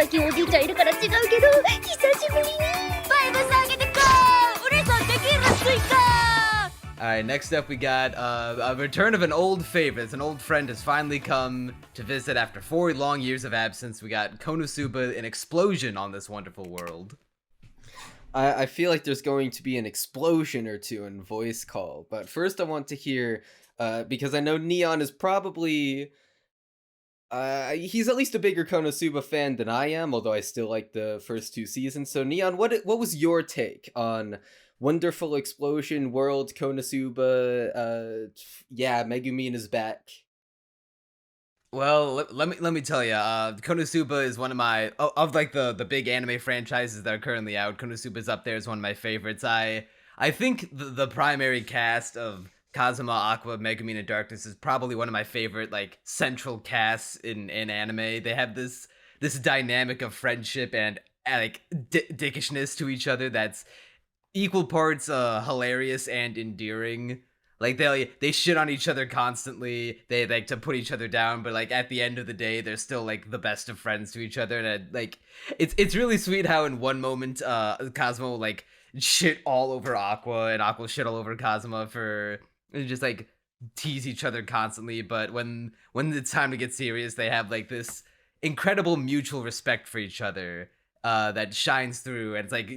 最近おじいちゃんいるから違うけど、久しぶりにバイブスあげてこー。俺さんできるスイカ。Alright, next up we got a return of an old favorite. An old friend has finally come to visit after 4 long years of absence. We got Konosuba, an explosion on this wonderful world. I feel like there's going to be an explosion or two in voice call, but first I want to hear, because I know Neon is probably, he's at least a bigger Konosuba fan than I am, although I still like the first 2 seasons. So Neon, what was your take on Wonderful Explosion World Konosuba? Yeah, Megumin is back. Well, let me tell you, Konosuba is one of my of like the big anime franchises that are currently out. Konosuba's up there as one of my favorites. I think the primary cast of Kazuma, Aqua, Megumin, and Darkness is probably one of my favorite like central casts in anime. They have this dynamic of friendship and like dickishness to each other that's equal parts hilarious and endearing. Like they shit on each other constantly. They like to put each other down, but like at the end of the day, they're still like the best of friends to each other. And like it's really sweet how in one moment Kazuma will like shit all over Aqua and Aqua shit all over Kazuma for just like tease each other constantly. But when it's time to get serious, they have like this incredible mutual respect for each other that shines through, and it's like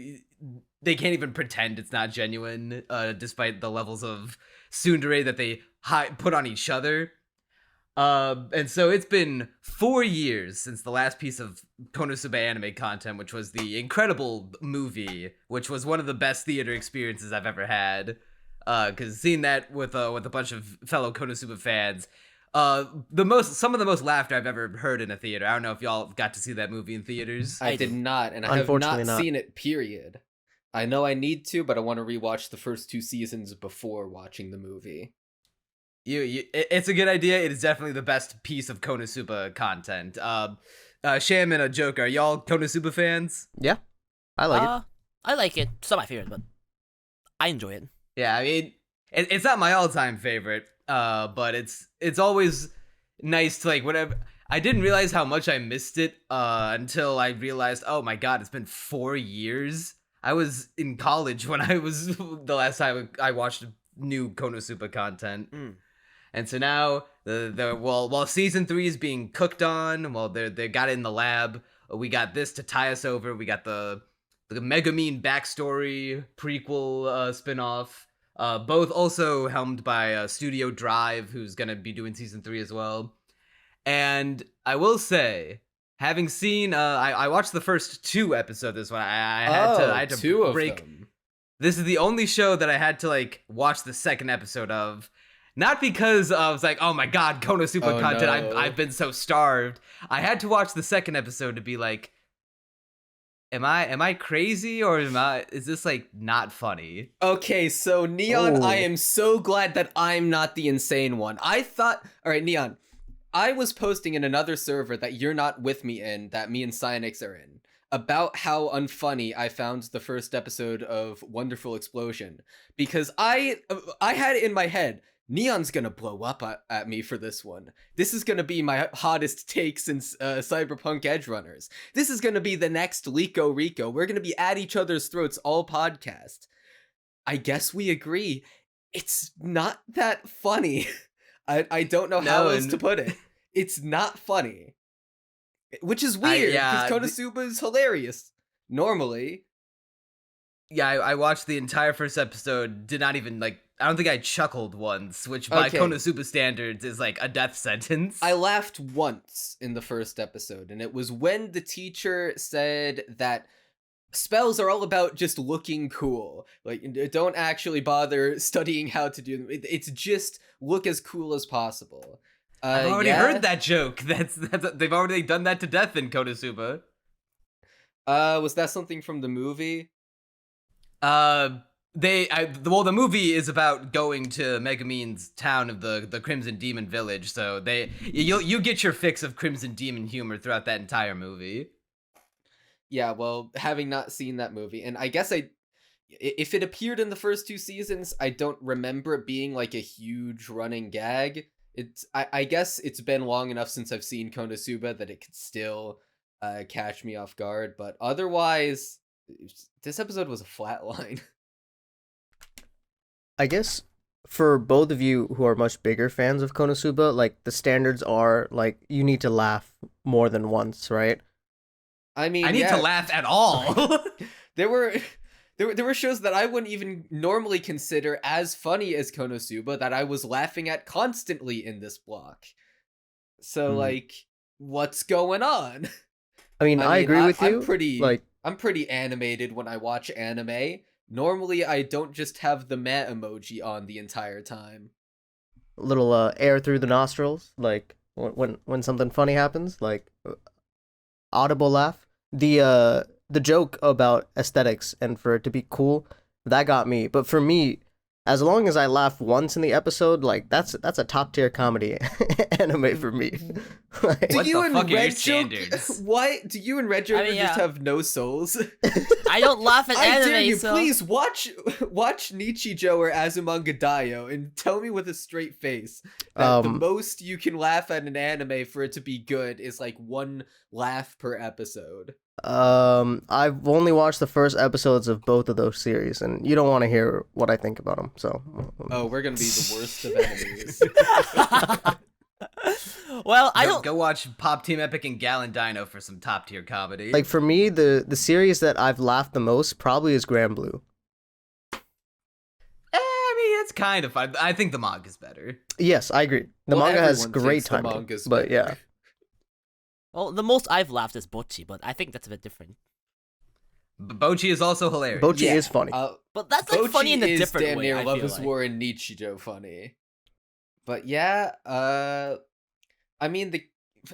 they can't even pretend it's not genuine, despite the levels of tsundere that they put on each other. And so it's been 4 years since the last piece of Konosuba anime content, which was the incredible movie, which was one of the best theater experiences I've ever had. Because seeing that with a bunch of fellow Konosuba fans, some of the most laughter I've ever heard in a theater. I don't know if y'all got to see that movie in theaters. I did not, and I have not seen it, period. I know I need to, but I want to rewatch the first 2 seasons before watching the movie. It's a good idea. It is definitely the best piece of Konosuba content. Sham and a Joker, are y'all Konosuba fans? Yeah, I like it. I like it. It's not my favorite, but I enjoy it. Yeah, I mean, it's not my all-time favorite, but it's always nice to like whatever. I didn't realize how much I missed it until I realized, oh my god, it's been 4 years. I was in college when the last time I watched new Konosuba content. And so now while season 3 is being cooked on, while they got it in the lab, we got this to tie us over. We got the Megumin backstory prequel spin-off, both also helmed by Studio Drive, who's gonna be doing season 3 as well. And I will say, having seen, I watched the first 2 episodes of this one. I had to 2 break. of them. This is the only show that I had to like watch the second episode of. Not because I was like, oh my god, Konosuba content, no. I've been so starved. I had to watch the second episode to be like, am I crazy, or is this like not funny? Okay, so Neon, I am so glad that I'm not the insane one. I thought, all right, Neon, I was posting in another server that you're not with me in, that me and Insomniacs are in, about how unfunny I found the first episode of Wonderful Explosion, because I had it in my head, Neon's gonna blow up at me for this one. This is gonna be my hottest take since Cyberpunk Edgerunners. This is gonna be the next Lico Rico. We're gonna be at each other's throats all podcast. I guess we agree. It's not that funny. I don't know how else to put it. It's not funny. Which is weird, because Konosuba is hilarious. Normally. Yeah, I watched the entire first episode, did not even, like, I don't think I chuckled once, which by Konosuba standards is like a death sentence. I laughed once in the first episode, and it was when the teacher said that spells are all about just looking cool. Like, don't actually bother studying how to do them. It's just look as cool as possible. I've already heard that joke. That's they've already done that to death in Konosuba. Was that something from the movie? The movie is about going to Megumin's town of the Crimson Demon Village, so you get your fix of Crimson Demon humor throughout that entire movie. Yeah, well, having not seen that movie, and I guess if it appeared in the first 2 seasons, I don't remember it being like a huge running gag. I guess it's been long enough since I've seen Konosuba that it could still catch me off guard, but otherwise, this episode was a flat line. I guess for both of you who are much bigger fans of Konosuba, like the standards are like you need to laugh more than once, right? I mean, I need to laugh at all. there were shows that I wouldn't even normally consider as funny as Konosuba that I was laughing at constantly in this block. So like, what's going on? I mean, I agree with you. I'm pretty animated when I watch anime. Normally, I don't just have the meh emoji on the entire time. Little air through the nostrils, like when something funny happens, like audible laugh. The joke about aesthetics and for it to be cool, that got me. But for me, as long as I laugh once in the episode, like that's a top tier comedy anime for me. Like, What the fuck are your standards? Why do you and RedJoker just have no souls? I don't laugh at I anime, dare you, so... please watch Nichijou or Azumanga Daioh and tell me with a straight face that the most you can laugh at an anime for it to be good is like one laugh per episode. I've only watched the first episodes of both of those series, and you don't want to hear what I think about them. So, we're gonna be the worst of enemies. Well, I don't go watch Pop Team Epic and Gallon Dino for some top tier comedy. like for me, the series that I've laughed the most probably is Grand Blue. I mean, it's kind of fun. I think the manga's better. Yes, I agree. The manga has great time, timing, but yeah. Well, the most I've laughed is Bocchi, but I think that's a bit different. Bochi is also hilarious. Bochi is funny. But that's like funny in a different damn way. near I Love feel is like. War and Nichijou funny. But yeah, I mean the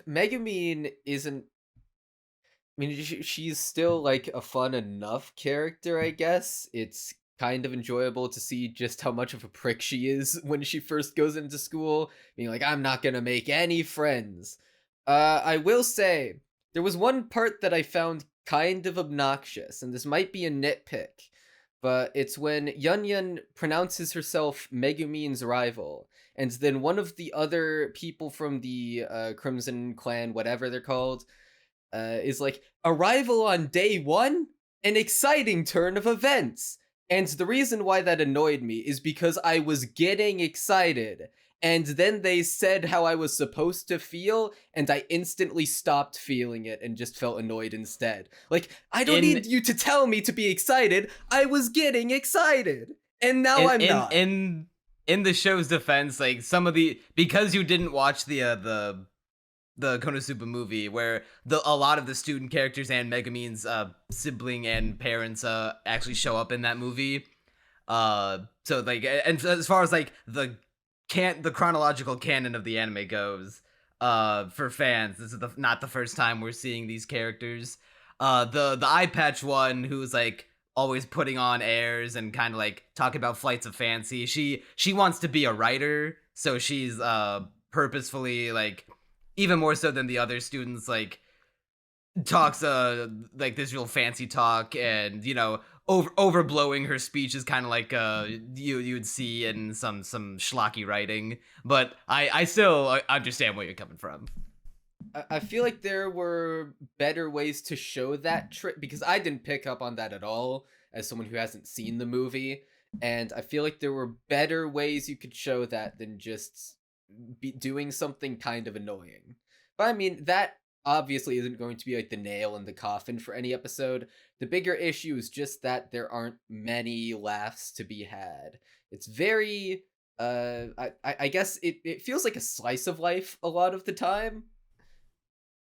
Megumin isn't. I mean, she's still like a fun enough character, I guess. It's kind of enjoyable to see just how much of a prick she is when she first goes into school, being like, "I'm not gonna make any friends." I will say there was one part that I found kind of obnoxious, and this might be a nitpick, but it's when Yunyun pronounces herself Megumin's rival, and then one of the other people from the Crimson Clan, whatever they're called, is like, "Arrival on day one? An exciting turn of events!" And the reason why that annoyed me is because I was getting excited, and then they said how I was supposed to feel, and I instantly stopped feeling it and just felt annoyed instead. Like, I don't need you to tell me to be excited. I was getting excited, and now I'm not. In the show's defense, like because you didn't watch the Konosuba movie, where a lot of the student characters and Megumin's sibling and parents actually show up in that movie. So like, and as far as like the chronological canon of the anime goes, for fans, this is not the first time we're seeing these characters. The eye patch one, who's like always putting on airs and kind of like talking about flights of fancy. She wants to be a writer, so she's purposefully, like, even more so than the other students, like, talks like this real fancy talk, and overblowing her speech is kind of like you'd see in some schlocky writing. But I still understand where you're coming from. I feel like there were better ways to show that trick, because I didn't pick up on that at all as someone who hasn't seen the movie, and I feel like there were better ways you could show that than just doing something kind of annoying. But I mean, that obviously isn't going to be like the nail in the coffin for any episode. The bigger issue is just that there aren't many laughs to be had. It's very I guess it feels like a slice of life a lot of the time.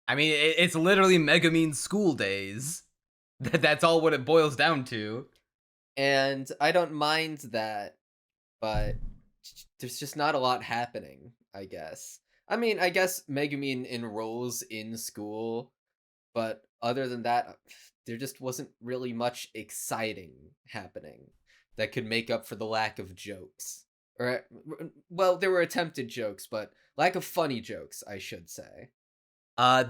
I mean, it's literally Megumin's school days. That's all what it boils down to. And I don't mind that, but there's just not a lot happening, I guess. I mean, I guess Megumin enrolls in school, but other than that, there just wasn't really much exciting happening that could make up for the lack of jokes. Or, well, there were attempted jokes, but lack of funny jokes, I should say. I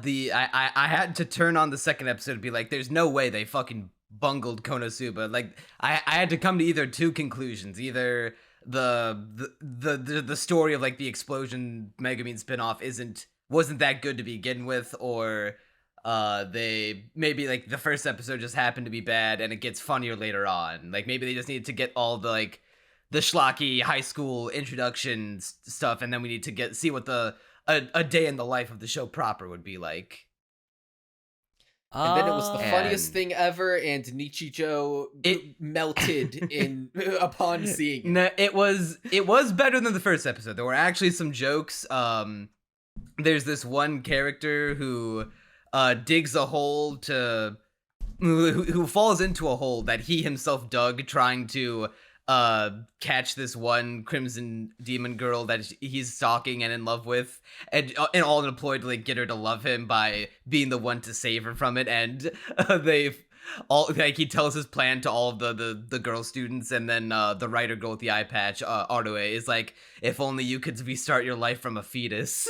had to turn on the second episode and be like, there's no way they fucking bungled Konosuba. Like, I had to come to either two conclusions. Either the story of like the explosion Megumin spinoff wasn't that good to begin with, or they maybe like the first episode just happened to be bad and it gets funnier later on. Like maybe they just need to get all the like the schlocky high school introduction stuff, and then we need to see what a day in the life of the show proper would be like. And then it was the funniest And- thing ever, and Nichijou melted in upon seeing it. No, it was better than the first episode. There were actually some jokes. There's this one character who digs a hole who falls into a hole that he himself dug, trying to catch this one crimson demon girl that he's stalking and in love with, and all employed to like get her to love him by being the one to save her from it. And they've all like he tells his plan to all of the girl students, and then the writer girl with the eye patch, Arue, is like, if only you could restart your life from a fetus.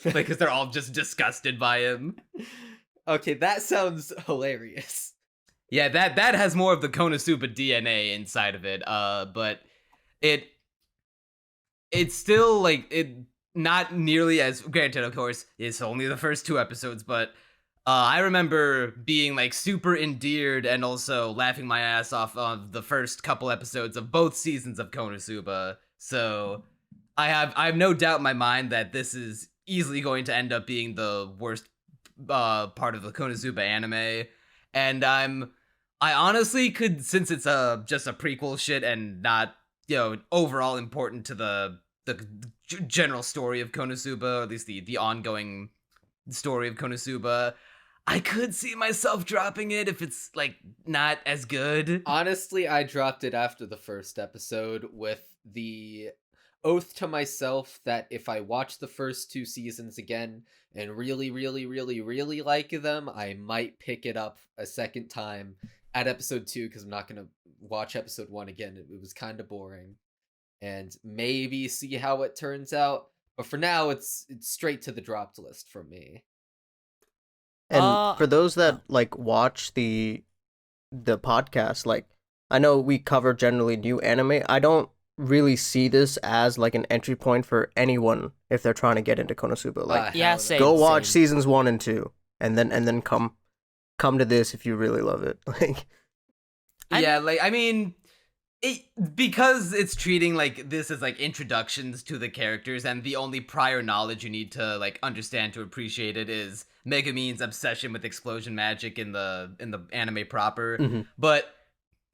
Like, because they're all just disgusted by him. Okay, that sounds hilarious. Yeah, that has more of the Konosuba DNA inside of it. But it's still like it not nearly as, granted, of course, it's only the first 2 episodes, but I remember being like super endeared and also laughing my ass off of the first couple episodes of both seasons of Konosuba. So I have no doubt in my mind that this is easily going to end up being the worst part of the Konosuba anime. And I honestly could, since it's just a prequel shit and not, overall important to the general story of Konosuba, or at least the ongoing story of Konosuba, I could see myself dropping it if it's like not as good. Honestly, I dropped it after the first episode with the oath to myself that if I watch the first 2 seasons again and really, really, really, really like them, I might pick it up a second time at episode 2, because I'm not going to watch episode 1 again. It was kind of boring. And maybe see how it turns out. But for now, it's straight to the dropped list from me. And for those that like watch the podcast, like I know we cover generally new anime. I don't really see this as like an entry point for anyone if they're trying to get into Konosuba. Like Yeah, same. go watch same. seasons 1 and 2 and then come to this if you really love it. Like Yeah, like I mean, because it's treating like this as like introductions to the characters, and the only prior knowledge you need to like understand to appreciate it is Megumin's obsession with explosion magic in the anime proper. Mm-hmm. But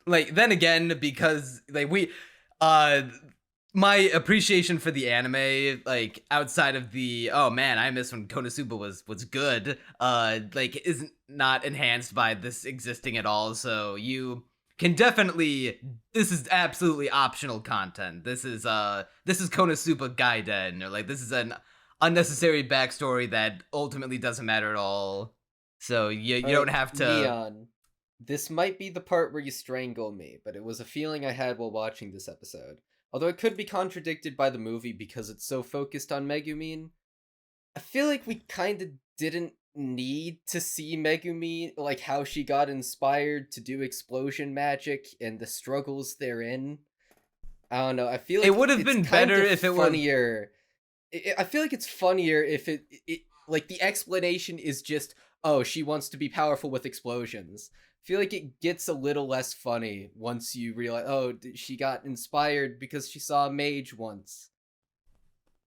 like then again, because like my appreciation for the anime, like outside of the oh man, I miss when Konosuba was good, like is not enhanced by this existing at all. So you can definitely, this is absolutely optional content. This is Konosuba Gaiden, or like this is an unnecessary backstory that ultimately doesn't matter at all. So you don't have to. Neon, this might be the part where you strangle me, but it was a feeling I had while watching this episode. Although it could be contradicted by the movie because it's so focused on Megumin. I feel like we kind of didn't need to see Megumin, like how she got inspired to do explosion magic and the struggles therein. I don't know. I feel like It would have been better if it was funnier. I feel like it's funnier if it like the explanation is just, oh, she wants to be powerful with explosions. I feel like it gets a little less funny once you realize, oh, she got inspired because she saw a mage once.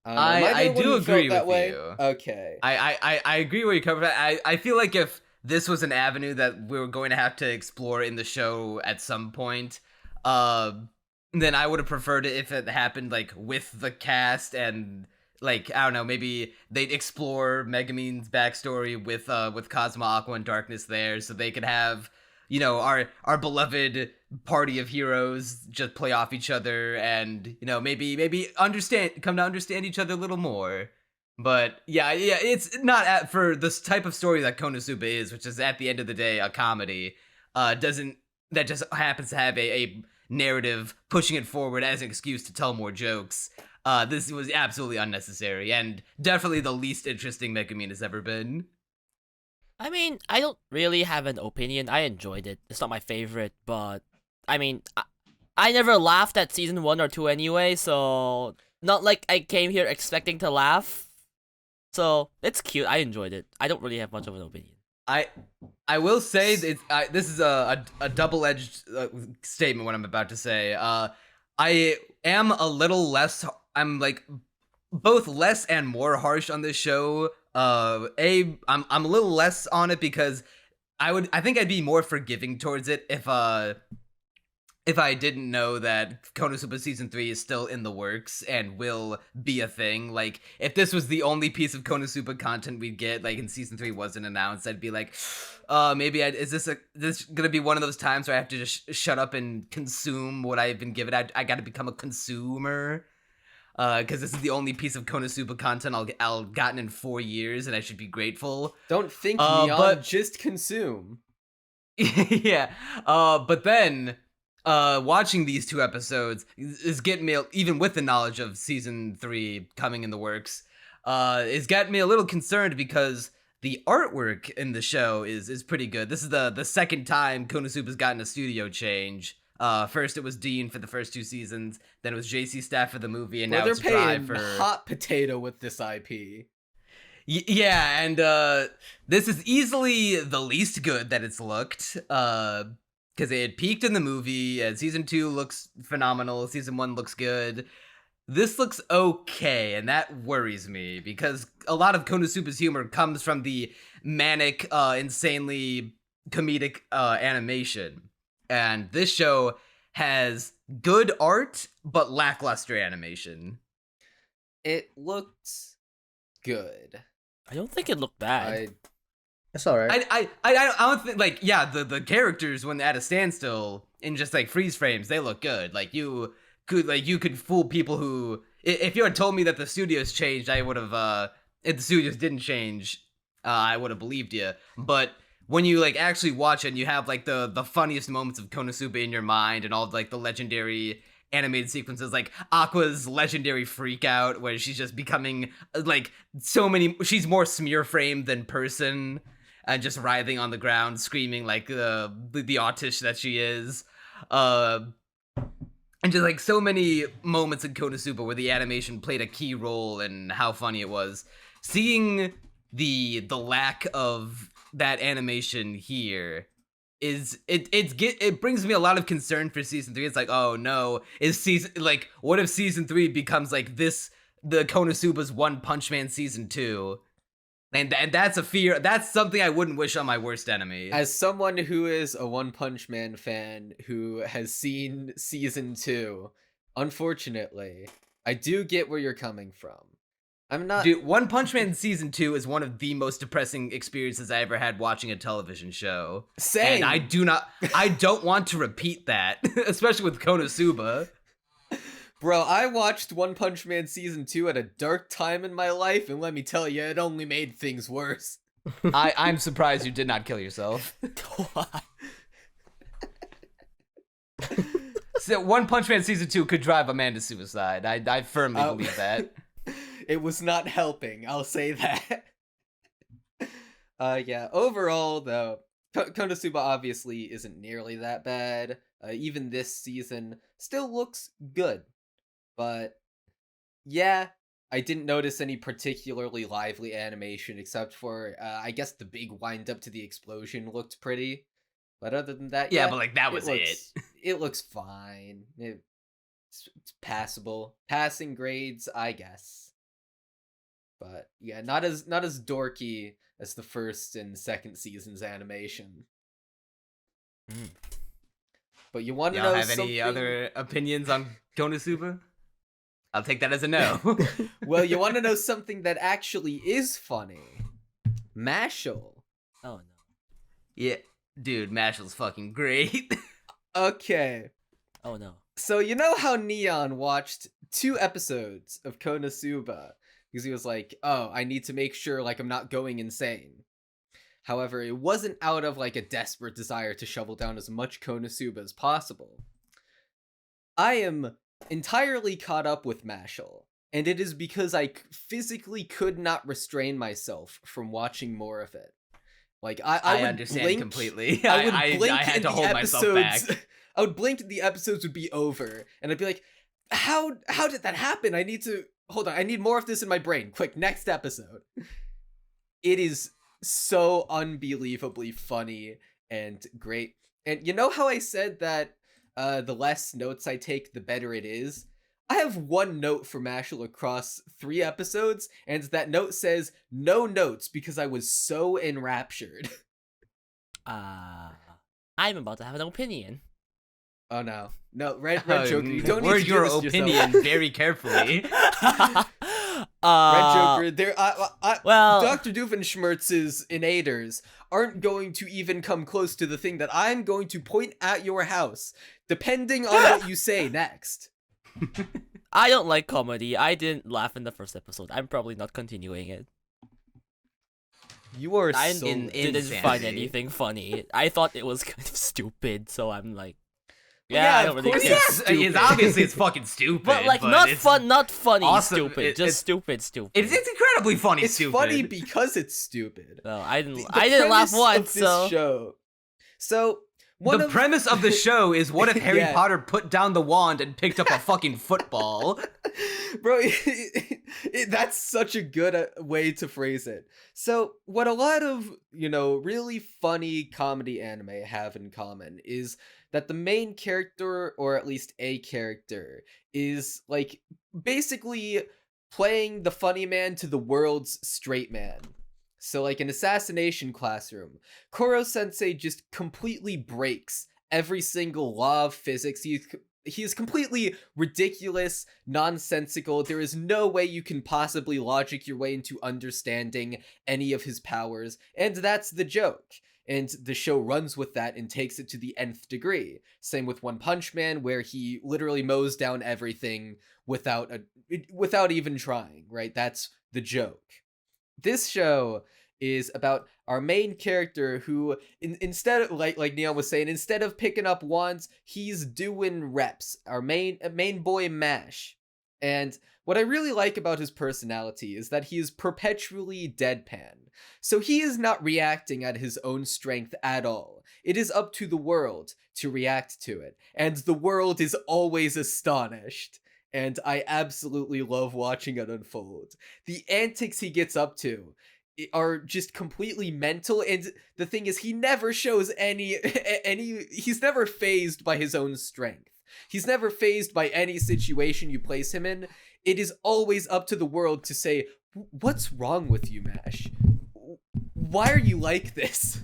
I do agree with you. Okay. I agree where you covered that. I feel like if this was an avenue that we were going to have to explore in the show at some point, then I would have preferred it if it happened like with the cast, and like I don't know, maybe they'd explore Megumin's backstory with Cosmo, Aqua, and Darkness there, so they could have, our beloved party of heroes just play off each other, and maybe come to understand each other a little more. But yeah, it's not for this type of story that Konosuba is, which is at the end of the day a comedy. That just happens to have a narrative pushing it forward as an excuse to tell more jokes. This was absolutely unnecessary, and definitely the least interesting Megumin has ever been. I mean, I don't really have an opinion. I enjoyed it. It's not my favorite, but I mean, I never laughed at season 1 or 2 anyway, so not like I came here expecting to laugh. So it's cute. I enjoyed it. I don't really have much of an opinion. I will say that this is a double-edged statement what I'm about to say. I am a little less. I'm like both less and more harsh on this show. I'm a little less on it because I think I'd be more forgiving towards it if I didn't know that Konosuba Season 3 is still in the works and will be a thing. Like, if this was the only piece of Konosuba content we'd get, like, and Season 3 wasn't announced, I'd be like, is this gonna be one of those times where I have to just shut up and consume what I've been given? I gotta become a consumer? Because this is the only piece of Konosuba content I'll gotten in 4 years, and I should be grateful. Don't think, Neon, just consume. Yeah, but then... watching these 2 episodes is getting me, even with the knowledge of Season 3 coming in the works, is getting me a little concerned because the artwork in the show is pretty good. This is the second time Konosuba's gotten a studio change. First it was Dean for the first 2 seasons, then it was JC Staff for the movie, and now it's Dry for hot potato with this IP. Yeah, and this is easily the least good that it's looked. Because it had peaked in the movie, and Season 2 looks phenomenal, Season 1 looks good. This looks okay, and that worries me, because a lot of Konosuba's humor comes from the manic, insanely comedic animation. And this show has good art, but lackluster animation. It looks good. I don't think it looked bad. It's alright. I don't think, like, yeah, the characters when at a standstill in just like freeze frames, they look good. Like you could fool people who, if you had told me that the studios changed, I would have if the studios didn't change, I would have believed you. But when you like actually watch it and you have like the funniest moments of Konosuba in your mind and all like the legendary animated sequences, like Aqua's legendary freak out where she's just becoming like she's more smear frame than person. And just writhing on the ground, screaming like the autist that she is, and just like so many moments in Konosuba where the animation played a key role in how funny it was. Seeing the lack of that animation here it brings me a lot of concern for Season 3. It's like, oh no, what if Season 3 becomes like the Konosuba's One Punch Man Season 2? And that's a fear. That's something I wouldn't wish on my worst enemy. As someone who is a One Punch Man fan who has seen Season 2, unfortunately, I do get where you're coming from. I'm not... Dude, One Punch Man Season 2 is one of the most depressing experiences I ever had watching a television show. Same! And I don't want to repeat that, especially with Konosuba. Bro, I watched One Punch Man Season 2 at a dark time in my life, and let me tell you, it only made things worse. I'm surprised you did not kill yourself. So One Punch Man Season 2 could drive a man to suicide. I firmly believe that. It was not helping, I'll say that. Yeah, overall, though, Konosuba obviously isn't nearly that bad. Even this season still looks good. But, yeah, I didn't notice any particularly lively animation except for, I guess the big wind-up to the explosion looked pretty. But other than that, yeah, but like that was it. It looks fine. It's passable. Passing grades, I guess. But, yeah, not as dorky as the first and second season's animation. But you want to know have something? Any other opinions on Konosuba? I'll take that as a no. Well, you want to know something that actually is funny? Mashle. Oh no. Yeah, dude, Mashle's fucking great. Okay. Oh no. So you know how Neon watched 2 episodes of Konosuba because he was like, oh, I need to make sure like I'm not going insane. However, it wasn't out of like a desperate desire to shovel down as much Konosuba as possible. I am entirely caught up with Mashle, and it is because I physically could not restrain myself from watching more of it. Like I would understand blink, completely. I would blink I had and to the hold myself back. I would blink and the episodes would be over, and I'd be like, how did that happen? I need to hold on. I need more of this in my brain. Quick, next episode. It is so unbelievably funny and great. And you know how I said that the less notes I take, the better it is? I have one note for Mashle across 3 episodes, and that note says, no notes, because I was so enraptured. I'm about to have an opinion. Oh no. No, Red Joker, you don't need word to do your this opinion yourself. very carefully. Red Joker, well- Dr. Doofenshmirtz's innators aren't going to even come close to the thing that I'm going to point at your house, depending on what you say next. I don't like comedy. I didn't laugh in the first episode. I'm probably not continuing it. You are I so... didn't insanity. find anything funny. I thought it was kind of stupid, so I'm like, Well, yeah, yeah, I don't of really course care. it's stupid. Obviously it's fucking stupid. But like, not it's, fun, not funny, awesome. stupid, just It's stupid. It's incredibly funny. It's stupid. funny because it's stupid. No, I didn't. The I didn't laugh premise once. of this So show. So The premise of the show is what if Harry Yeah. Potter put down the wand and picked up a fucking football? Bro, that's such a good way to phrase it. So, what a lot of, really funny comedy anime have in common is that the main character, or at least a character, is, like, basically playing the funny man to the world's straight man. So, like, in Assassination Classroom, Koro-sensei just completely breaks every single law of physics. He is completely ridiculous, nonsensical. There is no way you can possibly logic your way into understanding any of his powers, and that's the joke. And the show runs with that and takes it to the nth degree. Same with One Punch Man, where he literally mows down everything without even trying, right? That's the joke. This show is about our main character who, instead of, like Neon was saying, instead of picking up wands, he's doing reps. Our main boy Mash. And what I really like about his personality is that he is perpetually deadpan. So he is not reacting at his own strength at all. It is up to the world to react to it. And the world is always astonished. And I absolutely love watching it unfold. The antics he gets up to are just completely mental, and the thing is, he never shows any he's never fazed by his own strength. He's never fazed by any situation you place him in. It is always up to the world to say, what's wrong with you, Mash? Why are you like this?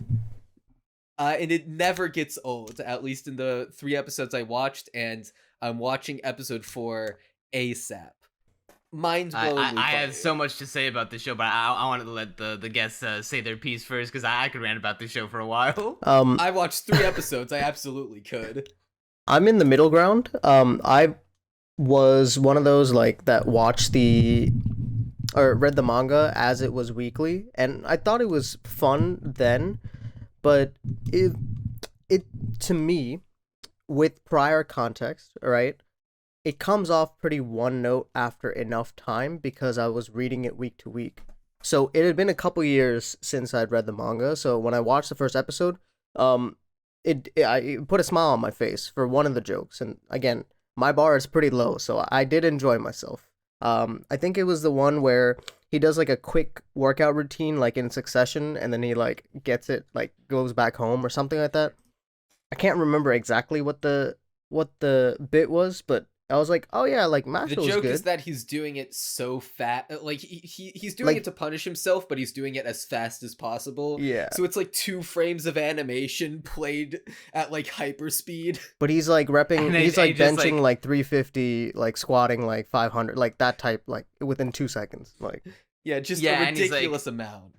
And it never gets old, at least in the 3 episodes I watched, and I'm watching episode 4 ASAP. Mind-blowingly I funny. have so much to say about the show, but I wanted to let the guests say their piece first, because I could rant about the show for a while. I watched 3 episodes. I absolutely could. I'm in the middle ground. I was one of those like that watched or read the manga as it was weekly, and I thought it was fun then, but it to me, with prior context, right, it comes off pretty one note after enough time because I was reading it week to week. So it had been a couple years since I'd read the manga, so when I watched the first episode, it put a smile on my face for one of the jokes, and again, my bar is pretty low, so I did enjoy myself. I think it was the one where he does like a quick workout routine like in succession, and then he like gets it, like goes back home or something like that. I can't remember exactly what the bit was, but I was like, oh yeah, like Mashle The was joke good. is that he's doing it so fast. Like, he's doing Like- it to punish himself, but he's doing it as fast as possible. Yeah. So it's like 2 frames of animation played at like hyper speed. But he's like repping, And then- he's like and just, benching like 350, like squatting like 500, like that type, like within 2 seconds. Like, Yeah, just Yeah, a and he's like- ridiculous amount.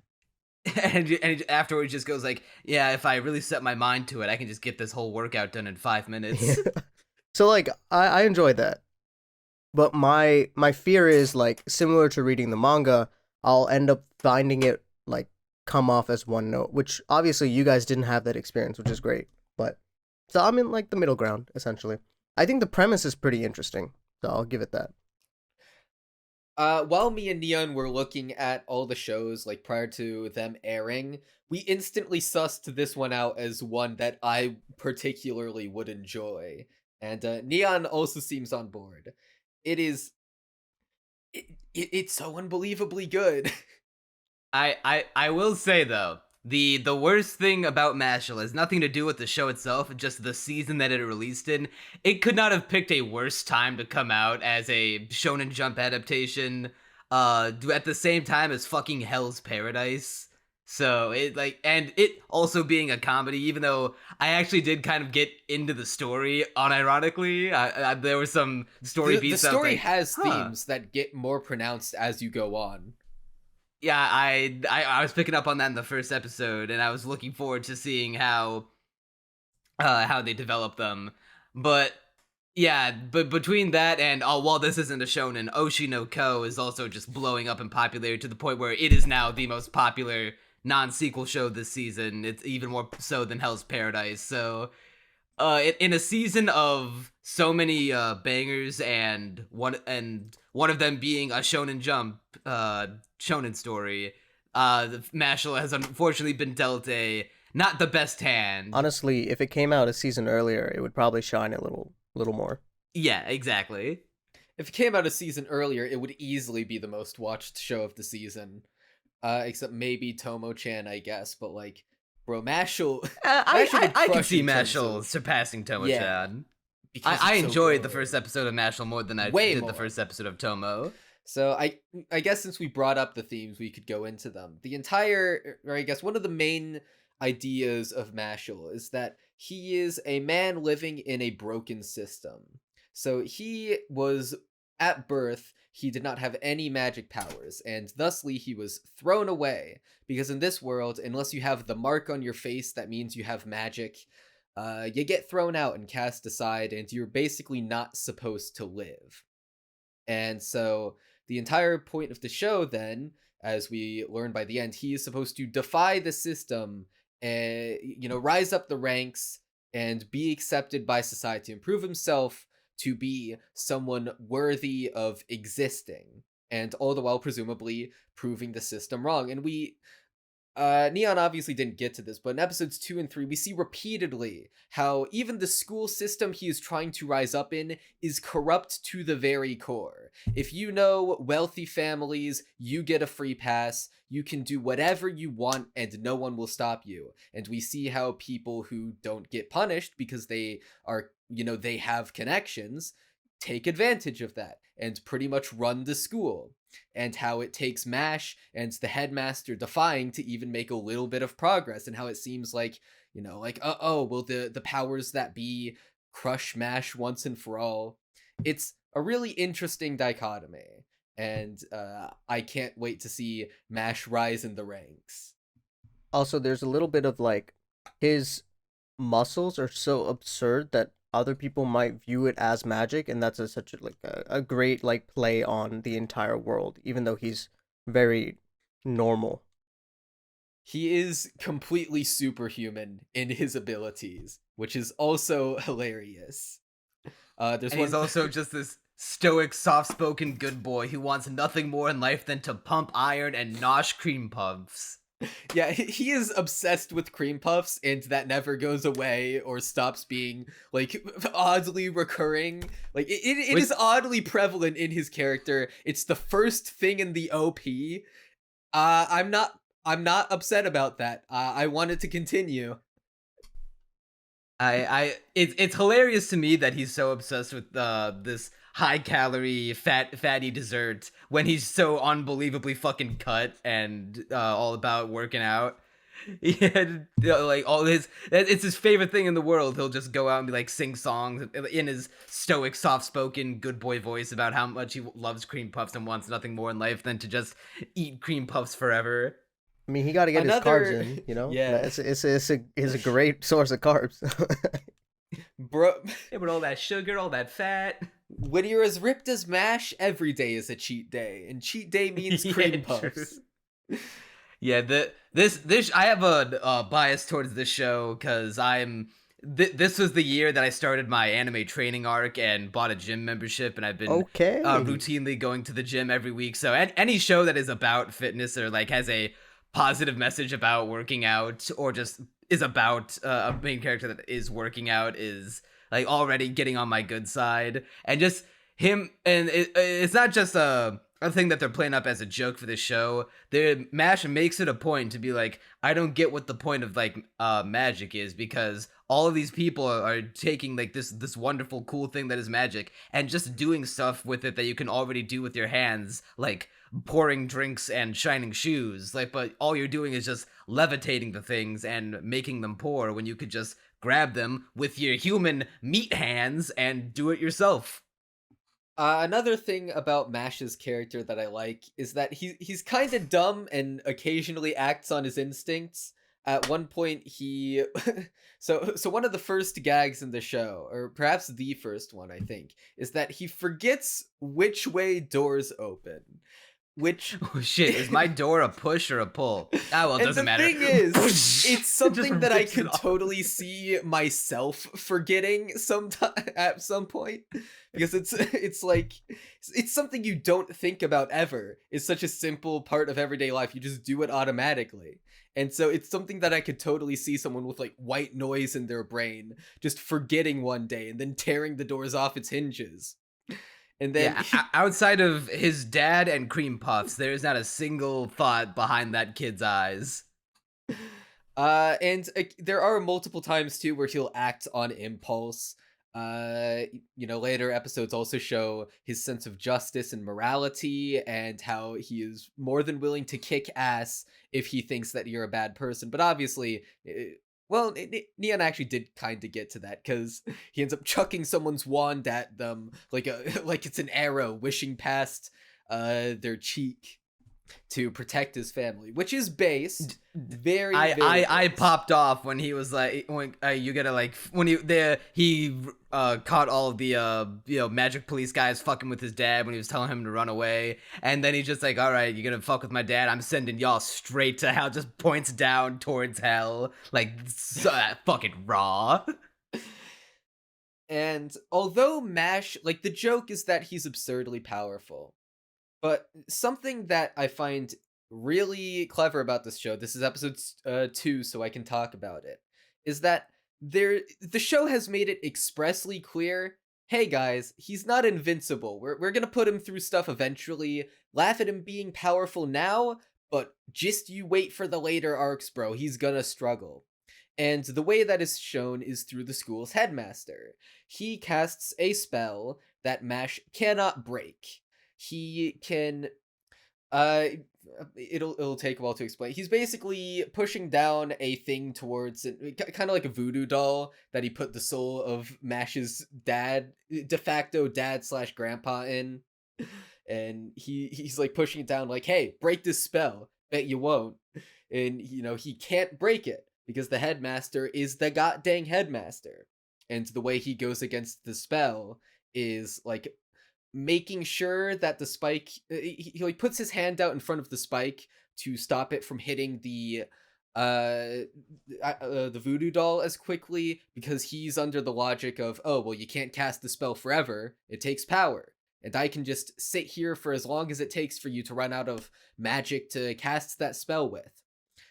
and afterwards just goes like, yeah, if I really set my mind to it, I can just get this whole workout done in 5 minutes. so like I enjoyed that. But my fear is like similar to reading the manga, I'll end up finding it like come off as one note, which obviously you guys didn't have that experience, which is great. But so I'm in like the middle ground essentially. I think the premise is pretty interesting, so I'll give it that. While me and Neon were looking at all the shows like prior to them airing, we instantly sussed this one out as one that I particularly would enjoy. And Neon also seems on board. It's so unbelievably good. I will say though, the worst thing about Mashle has nothing to do with the show itself, just the season that it released in. It could not have picked a worse time to come out as a Shonen Jump adaptation, at the same time as fucking Hell's Paradise. So it like, and it also being a comedy, even though I actually did kind of get into the story unironically. There were some story The beats. story like, has huh. themes that get more pronounced as you go on. Yeah, I was picking up on that in the first episode, and I was looking forward to seeing how they develop them. But yeah, but between that and while this isn't a shonen, Oshi no Ko is also just blowing up in popularity to the point where it is now the most popular non-sequel show this season. It's even more so than Hell's Paradise. So in a season of so many bangers and one of them being a Shonen Jump shonen story, the Mashle has unfortunately been dealt a not the best hand. Honestly, if it came out a season earlier, it would probably shine a little more. Yeah, exactly. If it came out a season earlier, it would easily be the most watched show of the season. Except maybe Tomo-chan, I guess, but like, bro, Mashle. I can crush see in terms Mashle of- surpassing Tomo-chan. Yeah, because I it's so enjoyed the good. first episode of Mashle more than I Way did more. the first episode of Tomo. So I guess since we brought up the themes, we could go into them. The entire, or I guess one of the main ideas of Mashle is that he is a man living in a broken system. So he was, at birth, he did not have any magic powers, and thusly he was thrown away, because in this world, unless you have the mark on your face that means you have magic, you get thrown out and cast aside, and you're basically not supposed to live. And so the entire point of the show then, as we learn by the end, he is supposed to defy the system, rise up the ranks and be accepted by society and prove himself to be someone worthy of existing, and all the while presumably proving the system wrong. And Neon obviously didn't get to this, but in episodes 2 and 3, we see repeatedly how even the school system he is trying to rise up in is corrupt to the very core. If you know wealthy families, you get a free pass, you can do whatever you want and no one will stop you. And we see how people who don't get punished because they are, they have connections, take advantage of that and pretty much run the school. And how it takes Mash and the headmaster defying to even make a little bit of progress, and how it seems like, will the powers that be crush Mash once and for all. It's a really interesting dichotomy, and I can't wait to see Mash rise in the ranks. Also, there's a little bit of like, his muscles are so absurd that other people might view it as magic, and that's such a great like play on the entire world, even though he's very normal. He is completely superhuman in his abilities, which is also hilarious. He's also just this stoic, soft-spoken good boy who wants nothing more in life than to pump iron and nosh cream puffs. Yeah, he is obsessed with cream puffs, and that never goes away or stops being, like, oddly recurring. Like, it is oddly prevalent in his character. It's the first thing in the OP. I'm not upset about that. I want it to continue. It's hilarious to me that he's so obsessed with this high-calorie, fatty dessert when he's so unbelievably fucking cut and all about working out. Yeah, like it's his favorite thing in the world. He'll just go out and be like sing songs in his stoic, soft-spoken, good boy voice about how much he loves cream puffs and wants nothing more in life than to just eat cream puffs forever. I mean, he got to get his carbs in, Yeah. It's a great source of carbs. Bro, Yeah, but all that sugar, all that fat. when you're as ripped as Mash, every day is a cheat day, and cheat day means cream Yeah, puffs. Yeah, this I have a bias towards this show because this was the year that I started my anime training arc and bought a gym membership, and I've been Okay. routinely going to the gym every week. So any show that is about fitness or like has a positive message about working out or just is about a main character that is working out is like already getting on my good side. And just him, and it's not just a thing that they're playing up as a joke for the show. Mash makes it a point to be like, I don't get what the point of like magic is, because all of these people are taking like this wonderful cool thing that is magic and just doing stuff with it that you can already do with your hands, like pouring drinks and shining shoes. Like, but all you're doing is just levitating the things and making them pour when you could just grab them with your human meat hands and do it yourself. Another thing about Mash's character that I like is that he's kind of dumb and occasionally acts on his instincts. At one point, he so one of the first gags in the show, or perhaps the first one, I think, is that he forgets which way doors open. Which Oh shit, is my door a push or a pull? Ah, well, it doesn't matter. And the thing is, it's something Just that I rips it could off. totally see myself forgetting sometime at some point, because it's like it's something you don't think about ever. It's such a simple part of everyday life. You just do it automatically. And so it's something that I could totally see someone with like white noise in their brain just forgetting one day and then tearing the doors off its hinges. And then Outside of his dad and cream puffs, there is not a single thought behind that kid's eyes. There are multiple times too where he'll act on impulse. Later episodes also show his sense of justice and morality, and how he is more than willing to kick ass if he thinks that you're a bad person. But obviously, Neon actually did kind of get to that, because he ends up chucking someone's wand at them like it's an arrow, wishing past their cheek to protect his family, which is based very. I popped off when he was like, when you gotta like when he caught all of the magic police guys fucking with his dad when he was telling him to run away, and then he's just like, all right, you're gonna fuck with my dad, I'm sending y'all straight to hell. Just points down towards hell, like fucking raw. And although Mash, like, the joke is that he's absurdly powerful. But something that I find really clever about this show, this is episode 2, so I can talk about it, is that the show has made it expressly clear, hey guys, he's not invincible. We're gonna put him through stuff eventually, laugh at him being powerful now, but just you wait for the later arcs, bro. He's gonna struggle. And the way that is shown is through the school's headmaster. He casts a spell that Mash cannot break. He can it'll take a while to explain. He's basically pushing down a thing towards it, kind of like a voodoo doll that he put the soul of Mash's dad, de facto dad / grandpa in. And he's like pushing it down like, hey, break this spell. Bet you won't. And he can't break it because the headmaster is the goddamn headmaster. And the way he goes against the spell is like making sure that the spike, he like puts his hand out in front of the spike to stop it from hitting the voodoo doll as quickly, because he's under the logic of, oh, well, you can't cast the spell forever. It takes power. And I can just sit here for as long as it takes for you to run out of magic to cast that spell with.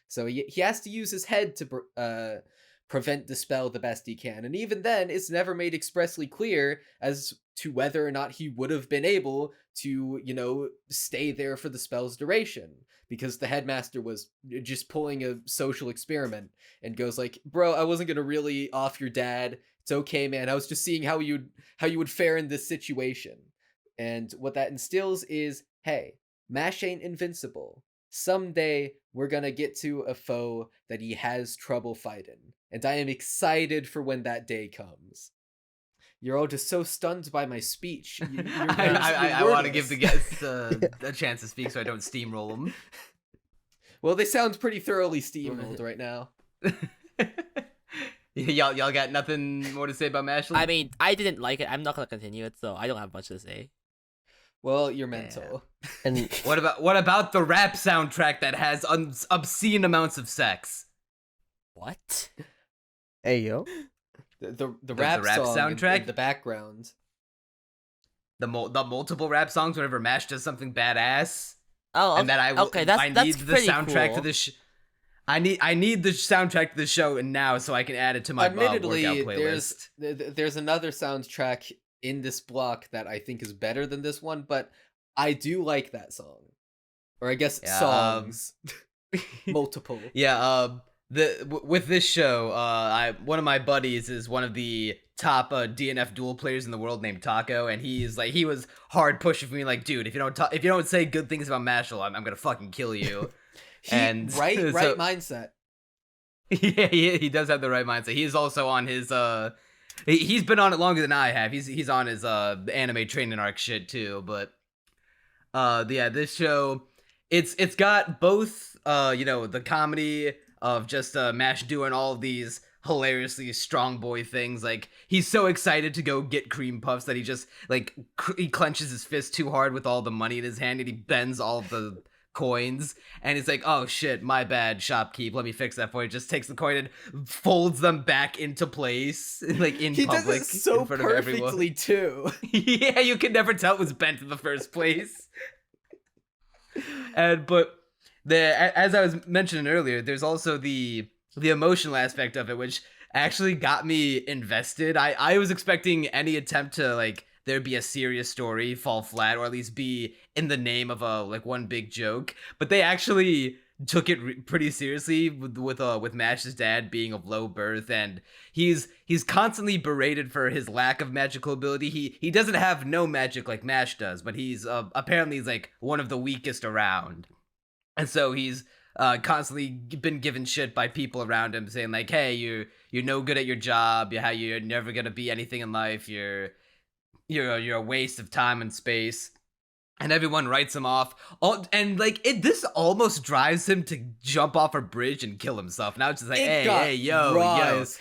So he has to use his head to prevent the spell the best he can. And even then, it's never made expressly clear as to whether or not he would have been able to, stay there for the spell's duration. Because the headmaster was just pulling a social experiment and goes like, bro, I wasn't going to really off your dad. It's okay, man. I was just seeing how you would fare in this situation. And what that instills is, hey, Mash ain't invincible. Someday, we're gonna get to a foe that he has trouble fighting. And I am excited for when that day comes. You're all just so stunned by my speech. I want to give the guests a chance to speak so I don't steamroll them. Well, they sound pretty thoroughly steamrolled right now. Y'all got nothing more to say about Mashle? I mean, I didn't like it. I'm not gonna continue it, so I don't have much to say. Well, you're mental. And What about the rap soundtrack that has obscene amounts of sex? What? hey yo, The The rap rap song soundtrack? in the background. The multiple rap songs whenever Mash does something badass, Oh, and that I will. okay. I That's need the pretty soundtrack cool. to this. I need the soundtrack to the show and now so I can add it to my Admittedly, workout playlist. there's another soundtrack in this block that I think is better than this one, but I do like that song, or I guess Yeah, songs, multiple. Yeah, with this show, one of my buddies is one of the top DNF duel players in the world named Taco, and he was hard pushing for me like, dude, if you don't say good things about Mashle, I'm gonna fucking kill you. Right mindset. Yeah, he does have the right mindset. He's also on his he's been on it longer than I have. He's on his anime training arc shit too, but yeah, this show it's got both the comedy of just Mash doing all of these hilariously strong boy things. Like, he's so excited to go get cream puffs that he just like he clenches his fist too hard with all the money in his hand and he bends all of the coins, and he's like, oh shit, my bad, shopkeep, let me fix that for you. Just takes the coin and folds them back into place, like in public. He does it so in front perfectly of everyone. too. Yeah, you could never tell it was bent in the first place. But as I was mentioning earlier, there's also the emotional aspect of it, which actually got me invested. I was expecting any attempt to like there'd be a serious story fall flat, or at least be in the name of a like one big joke, but they actually took it pretty seriously with Mash's dad being of low birth, and he's constantly berated for his lack of magical ability. He doesn't have no magic like Mash does, but he's apparently he's like one of the weakest around, and so he's constantly been given shit by people around him, saying like, hey, you're no good at your job, how you're never gonna be anything in life, you're a waste of time and space. And everyone writes him off. And like this almost drives him to jump off a bridge and kill himself. Now it's just like, hey, yo.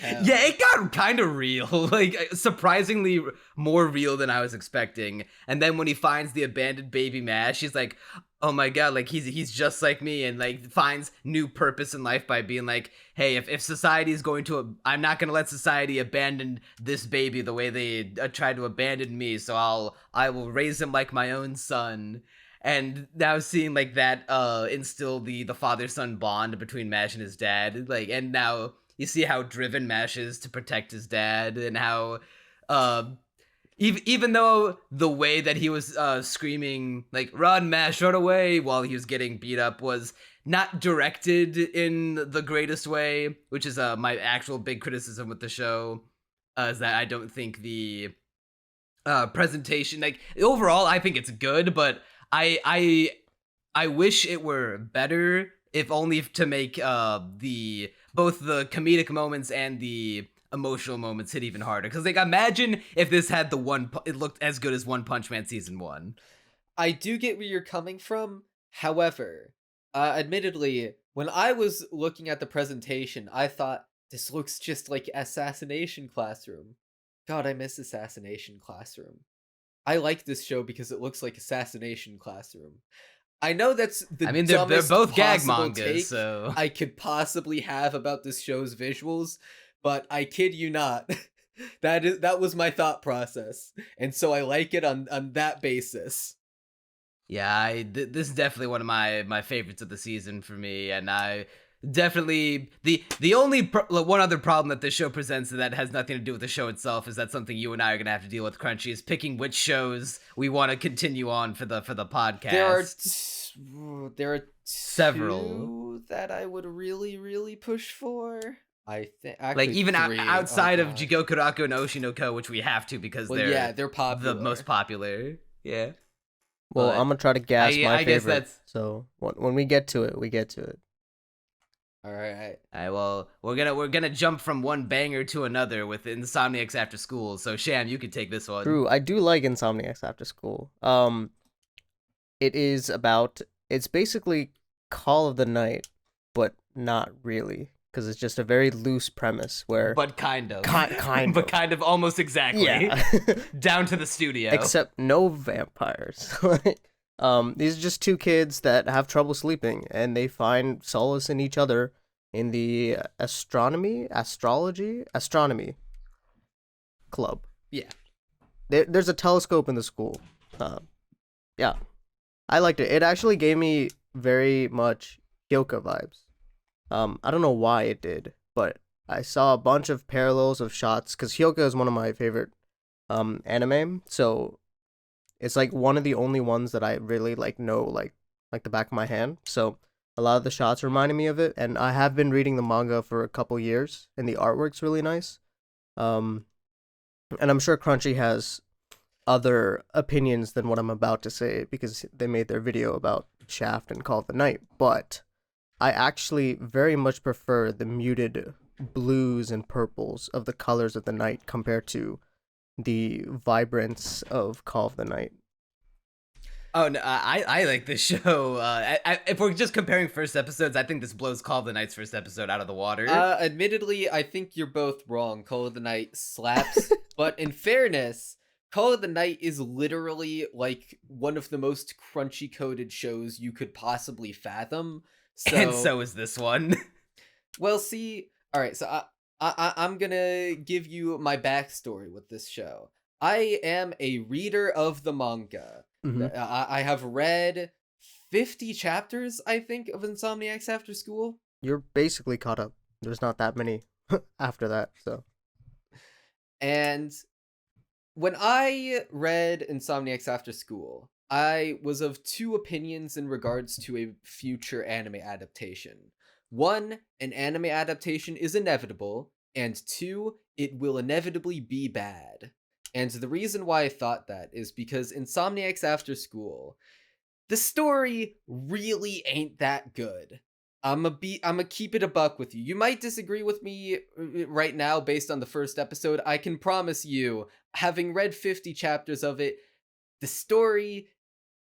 Yeah, it got kind of real. Like, surprisingly more real than I was expecting. And then when he finds the abandoned baby Mash, he's like, oh my god, like he's just like me, and like finds new purpose in life by being like, hey, if society is going to, I'm not gonna let society abandon this baby the way they tried to abandon me, so I will raise him like my own son. And now seeing like that instill the father-son bond between Mash and his dad, like, and now you see how driven Mash is to protect his dad, and how even though the way that he was screaming, like, run, Mash, run away, while he was getting beat up was not directed in the greatest way, which is my actual big criticism with the show, is that I don't think the presentation, like, overall, I think it's good, but I wish it were better, if only to make both the comedic moments and the emotional moments hit even harder. Because like, imagine if this had it looked as good as One Punch Man season 1. I do get where you're coming from. However, admittedly, when I was looking at the presentation, I thought, this looks just like Assassination Classroom. God, I miss Assassination Classroom. I like this show because it looks like Assassination Classroom. I know that's they're both gag mangas, so I could possibly have about this show's visuals, but I kid you not, that was my thought process, and so I like it on that basis. Yeah, this is definitely one of my favorites of the season for me, and I definitely the only one other problem that this show presents that has nothing to do with the show itself is that something you and I are gonna have to deal with, Crunchy, is picking which shows we want to continue on for the podcast. There are several two that I would really push for. I think like even outside of Jigokuraku and Oshi no Ko, which we have to because they're popular. The most popular. Yeah. Well, But I'm gonna try to gas my I guess favorite. that's So when we get to it, we get to it. All right. Well, we're gonna jump from one banger to another with Insomniacs After School. So Sham, you could take this one. True, I do like Insomniacs After School. It's basically Call of the Night, but not really, because it's just a very loose premise where. But kind of. Kind but of. kind of almost exactly. Yeah. Down to the studio. Except no vampires. These are just two kids that have trouble sleeping, and they find solace in each other in the astronomy club. Yeah. There's a telescope in the school. Yeah. I liked it. It actually gave me very much Hyoka vibes. I don't know why it did, but I saw a bunch of parallels of shots, because Hyoka is one of my favorite anime, so It's like one of the only ones that I really like know like the back of my hand. So a lot of the shots reminded me of it, and I have been reading the manga for a couple years, and the artwork's really nice. And I'm sure Crunchy has other opinions than what I'm about to say because they made their video about Shaft and Call of the Night, but I actually very much prefer the muted blues and purples of the colors of the night compared to the vibrance of Call of the Night. Oh no, I like this show. If we're just comparing first episodes, I think this blows Call of the Night's first episode out of the water. Admittedly, I think you're both wrong. Call of the Night slaps, but in fairness, Call of the Night is literally like one of the most crunchy coded shows you could possibly fathom. And so is this one. Well, see, all right, so I'm gonna give you my backstory with this show. I am a reader of the manga. Mhm. I have read 50 chapters, I think, of Insomniacs After School. You're basically caught up. There's not that many after that, so. And when I read Insomniacs After School, I was of two opinions in regards to a future anime adaptation. One, an anime adaptation is inevitable, and two, it will inevitably be bad. And the reason why I thought that is because Insomniacs After School, the story really ain't that good. I'ma keep it a buck with you. You might disagree with me right now based on the first episode. I can promise you, having read 50 chapters of it, the story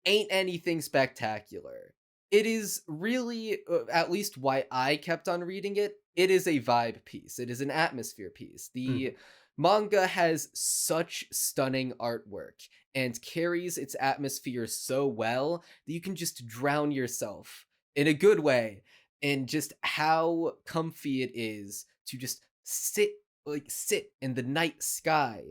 ain't anything spectacular. It is really, at least why I kept on reading it, it is a vibe piece. It is an atmosphere piece. The manga has such stunning artwork and carries its atmosphere so well that you can just drown yourself in a good way in just how comfy it is to just sit in the night sky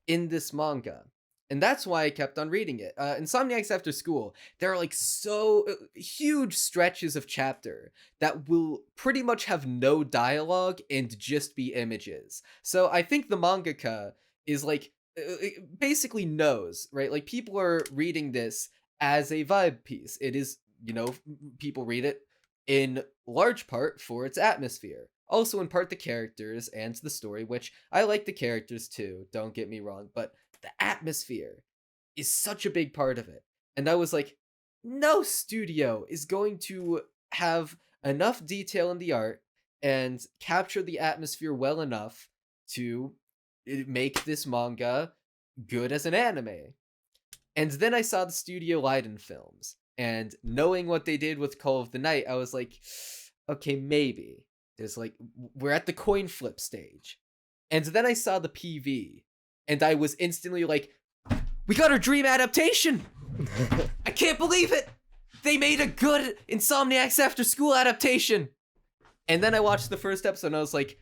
in this manga. And that's why I kept on reading it. Insomniacs After School, there are like so huge stretches of chapter that will pretty much have no dialogue and just be images. So I think the mangaka is like, basically knows, right? Like people are reading this as a vibe piece. It is, people read it in large part for its atmosphere. Also in part the characters and the story, which I like the characters too, don't get me wrong, but the atmosphere is such a big part of it. And I was like, no studio is going to have enough detail in the art and capture the atmosphere well enough to make this manga good as an anime. And then I saw the Studio Leiden films, and knowing what they did with Call of the Night, I was like, okay, maybe. There's like, we're at the coin flip stage. And then I saw the PV, and I was instantly like, we got our dream adaptation! I can't believe it! They made a good Insomniacs After School adaptation! And then I watched the first episode and I was like,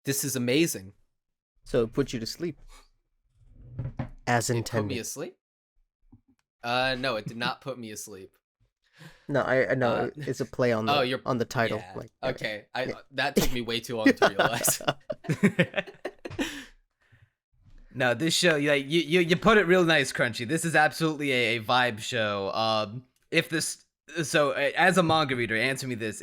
this is amazing. So it put you to sleep. As It put me intended. asleep? No, it did not put me asleep. No, I know it's a play on the you're on the title. Yeah. Like, Okay, that took me way too long to realize. No, this show, you put it real nice, Crunchy. This is absolutely a vibe show. As a manga reader, answer me this: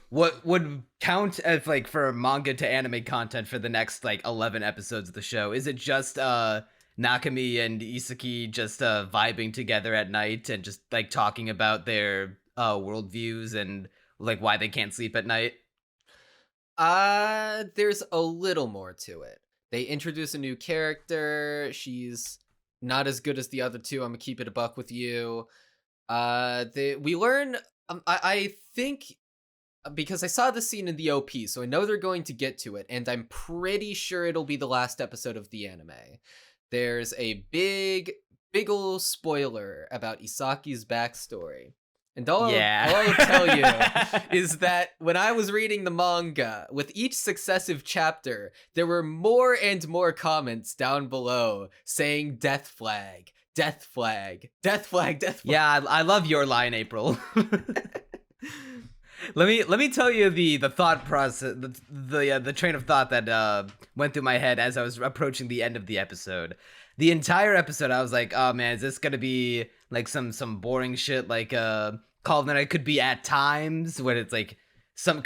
what would count as like for manga to anime content for the next like 11 episodes of the show? Is it just Nakami and Isaki just vibing together at night and just like talking about their worldviews and like why they can't sleep at night? There's a little more to it. They introduce a new character. She's not as good as the other two. I'm gonna keep it a buck with you. We learn. I think because I saw the scene in the OP, so I know they're going to get to it, and I'm pretty sure it'll be the last episode of the anime. There's a big ol' spoiler about Isaki's backstory. And all I'll tell you is that when I was reading the manga, with each successive chapter, there were more and more comments down below saying death flag, death flag, death flag, death flag. Yeah, I love your line, April. Let me tell you the thought process, the train of thought that went through my head as I was approaching the end of the episode. The entire episode, I was like, oh man, is this gonna be like some boring shit like Call of the Night could be at times, when it's like some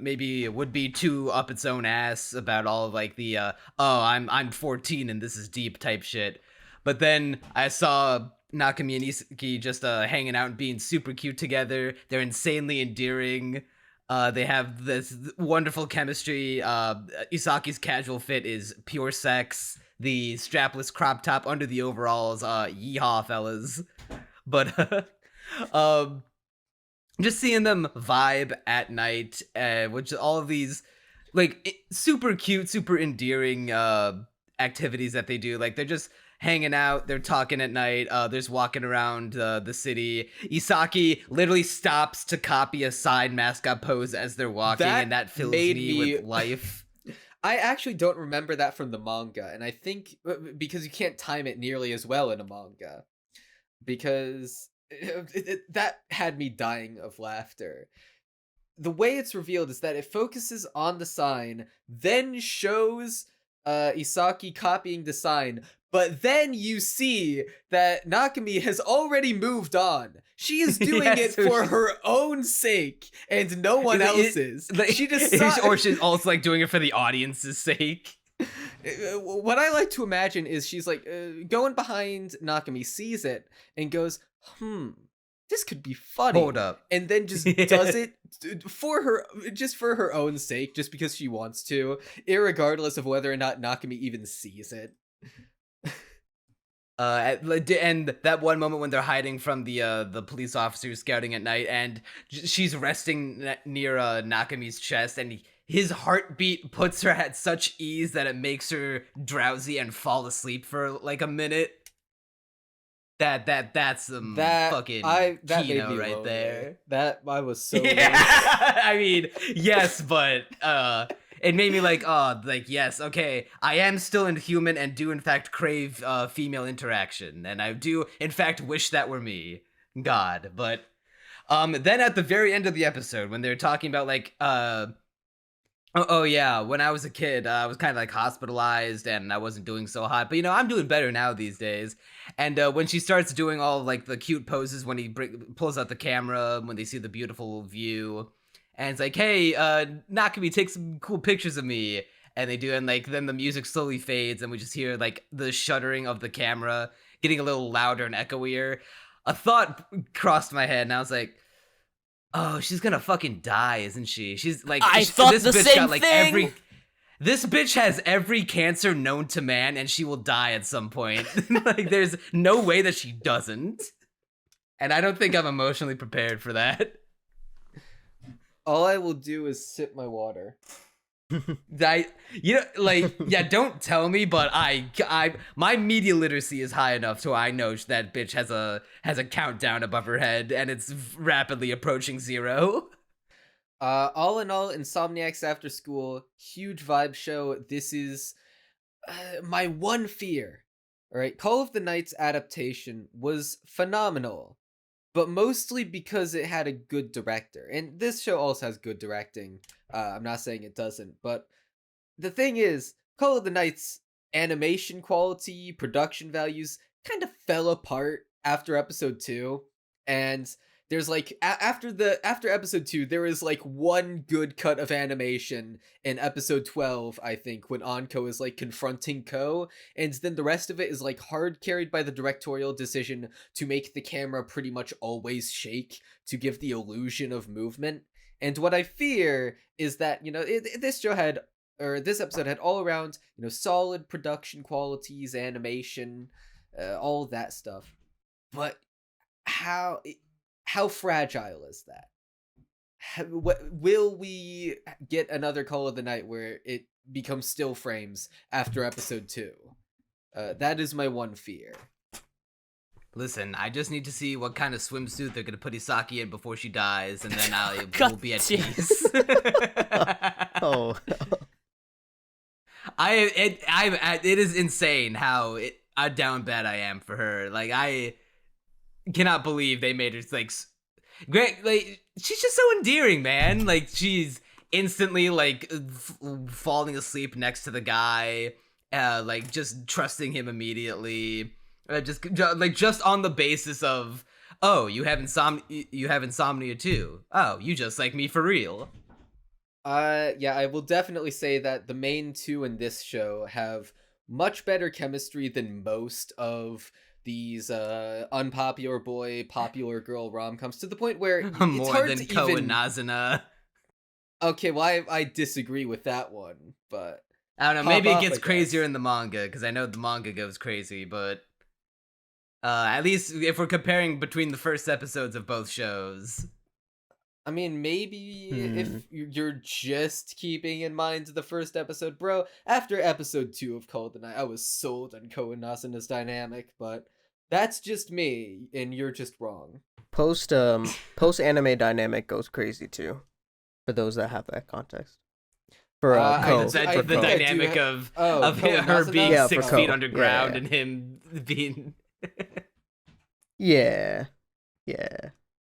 maybe it would be too up its own ass about all of like the I'm 14 and this is deep type shit. But then I saw Nakami and Isaki just hanging out and being super cute together. They're insanely endearing. They have this wonderful chemistry. Isaki's casual fit is pure sex. The strapless crop top under the overalls, yeehaw, fellas. But just seeing them vibe at night, which all of these like super cute, super endearing activities that they do. Like they're just hanging out, they're talking at night, they're just walking around the city. Isaki literally stops to copy a side mascot pose as they're walking, and that fills me with life. I actually don't remember that from the manga, and I think because you can't time it nearly as well in a manga, because that had me dying of laughter. The way it's revealed is that it focuses on the sign, then shows Isaki copying the sign, but then you see that Nakami has already moved on. She is doing it for her own sake and no one else's. She decides, or she's also like doing it for the audience's sake. What I like to imagine is she's like going behind Nakami, sees it, and goes, this could be funny. Hold up. And then just does it for her own sake, just because she wants to, irregardless of whether or not Nakami even sees it. And that one moment when they're hiding from the police officer scouting at night, and she's resting near Nakami's chest, and his heartbeat puts her at such ease that it makes her drowsy and fall asleep for like a minute. That's some fucking Kino right there. That I was so I mean, yes, but it made me like, yes, okay, I am still inhuman and do in fact crave female interaction, and I do in fact wish that were me, God. But then at the very end of the episode, when they're talking about like oh yeah, when I was a kid, I was kind of like hospitalized and I wasn't doing so hot, but I'm doing better now these days. And when she starts doing all of, like the cute poses when he pulls out the camera, when they see the beautiful view, and it's like, hey, Nakami, take some cool pictures of me. And they do, and like then the music slowly fades and we just hear like the shuddering of the camera getting a little louder and echoier. A thought crossed my head and I was like, oh, she's gonna fucking die, isn't she? She's like, I thought this the bitch same got like thing. This bitch has every cancer known to man, and she will die at some point. Like, there's no way that she doesn't. And I don't think I'm emotionally prepared for that. All I will do is sip my water. Don't tell me, but my media literacy is high enough so I know that bitch has a countdown above her head, and it's rapidly approaching 0. All in all, Insomniacs After School, huge vibe show. This is my one fear. All right, Call of the Night's adaptation was phenomenal, but mostly because it had a good director. And this show also has good directing. I'm not saying it doesn't, but the thing is, Call of the Night's animation quality, production values kind of fell apart after episode 2, and there's like after episode 2 there was like one good cut of animation in episode 12, I think, when Anko is like confronting Ko, and then the rest of it is like hard carried by the directorial decision to make the camera pretty much always shake to give the illusion of movement. And what I fear is that, this episode had all around, solid production qualities, animation, all that stuff. But how fragile is that? Will we get another Call of the Night where it becomes still frames after episode 2? That is my one fear. Listen, I just need to see what kind of swimsuit they're gonna put Isaki in before she dies, and then we'll be at peace. Oh. It is insane how down bad I am for her. Like, I cannot believe they made her like great. Like, she's just so endearing, man. Like, she's instantly like falling asleep next to the guy, like just trusting him immediately, just on the basis of, oh, you have insomnia too. Oh, you just like me for real. Yeah, I will definitely say that the main two in this show have much better chemistry than most of these unpopular boy, popular girl rom-coms, to the point where it's More hard than to Ko even... and Nazuna. Okay, well, I disagree with that one, but I don't know, Pop maybe it off, gets I crazier guess. in the manga, because I know the manga goes crazy, but at least if we're comparing between the first episodes of both shows. I mean, maybe if you're just keeping in mind the first episode, bro. After episode 2 of Call of the Night, I was sold on Ko and Nasuna's dynamic, but that's just me, and you're just wrong. Post anime dynamic goes crazy too, for those that have that context. For Ko, The I think I do dynamic have- of Ko and her Nasuna? being Yeah, for 6 Ko. feet underground Yeah. and him being. yeah.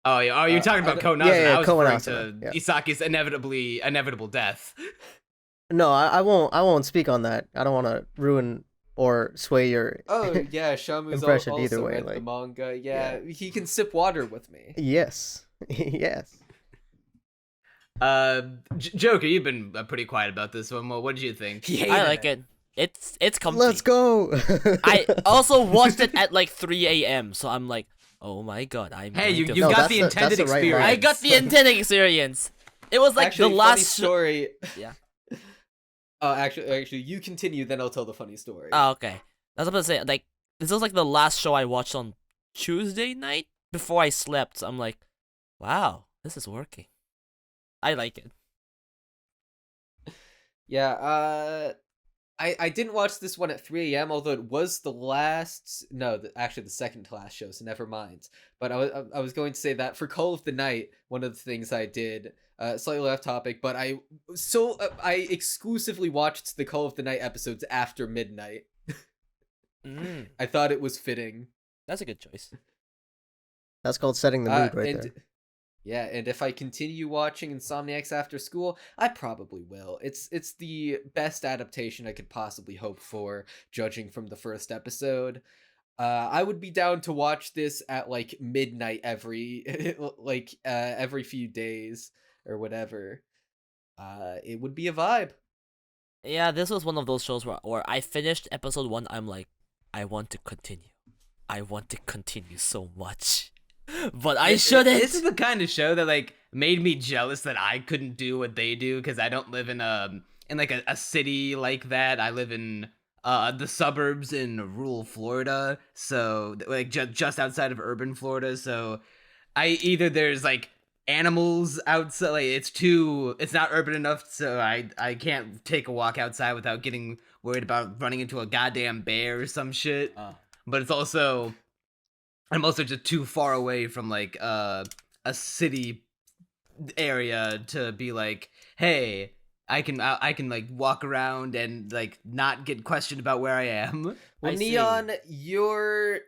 Oh, yeah. Oh, you're talking I about don't- Ko Nazuna. Yeah, I was Ko and referring to Nazuna, yeah. Isaki's inevitable death. No, I won't speak on that. I don't want to ruin or sway your. Oh yeah, Shamu's Impression also either way, read the like, manga. Yeah, he can sip water with me. Yes, yes. Joker, you've been pretty quiet about this one. Well, what did you think? He hated I like it. It's comfy. Let's go. I also watched it at like 3 a.m. So I'm like, oh my god, I'm. Hey, going to you No, got that's the the- intended that's the right experience. I got the intended experience. It was like Actually, the funny last story. Yeah. Oh, actually, you continue. Then I'll tell the funny story. Oh, okay. I was about to say, like, this was like the last show I watched on Tuesday night before I slept. So I'm like, wow, this is working. I like it. Yeah, I didn't watch this one at 3 a.m., although it was the last... No, actually the second to last show, so never mind. But I was going to say that for Call of the Night, one of the things I did, slightly off topic, but I exclusively watched the Call of the Night episodes after midnight. I thought it was fitting. That's a good choice. That's called setting the mood right there. Yeah, and if I continue watching Insomniacs after school, I probably will. It's the best adaptation I could possibly hope for, judging from the first episode. I would be down to watch this at like midnight every every few days or whatever. It would be a vibe. Yeah, this was one of those shows where I finished episode 1. I'm like, I want to continue. I want to continue so much. But I shouldn't. This is the kind of show that like made me jealous that I couldn't do what they do, because I don't live in a city like that. I live in the suburbs in rural Florida, so like just outside of urban Florida. So there's like animals outside, like it's not urban enough, so I can't take a walk outside without getting worried about running into a goddamn bear or some shit. But I'm also just too far away from like a city area to be like, hey, I can like walk around and like not get questioned about where I am. Well, Neon, you're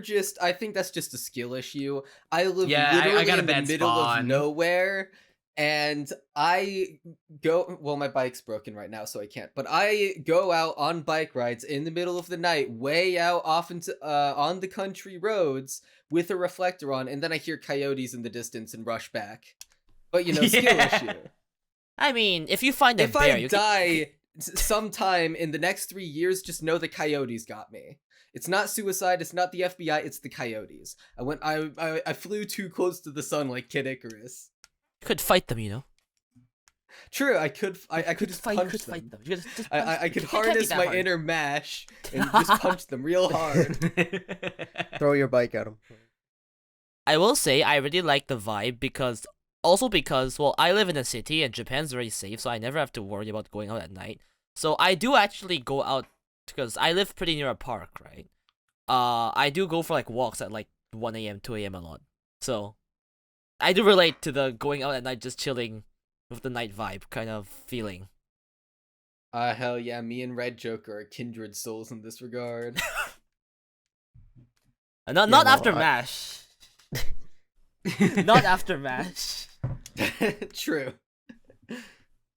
just... I think that's just a skill issue. I live literally I got a in the bad middle spawn. of nowhere, and I go... Well, my bike's broken right now, so I can't. But I go out on bike rides in the middle of the night, way out off into on the country roads with a reflector on, and then I hear coyotes in the distance and rush back. But skill issue. I mean, if you find a If bear, I die sometime in the next 3 years, just know the coyotes got me. It's not suicide, it's not the FBI, it's the coyotes. I flew too close to the sun like Kid Icarus. you could fight them, you know. True, I could just punch them. fight them. You could just I punch them. could It can't be harness that my hard. inner mash and just punch them real hard. Throw your bike at him. I will say I really like the vibe because well, I live in a city and Japan's very safe, so I never have to worry about going out at night. So I do actually go out because I live pretty near a park, right? I do go for like walks at like 1 a.m., 2 a.m. a lot. So I do relate to the going out at night, just chilling with the night vibe kind of feeling. Hell yeah, me and RedJoker are kindred souls in this regard. Not no, after I- MASH. Not after MASH. True.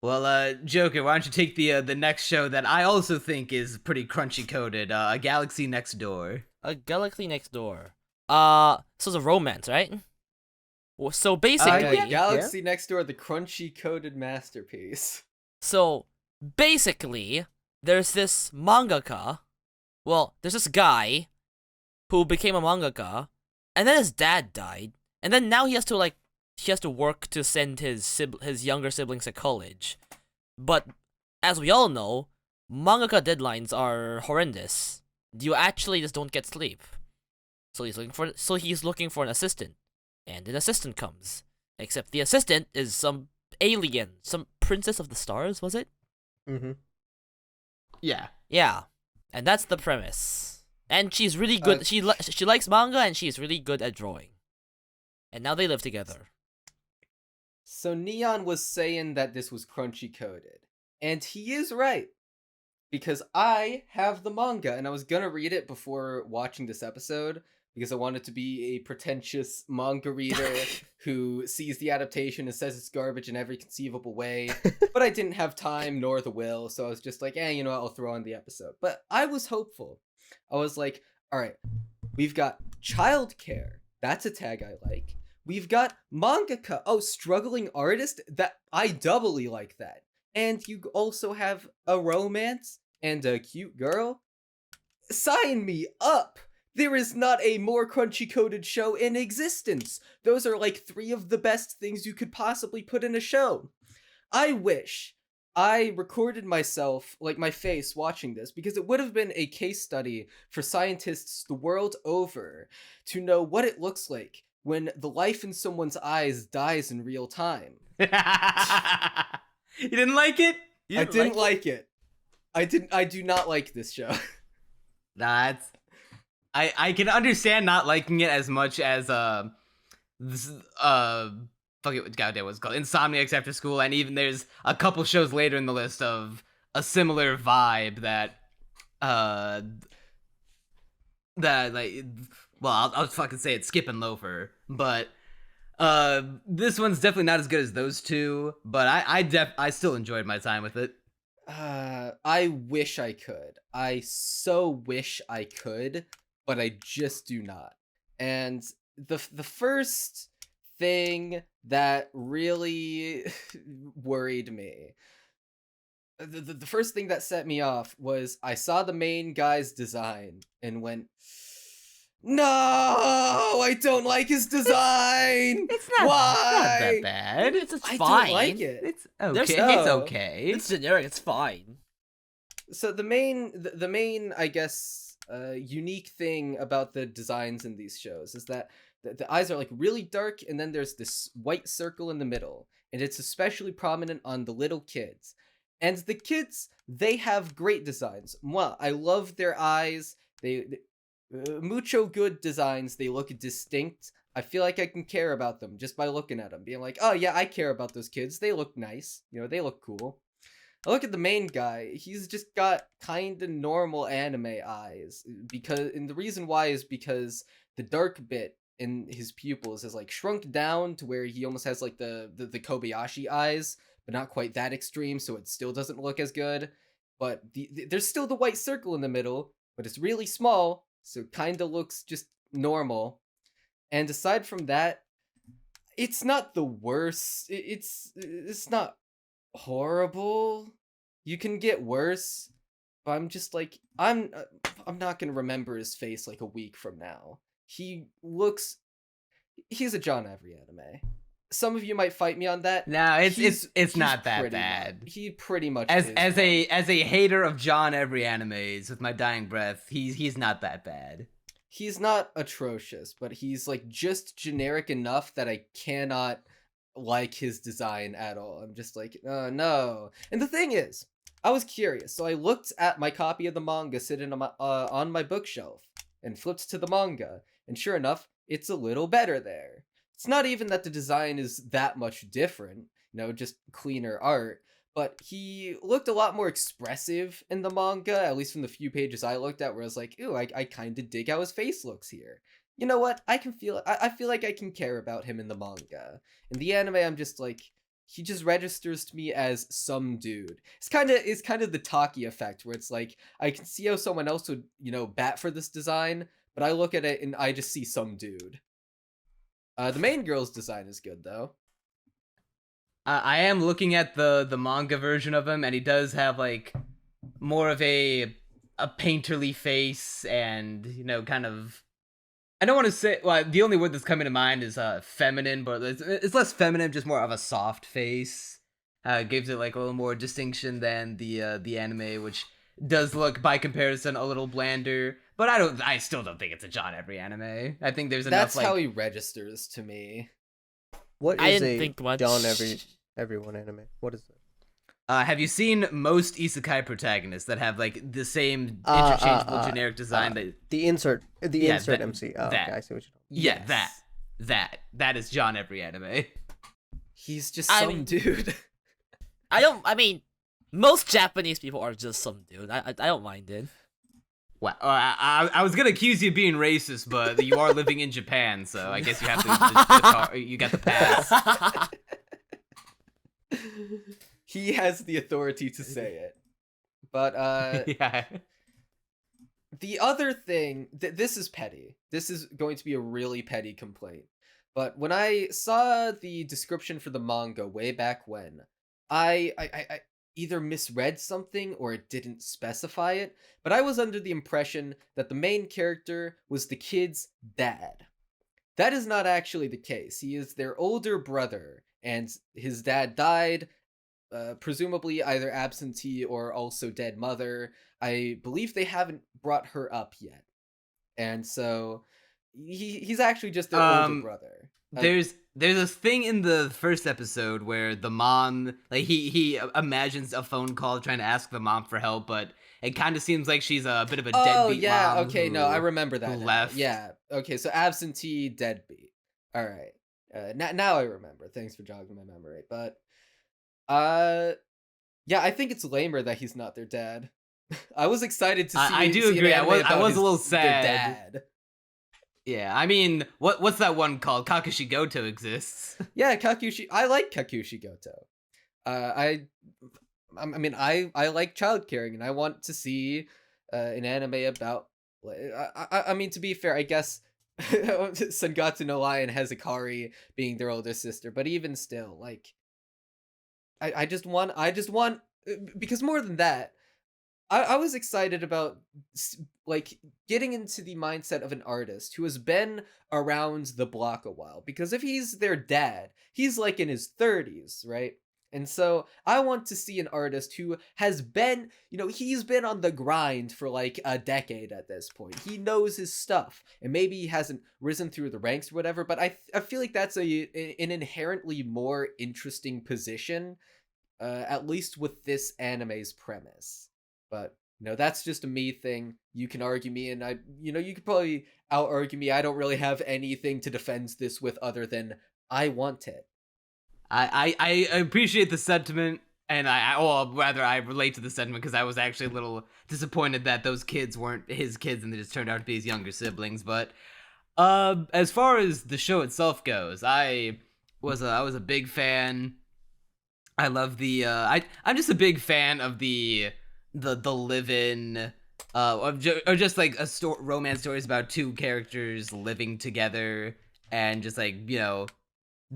Well, Joker, why don't you take the next show that I also think is pretty crunchy coded, A Galaxy Next Door. A Galaxy Next Door. So it's a romance, right? So basically, Galaxy Next Door, the crunchy coded masterpiece. So basically, there's this mangaka. Well, there's this guy who became a mangaka, and then his dad died, and then now he has to work to send his younger siblings to college. But as we all know, mangaka deadlines are horrendous. You actually just don't get sleep. So he's looking for an assistant, and an assistant comes. Except the assistant is some alien, some princess of the stars, was it? Mm-hmm. Yeah. Yeah, and that's the premise. And she's really good. She likes manga, and she's really good at drawing. And now they live together. So Neon was saying that this was crunchy coded, and he is right. Because I have the manga, and I was gonna read it before watching this episode, because I wanted to be a pretentious manga reader who sees the adaptation and says it's garbage in every conceivable way. But I didn't have time nor the will, so I was just like, you know what, I'll throw on the episode. But I was hopeful. I was like, alright, we've got childcare. That's a tag I like. We've got mangaka. Oh, struggling artist? That I doubly like that. And you also have a romance and a cute girl? Sign me up! There is not a more crunchy-coded show in existence. Those are like 3 of the best things you could possibly put in a show. I wish I recorded myself, like my face, watching this, because it would have been a case study for scientists the world over to know what it looks like when the life in someone's eyes dies in real time. You didn't like it? I didn't like it. I do not like this show. That's... I can understand not liking it as much as fuck it, goddamn, what's it called? Insomniacs After School, and even there's a couple shows later in the list of a similar vibe that like, well, I'll fucking say it, Skip and Loafer, but this one's definitely not as good as those two, but I still enjoyed my time with it. I wish I could. I so wish I could, but I just do not. And the first thing that really worried me, the first thing that set me off was I saw the main guy's design and went, no, I don't like his design. It's not, Why? not that bad. It's I fine. don't like it. It's okay. There's It's no- okay. It's generic. It's fine. So the main, I guess, unique thing about the designs in these shows is that the eyes are like really dark, and then there's this white circle in the middle, and it's especially prominent on the little kids. And the kids, they have great designs. Mwah, I love their eyes. They mucho good designs. They look distinct. I feel like I can care about them just by looking at them, being like, oh yeah, I care about those kids. They look nice. You know, they look cool. I look at the main guy. He's just got kind of normal anime eyes, and the reason why is because the dark bit in his pupils is like shrunk down to where he almost has like the Kobayashi eyes, but not quite that extreme, so it still doesn't look as good. But there's still the white circle in the middle, but it's really small, so it kind of looks just normal. And aside from that, it's not the worst. It's not horrible. You can get worse, but I'm just like, I'm not gonna remember his face like a week from now. He's a John Every anime. Some of you might fight me on that. No, it's He's not that pretty bad. He pretty much As is a hater of John Every animes with my dying breath, he's not that bad. He's not atrocious, but he's like just generic enough that I cannot like his design at all. I'm just like, no. And the thing is, I was curious, so I looked at my copy of the manga sitting on my bookshelf and flipped to the manga, and sure enough, it's a little better there. It's not even that the design is that much different, just cleaner art, but he looked a lot more expressive in the manga, at least from the few pages I looked at, where I was like, ooh, I kind of dig how his face looks here. You know what? I feel like I can care about him in the manga. In the anime, I'm just like, he just registers to me as some dude. It's kind of the Taki effect, where it's like I can see how someone else would, bat for this design, but I look at it and I just see some dude. The main girl's design is good though. I am looking at the manga version of him, and he does have like more of a painterly face, and kind of. I don't want to say. Well, the only word that's coming to mind is feminine, but it's less feminine, just more of a soft face. Gives it like a little more distinction than the anime, which does look by comparison a little blander. But I still don't think it's a John Every anime. I think there's enough. That's how he registers to me. What I is didn't a think much. John Everyone anime? What is it? Have you seen most isekai protagonists that have like the same interchangeable generic design? The insert that- MC. Oh, that. okay, I see what you're talking. Yeah, Yes. that is John Every anime. He's just I some mean- dude. I mean, most Japanese people are just some dude. I don't mind it. Well, I was gonna accuse you of being racist, but you are living in Japan, so I guess you have you got the pass. He has the authority to say it. But Yeah. the other thing, this is petty. This is going to be a really petty complaint. But when I saw the description for the manga way back when, I either misread something or it didn't specify it, but I was under the impression that the main character was the kid's dad. That is not actually the case. He is their older brother, and his dad died, presumably either absentee or also dead mother. I believe they haven't brought her up yet. And so he's actually just their older brother. There's this thing in the first episode where the mom, like he imagines a phone call trying to ask the mom for help, but it kind of seems like she's a bit of a deadbeat Oh yeah, mom. okay, no, I remember that. who now. left. Yeah, okay, so absentee, deadbeat. All right, now I remember. Thanks for jogging my memory. But yeah, I think it's lamer that he's not their dad. I was excited to see. I do see an agree. I anime was about a his- little their sad. dad. Yeah, I mean, what's that one called? Kakashi Goto exists. Yeah, Kakushi. I like Kakushi Goto. I mean, I like child caring, and I want to see an anime about. I mean, to be fair, I guess Sangatsu no Lion has Hikari being their older sister, but even still, like, I just want because more than that, I was excited about like getting into the mindset of an artist who has been around the block a while, because if he's their dad, he's like in his 30s, right? And so I want to see an artist who has been, he's been on the grind for like a decade at this point. He knows his stuff, and maybe he hasn't risen through the ranks or whatever, but I feel like that's an inherently more interesting position, at least with this anime's premise. But that's just a me thing. You can argue me, and you could probably out argue me. I don't really have anything to defend this with other than I want it. I appreciate the sentiment, and I relate to the sentiment, because I was actually a little disappointed that those kids weren't his kids and they just turned out to be his younger siblings. But as far as the show itself goes, I was a big fan. I love the I'm just a big fan of the live-in or just like romance stories about two characters living together and just like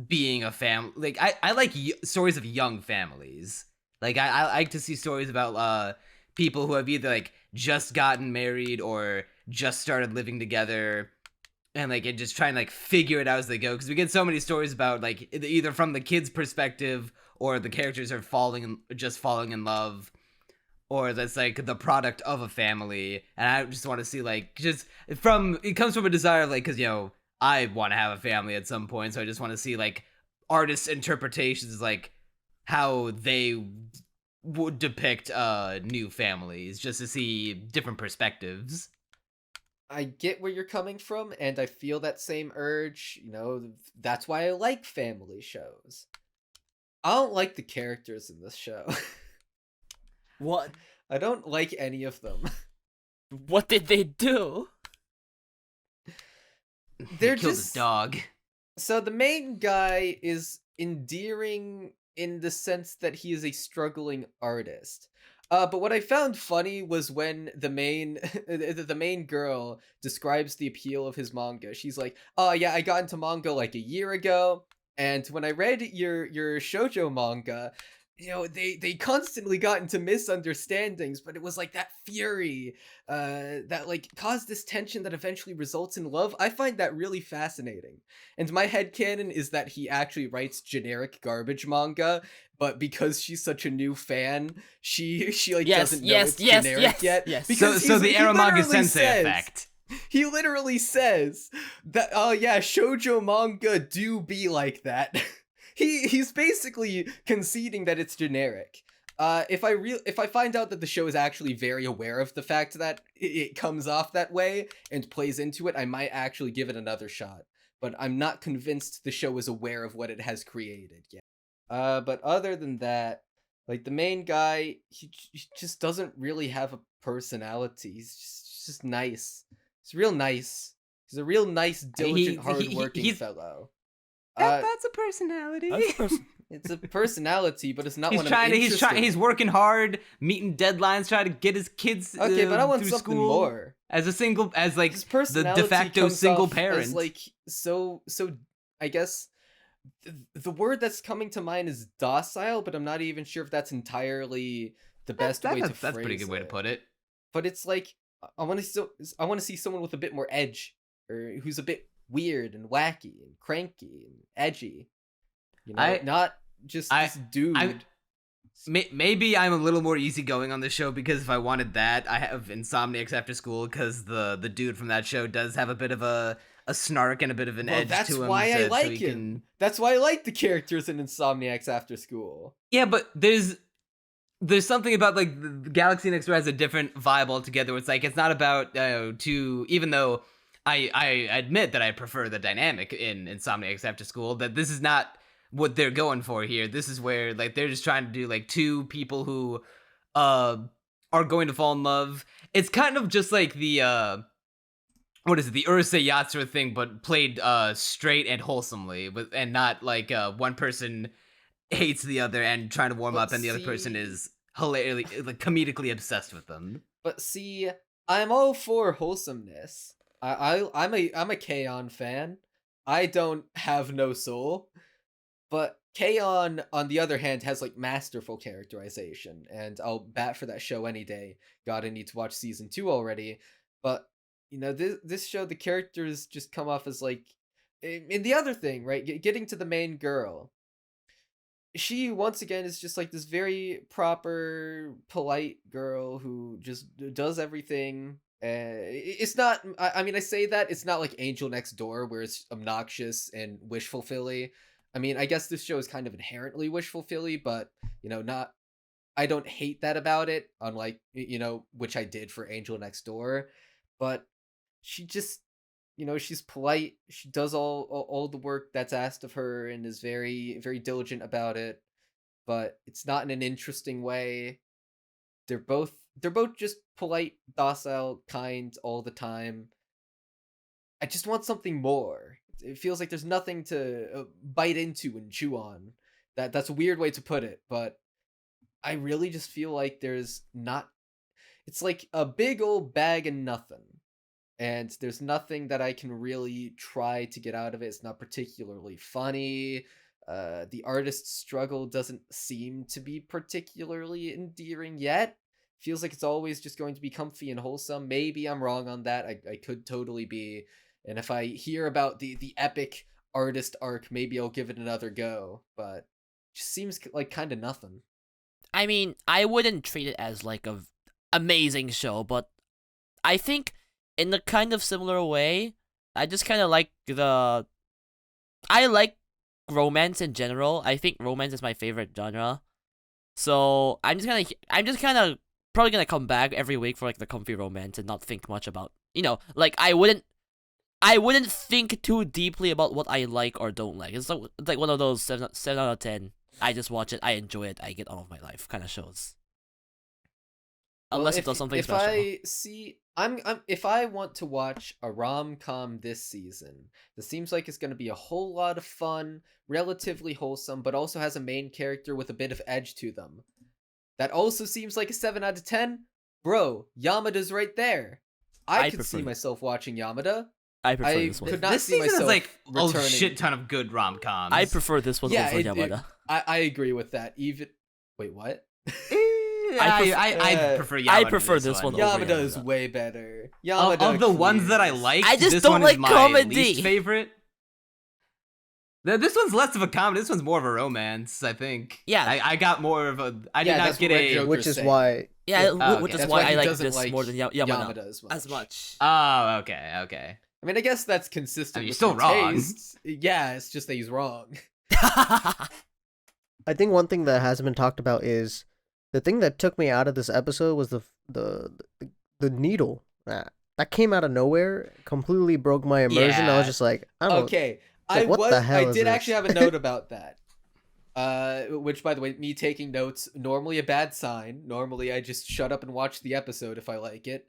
being a family. Like I like stories of young families. Like I like to see stories about people who have either like just gotten married or just started living together, and like just trying to like figure it out as they go, because we get so many stories about like either from the kid's perspective, or the characters are falling in love, or that's like the product of a family. And I just want to see like it comes from a desire of like, because I want to have a family at some point, so I just want to see like artists' interpretations, like how they would depict new families, just to see different perspectives. I get where you're coming from, and I feel that same urge. That's why I like family shows. I don't like the characters in this show. What? I don't like any of them. What did they do? They're They killed just a dog. So the main guy is endearing in the sense that he is a struggling artist. But what I found funny was when the main the main girl describes the appeal of his manga. She's like, "Oh yeah, I got into manga like a year ago, and when I read your shoujo manga, you know, they constantly got into misunderstandings, but it was like that fury that like caused this tension that eventually results in love." I find that really fascinating. And my headcanon is that he actually writes generic garbage manga, but because she's such a new fan, she like doesn't know it's generic yet. Yes. Because So the he Aramanga literally Sensei says- effect. He literally says that, oh yeah, shoujo manga do be like that. He's basically conceding that it's generic. If I find out that the show is actually very aware of the fact that it comes off that way and plays into it, I might actually give it another shot. But I'm not convinced the show is aware of what it has created yet. But other than that, like the main guy, he just doesn't really have a personality. He's just nice. He's real nice. He's a real nice, diligent, hardworking fellow. That's a personality. It's a personality, but it's not He's one trying I'm to. interested in. He's working hard, meeting deadlines, trying to get his kids. Okay, but I want through something school more. as like His the personality de facto comes single off parent. as, like so. I guess the word that's coming to mind is docile, but I'm not even sure if that's entirely the best way to phrase it. That's a pretty good way to put it. But it's like I want to see someone with a bit more edge, or who's a bit weird and wacky and cranky and edgy. You know, not just this dude. Maybe I'm a little more easygoing on the show because if I wanted that, I have Insomniacs After School because the dude from that show does have a bit of a snark and a bit of an edge that's to him. why I like he him. can... That's why I like the characters in Insomniacs After School. Yeah, but there's something about like the Galaxy Next Door has a different vibe altogether. Where it's like it's not about even though I admit that I prefer the dynamic in Insomniacs After School, that this is not what they're going for here. This is where like they're just trying to do like two people who are going to fall in love. It's kind of just like the what is it, the Urusei Yatsura thing, but played straight and wholesomely, and not like one person hates the other and trying to warm up, and the other person is hilariously, like, comedically obsessed with them. But see, I'm all for wholesomeness. I'm a K-On! Fan. I don't have no soul. But K-On! On the other hand, has like masterful characterization, and I'll bat for that show any day. God, I need to watch season 2 already. But you know, this show, the characters just come off as like, in the other thing, right? Getting to the main girl. She once again is just like this very proper, polite girl who just does everything. It's not. I mean, I say that it's not like Angel Next Door, where it's obnoxious and wish fulfilling. I mean, I guess this show is kind of inherently wish fulfilling, but you know, not. I don't hate that about it, unlike, you know, which I did for Angel Next Door, but she just, you know, she's polite. She does all the work that's asked of her and is very, very diligent about it, but it's not in an interesting way. They're both just polite, docile, kind all the time. I just want something more. It feels like there's nothing to bite into and chew on. That's a weird way to put it, but I really just feel like there's not. It's like a big old bag of nothing, and there's nothing that I can really try to get out of it. It's not particularly funny. The artist's struggle doesn't seem to be particularly endearing yet. Feels like it's always just going to be comfy and wholesome. Maybe I'm wrong on that. I could totally be. And if I hear about the epic artist arc, maybe I'll give it another go. But it just seems like kind of nothing. I mean, I wouldn't treat it as like a amazing show, but I think in a kind of similar way, I just kind of like I like romance in general. I think romance is my favorite genre. So I'm just kind of probably gonna come back every week for like the comfy romance and not think much about, you know, like I wouldn't think too deeply about what I like or don't like. It's like one of those 7 out of 10. I just watch it, I enjoy it, I get on with my life kind of shows. Unless it does something special. If I see, I'm if I want to watch a rom-com this season, this seems like it's going to be a whole lot of fun, relatively wholesome, but also has a main character with a bit of edge to them. That also seems like a 7 out of 10. Bro, Yamada's right there. I could see myself watching Yamada. I prefer this one. Could not This see season myself is like a returning. shit ton of good rom-coms. I prefer this one over Yamada. I agree with that. Even wait, what? I prefer Yamada. I prefer this one over Yamada is Yamada. way better. Of Yamada the ones that I clears. like, I just this don't one like is my comedy. least favorite. This one's less of a comedy. This one's more of a romance, I think. Yeah. I got more of a. I did Yeah, not that's get what a. RedJoker Which is saying. why. Yeah, Oh, which okay. is That's why he I like doesn't this like more than Yamada. Yamada As much. Oh, okay. I mean, I guess that's consistent. I mean, you're with still your wrong. tastes. Yeah, it's just that he's wrong. I think one thing that hasn't been talked about is the thing that took me out of this episode was the needle that came out of nowhere, completely broke my immersion. I Yeah. was just like, I don't. Okay, like, what the hell I is did this? actually have a note about that. Which, by the way, me taking notes, normally a bad sign. Normally, I just shut up and watch the episode if I like it.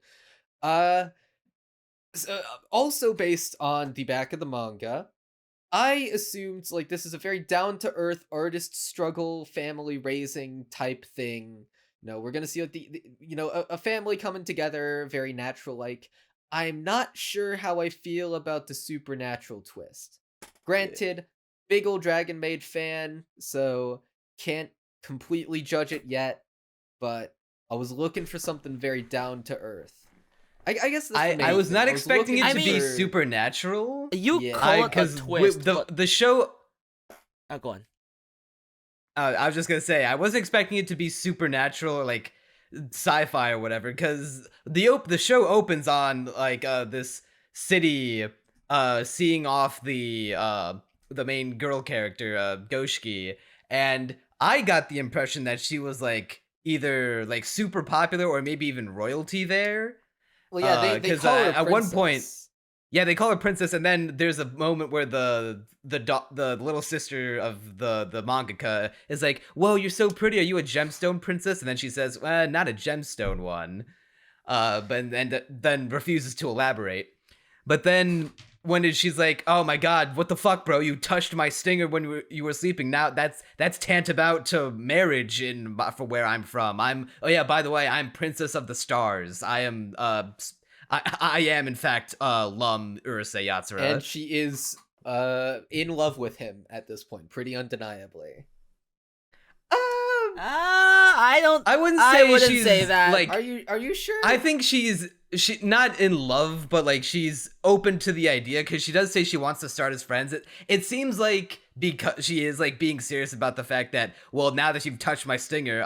Also based on the back of the manga, I assumed like this is a very down-to-earth artist struggle, family raising type thing. We're gonna see a family coming together, very natural. Like, I'm not sure how I feel about the supernatural twist. Granted, big old Dragon Maid fan, so can't completely judge it yet. But I was looking for something very down to earth. I guess that's the main I was thing. not I was expecting it looking to be for- supernatural. You Yeah. call it a Because twist. but... the show. Go on. I was just gonna say I wasn't expecting it to be supernatural or like sci-fi or whatever. Because the show opens on like this city seeing off the main girl character Goshiki, and I got the impression that she was like either like super popular or maybe even royalty there. Well, yeah, they 'cause, call her at one point- princess. Yeah, they call her princess, and then there's a moment where the little sister of the mangaka is like, "Whoa, you're so pretty. Are you a gemstone princess?" And then she says, "Not a gemstone one," but then refuses to elaborate. But then when she's like, "Oh my god, what the fuck, bro? You touched my stinger when you were sleeping. Now that's tantamount to marriage for where I'm from. Oh yeah, by the way, I'm Princess of the Stars. I am I am in fact Lum Urusei Yatsura." And she is in love with him at this point, pretty undeniably. I wouldn't say wouldn't she's say that. like. Are you sure? I think she not in love, but like she's open to the idea because she does say she wants to start as friends. It seems like because she is like being serious about the fact that, well, now that you've touched my stinger,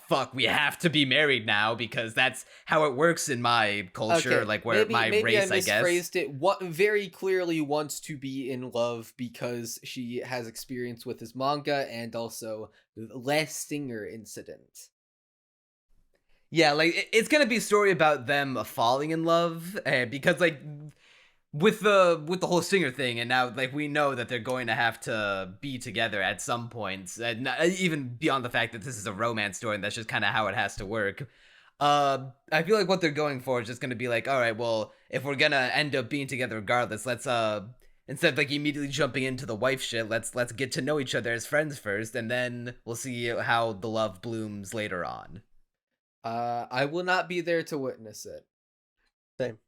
fuck, we have to be married now because that's how it works in my culture, Okay, like where my race, I I guess. misphrased it. What very clearly wants to be in love because she has experience with his manga and also the last stinger incident. Yeah, like it's gonna be a story about them falling in love, because like with the whole singer thing, and now like we know that they're going to have to be together at some point, even beyond the fact that this is a romance story, and that's just kind of how it has to work. I feel like what they're going for is just gonna be like, all right, well, if we're gonna end up being together regardless, let's instead of like immediately jumping into the wife shit, let's get to know each other as friends first, and then we'll see how the love blooms later on. I will not be there to witness it. Same.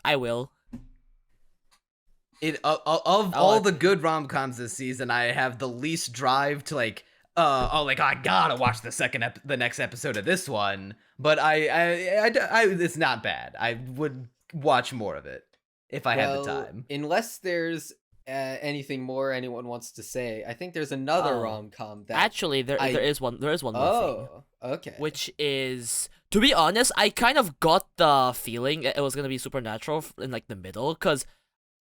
I will. Of all the good rom-coms this season, I have the least drive to like I gotta watch the next episode of this one, but I it's not bad. I would watch more of it if I had the time. Unless there's anything more anyone wants to say, I think there's another rom-com that Actually, there is one more thing. Oh, okay. Which is, to be honest, I kind of got the feeling it was gonna be supernatural in like the middle, because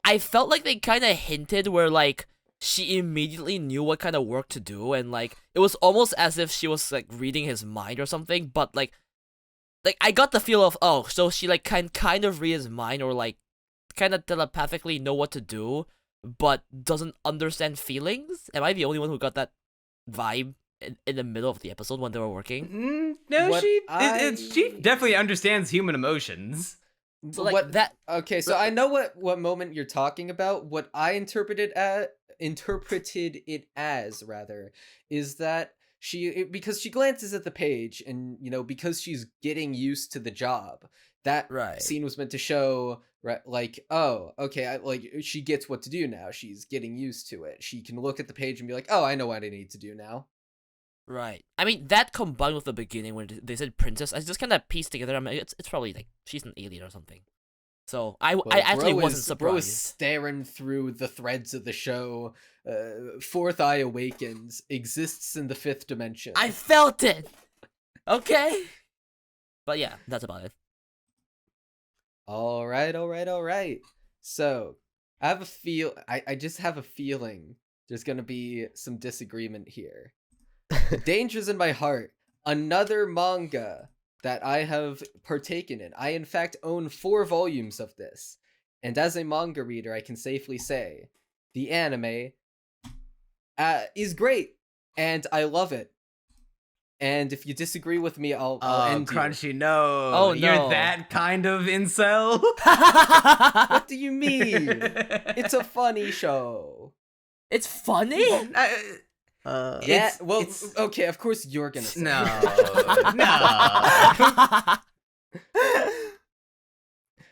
I felt like they kind of hinted where like she immediately knew what kind of work to do, and like it was almost as if she was like reading his mind or something. But like I got the feel of, oh, so she like kind of read his mind, or like kind of telepathically know what to do, but doesn't understand feelings. Am I the only one who got that vibe? in the middle of the episode when they were working. No, What she definitely understands human emotions. So like what that. Okay, so I know what moment you're talking about. What I interpreted it as rather is that because she glances at the page and because she's getting used to the job. That Right. scene was meant to show like, oh, okay, she gets what to do now. She's getting used to it. She can look at the page and be like, oh, I know what I need to do now. Right. I mean, that combined with the beginning when they said princess, I just kind of pieced together. I mean, it's probably like she's an alien or something. So I actually wasn't Bro is surprised. staring through the threads of the show. Fourth Eye awakens, exists in the fifth dimension. I felt it. Okay. But yeah, that's about it. All right. So I have I just have a feeling there's gonna be some disagreement here. Dangers in My Heart, another manga that I have partaken in. I in fact own 4 volumes of this, and as a manga reader, I can safely say the anime is great, and I love it. And if you disagree with me, I'll end you. Crunchy, no. Oh, You're no. that kind of incel? What do you mean? It's a funny show. It's funny. Yeah, well, it's- okay, of course you're gonna say. No.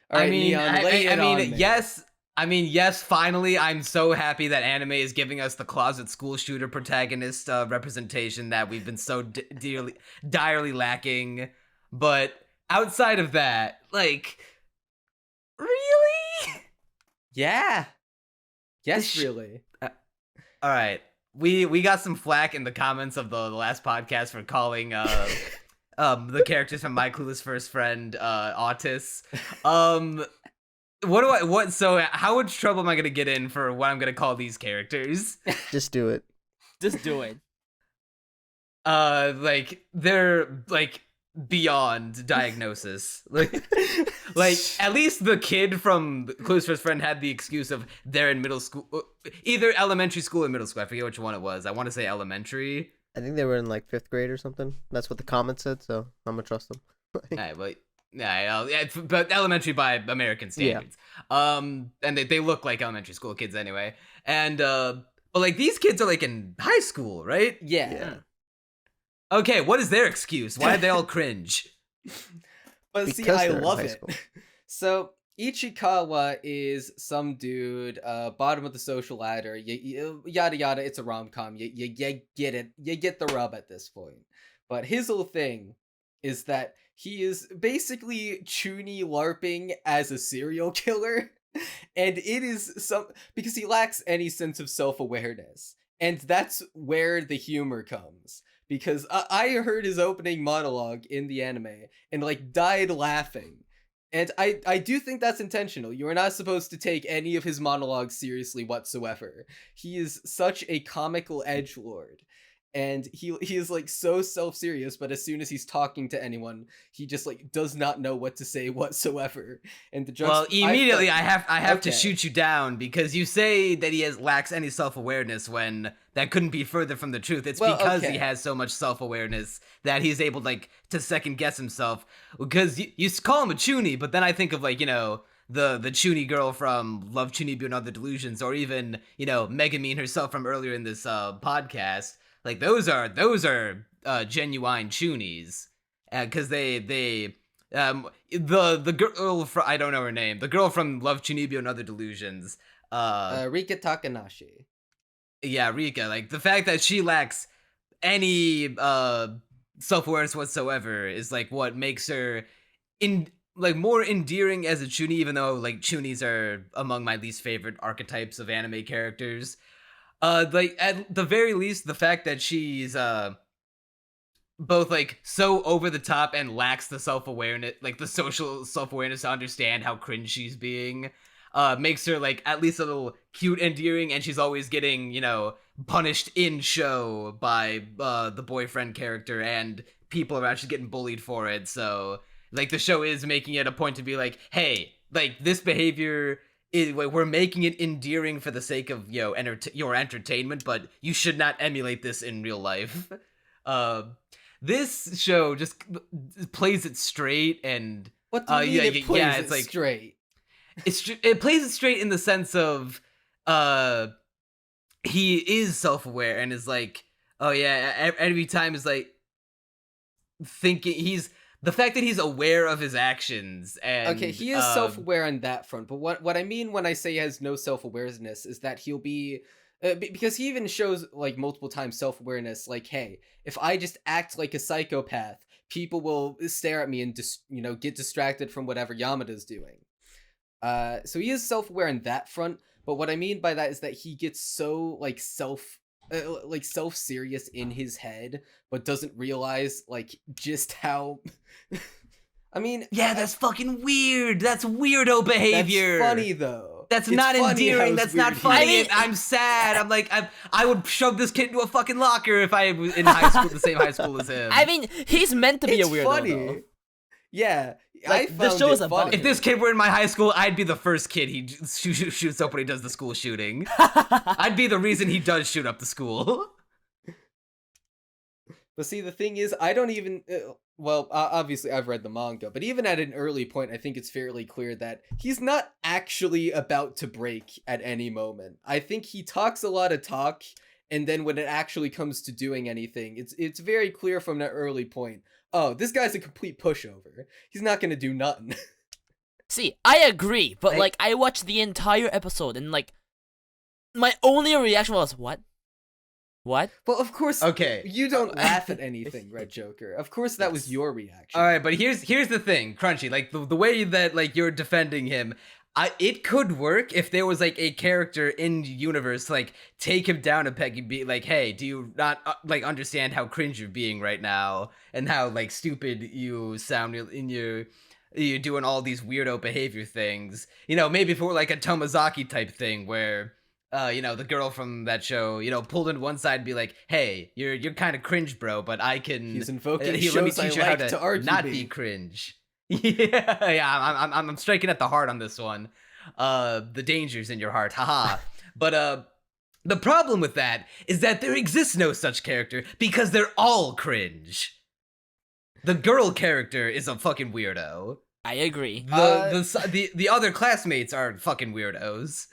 All right, Neon, lay it on me. yes, finally, I'm so happy that anime is giving us the closet school shooter protagonist representation that we've been so direly lacking. But outside of that, like, really? Yeah. Yes, Sh- really. All right. We got some flack in the comments of the last podcast for calling the characters from My Clueless First Friend autists. So how much trouble am I gonna get in for what I'm gonna call these characters? Just do it. Just do it. Like they're like beyond diagnosis. like at least the kid from Clueless First Friend had the excuse of they're in middle school, either elementary school or middle school. I forget which one it was. I want to say elementary. I think they were in like 5th grade or something. That's what the comment said, so I'm gonna trust them. But elementary by American standards. And they look like elementary school kids anyway. And but like these kids are like in high school, right? Yeah. Okay, what is their excuse? Why did they all cringe? But see, Because I they're in love high it. school. So, Ichikawa is some dude, bottom of the social ladder, yada yada, it's a rom-com, you get it, you get the rub at this point. But his whole thing is that he is basically Chuny LARPing as a serial killer, and it is because he lacks any sense of self-awareness, and that's where the humor comes. Because I heard his opening monologue in the anime and like died laughing. And I do think that's intentional. You are not supposed to take any of his monologues seriously whatsoever. He is such a comical edgelord. And he is like so self-serious, but as soon as he's talking to anyone, he just like does not know what to say whatsoever. And the jokes, Well, immediately I have to Okay. shoot you down because you say that he lacks any self-awareness when that couldn't be further from the truth. It's Well, because okay. he has so much self-awareness that he's able like to second guess himself. Because you call him a chuny, but then I think of like, the chuny girl from Love Chuny Beyond Other Delusions, or even, Megumin herself from earlier in this podcast. Like those are genuine chunies, because the girl from, I don't know her name, the girl from Love Chunibyo and Other Delusions, Rika Takanashi. yeah, Rika, like the fact that she lacks any self-awareness whatsoever is like what makes her more endearing as a chuny, even though like chunies are among my least favorite archetypes of anime characters. Like at the very least, the fact that she's both like so over the top and lacks the self-awareness, like the social self-awareness to understand how cringe she's being, makes her like at least a little cute, endearing, and she's always getting, punished in show by the boyfriend character, and people are actually getting bullied for it. So like the show is making it a point to be like, hey, like this behavior we're making it endearing for the sake of your entertainment, but you should not emulate this in real life. This show just plays it straight, and What do you mean it plays it's it like straight? it plays it straight in the sense of he is self-aware and is like, oh yeah, every time is like thinking he's the fact that he's aware of his actions. And Okay, he is self-aware on that front, but what I mean when I say he has no self-awareness is that he'll be because he even shows like multiple times self-awareness, like, hey, if I just act like a psychopath, people will stare at me and get distracted from whatever Yamada's doing. So he is self-aware on that front, but what I mean by that is that he gets so like self-serious in his head, but doesn't realize like just how I mean, yeah, that's fucking weird. That's weirdo behavior. That's funny though. That's It's not funny how endearing. it's That's not weird. funny. I mean- I'm sad. I'm like, I would shove this kid into a fucking locker if I was in high school, the same high school as him. I mean, he's meant to be It's a weirdo. funny. Though. Yeah, Like, I the found show's it about funny. If this kid were in my high school, I'd be the first kid he shoots up when he does the school shooting. I'd be the reason he does shoot up the school. But see, the thing is, I don't even. Obviously, I've read the manga, but even at an early point, I think it's fairly clear that he's not actually about to break at any moment. I think he talks a lot of talk, and then when it actually comes to doing anything, it's very clear from that early point. Oh, this guy's a complete pushover. He's not gonna do nothing. See, I agree, but like I watched the entire episode and like my only reaction was what? What? Well, of course, Okay. you don't laugh at anything, RedJoker. Of course, that was your reaction. All right, but here's the thing, Crunchy. Like the way that like you're defending him, it could work if there was like a character in universe to, like take him down a peg and be like, hey, do you not like understand how cringe you're being right now and how like stupid you sound in your. You're doing all these weirdo behavior things. Maybe for like a Tomazaki type thing where, the girl from that show, pulled in one side and be like, hey, you're kind of cringe, bro, but I can. He's invoking let me shows teach I you how like to argue not be. be cringe. Yeah, I'm striking at the heart on this one. The dangers in your heart, haha. But the problem with that is that there exists no such character because they're all cringe. The girl character is a fucking weirdo. I agree. The other classmates are fucking weirdos.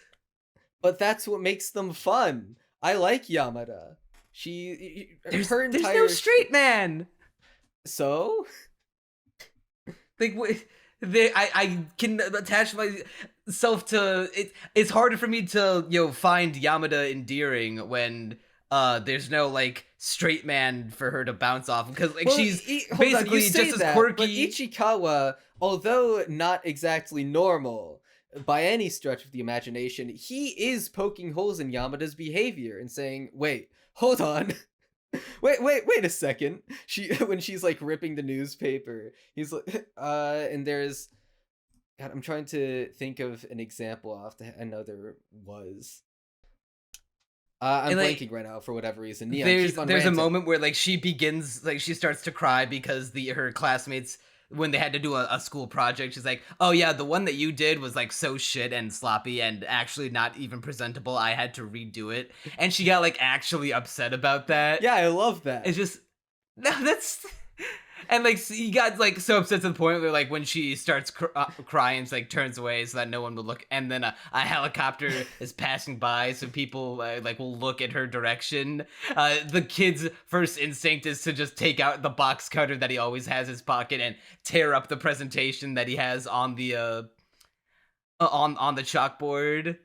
But that's what makes them fun. I like Yamada. There's her entire no straight man. So Like I can attach myself to it. It's harder for me to find Yamada endearing when there's no like straight man for her to bounce off because like she's basically just as quirky. But Ichikawa, although not exactly normal by any stretch of the imagination, he is poking holes in Yamada's behavior and saying, "Wait, hold on." Wait a second. When she's like ripping the newspaper, he's like, and there's, God, I'm trying to think of an example I know there was. I'm blanking right now for whatever reason. Neon, there's a ranting. moment where like she begins like she starts to cry because her classmates, when they had to do a school project, she's like, oh yeah, the one that you did was like so shit and sloppy and actually not even presentable. I had to redo it. And she got like actually upset about that. Yeah, I love that. It's just, no, that's, and like he got like so upset to the point where like when she starts crying, she like turns away so that no one will look, and then a helicopter is passing by so people like will look at her direction. The kid's first instinct is to just take out the box cutter that he always has in his pocket and tear up the presentation that he has on the on the chalkboard.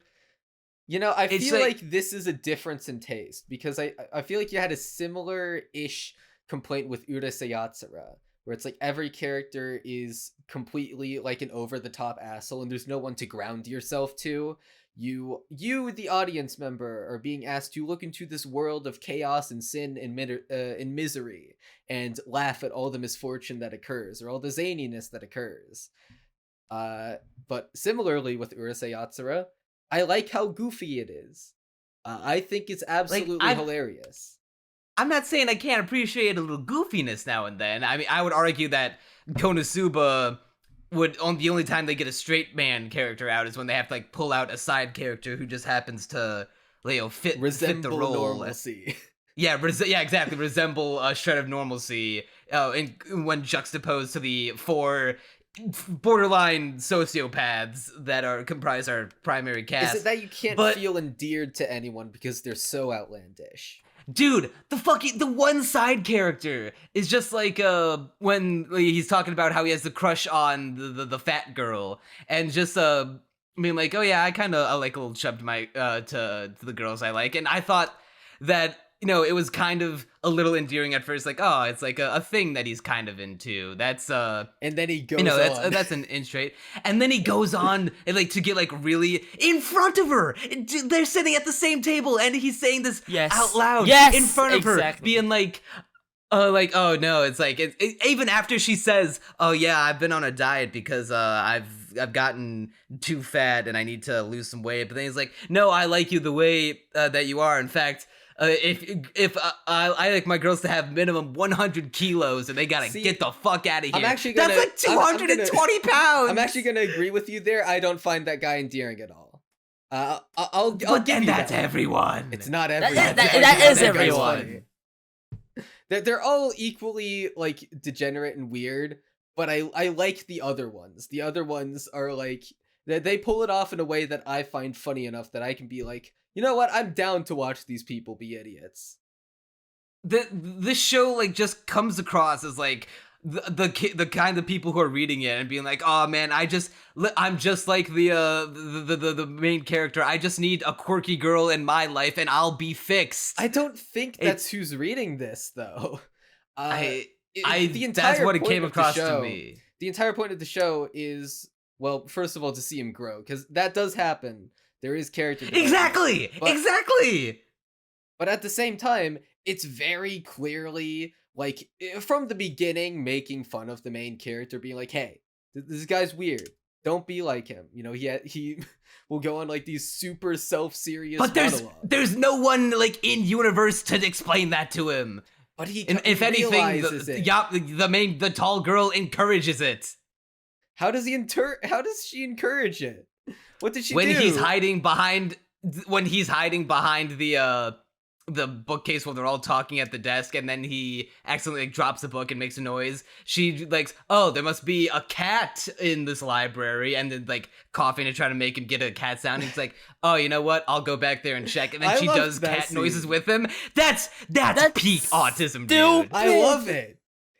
I It's feel like- like this is a difference in taste because I feel like you had a similar-ish complaint with Urusei Yatsura, where it's like every character is completely like an over-the-top asshole and there's no one to ground yourself to. You, the audience member, are being asked to look into this world of chaos and sin and misery and laugh at all the misfortune that occurs or all the zaniness that occurs. But similarly with Urusei Yatsura, I like how goofy it is. I think it's absolutely hilarious. I'm not saying I can't appreciate a little goofiness now and then. I mean, I would argue that Konosuba the only time they get a straight man character out is when they have to like pull out a side character who just happens to fit the Resemble role. normalcy. yeah, exactly. Resemble a shred of normalcy when juxtaposed to the four borderline sociopaths that comprise our primary cast. Is it that you can't But- feel endeared to anyone because they're so outlandish? Dude, the one side character is just like when he's talking about how he has the crush on the fat girl, and just being like, oh yeah, I like a little chub to my to the girls I like, and I thought that, you know, it was kind of a little endearing at first, like, oh, it's like a thing that he's kind of into. That's And then he goes you know, on. that's an inch straight. And then he goes on and like to get like really in front of her. They're sitting at the same table and he's saying this Yes. out loud Yes, in front of her, exactly. being like, oh no, it's like even after she says, oh yeah, I've been on a diet because I've gotten too fat and I need to lose some weight. But then he's like, no, I like you the way that you are. In fact, if I like my girls to have minimum 100 kilos and they gotta get the fuck out of here. I'm actually gonna, That's like 220 pounds. I'm actually gonna agree with you there. I don't find that guy endearing at all. I'll give then you that's that. Everyone. It's not That- everyone. that is That guy's everyone. funny. They're all equally like degenerate and weird, but I like the other ones. The other ones are like they pull it off in a way that I find funny enough that I can be like, you know what? I'm down to watch these people be idiots. This show like just comes across as like the kind of people who are reading it and being like, oh man, I'm just like the main character. I just need a quirky girl in my life and I'll be fixed. I don't think that's who's reading this though. The the that's entire what it point came of the across show- to me. The entire point of the show is, well, first of all, to see him grow, because that does happen. There is character development. Exactly. But at the same time, it's very clearly, like, from the beginning, making fun of the main character, being like, hey, this guy's weird. Don't be like him. You know, he will go on, like, these super self-serious But monologues. there's no one, like, in universe to explain that to him. But If anything, realizes it. the tall girl encourages it. How does she encourage it? What did she When do? he's hiding behind the bookcase while they're all talking at the desk, and then he accidentally like, drops the book and makes a noise. She like, oh, there must be a cat in this library, and then like coughing to try to make him get a cat sound. He's like, oh, you know what? I'll go back there and check. And then I she loved does that cat scene. noises with him. That's peak autism, dude. stupid. I love it.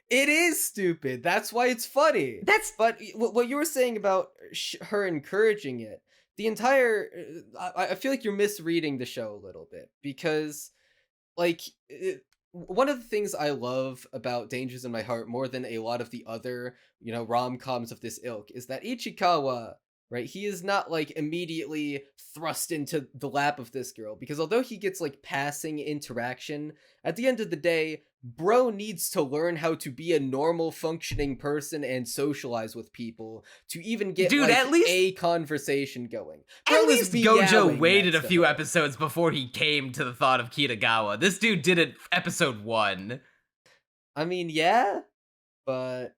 It is stupid. That's why it's funny. But what you were saying about her encouraging it, the entire, I feel like you're misreading the show a little bit, because, like, one of the things I love about Dangers in My Heart more than a lot of the other, you know, rom-coms of this ilk is that Ichikawa, right, he is not, like, immediately thrust into the lap of this girl, because although he gets, like, passing interaction, at the end of the day, bro needs to learn how to be a normal functioning person and socialize with people to even get, Dude, like, at least- a conversation going. At Bro is least meowing Gojo waited a next to few her. episodes before he came to the thought of Kitagawa. This dude did it episode 1. I mean, yeah, but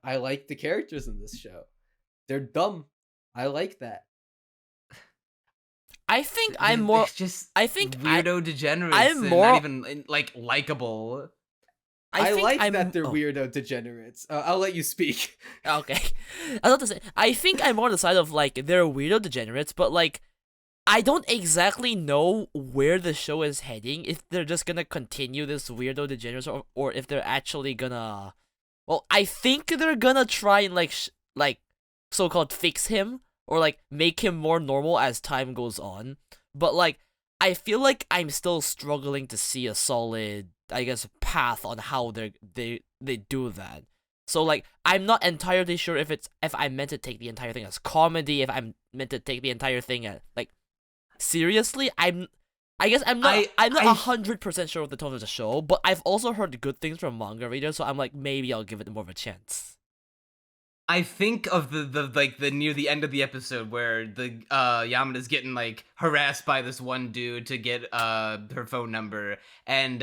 I like the characters in this show. They're dumb. I like that. I think I'm more. It's just I think weirdo degenerates. I'm and more- not even like likable. I think like I'm, that they're oh, weirdo degenerates. I'll let you speak. Okay, I was about to say. I think I'm more on the side of like they're weirdo degenerates, but like I don't exactly know where the show is heading. If they're just gonna continue this weirdo degenerates, or if they're actually gonna. Well, I think they're gonna try and like so-called fix him or like make him more normal as time goes on. But like I feel like I'm still struggling to see a solid, I guess, path on how they do that. So like I'm not entirely sure if I'm meant to take the entire thing as comedy, if I'm meant to take the entire thing as like seriously. I guess I'm not 100% sure of the tone of the show, but I've also heard good things from manga readers, so I'm like maybe I'll give it more of a chance. I think of the near the end of the episode where the Yamada's getting like harassed by this one dude to get her phone number, and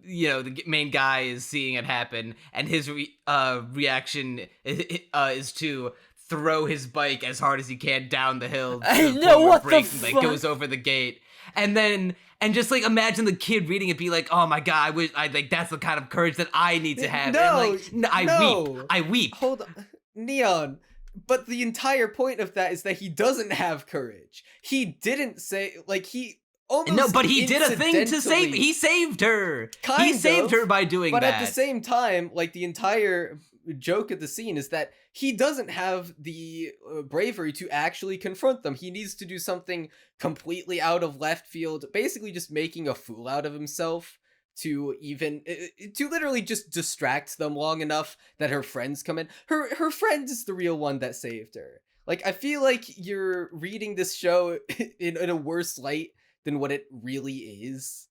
you know, the main guy is seeing it happen, and his reaction is to throw his bike as hard as he can down the hill. To I the know, point where what the it breaks and, like, fuck? goes over the gate, and then And just like imagine the kid reading it, be like, "Oh my god, I like that's the kind of courage that I need to have." No, and like, I weep. Hold on, Neon. But the entire point of that is that he doesn't have courage. He didn't say like he almost No, but he did a thing to save. incidentally- He saved her. Kind He saved of, her by doing but that. at the same time, like the entire joke of the scene is that he doesn't have the bravery to actually confront them. He needs to do something completely out of left field, basically just making a fool out of himself to even to literally just distract them long enough that her friends come in. Her friend is the real one that saved her. Like, I feel like you're reading this show in a worse light than what it really is.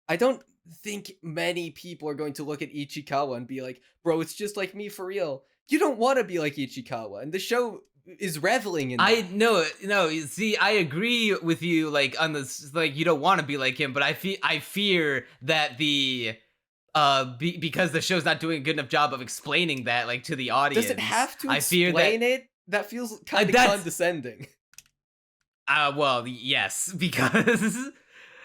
I don't think many people are going to look at Ichikawa and be like, bro, it's just like me for real. You don't want to be like Ichikawa, and the show is reveling in that. No, see, I agree with you, like, on this, like, you don't want to be like him, but I fear that because the show's not doing a good enough job of explaining that, like, to the audience. Does it have to I fear explain that, it? That feels kind of that's- condescending. well, yes, because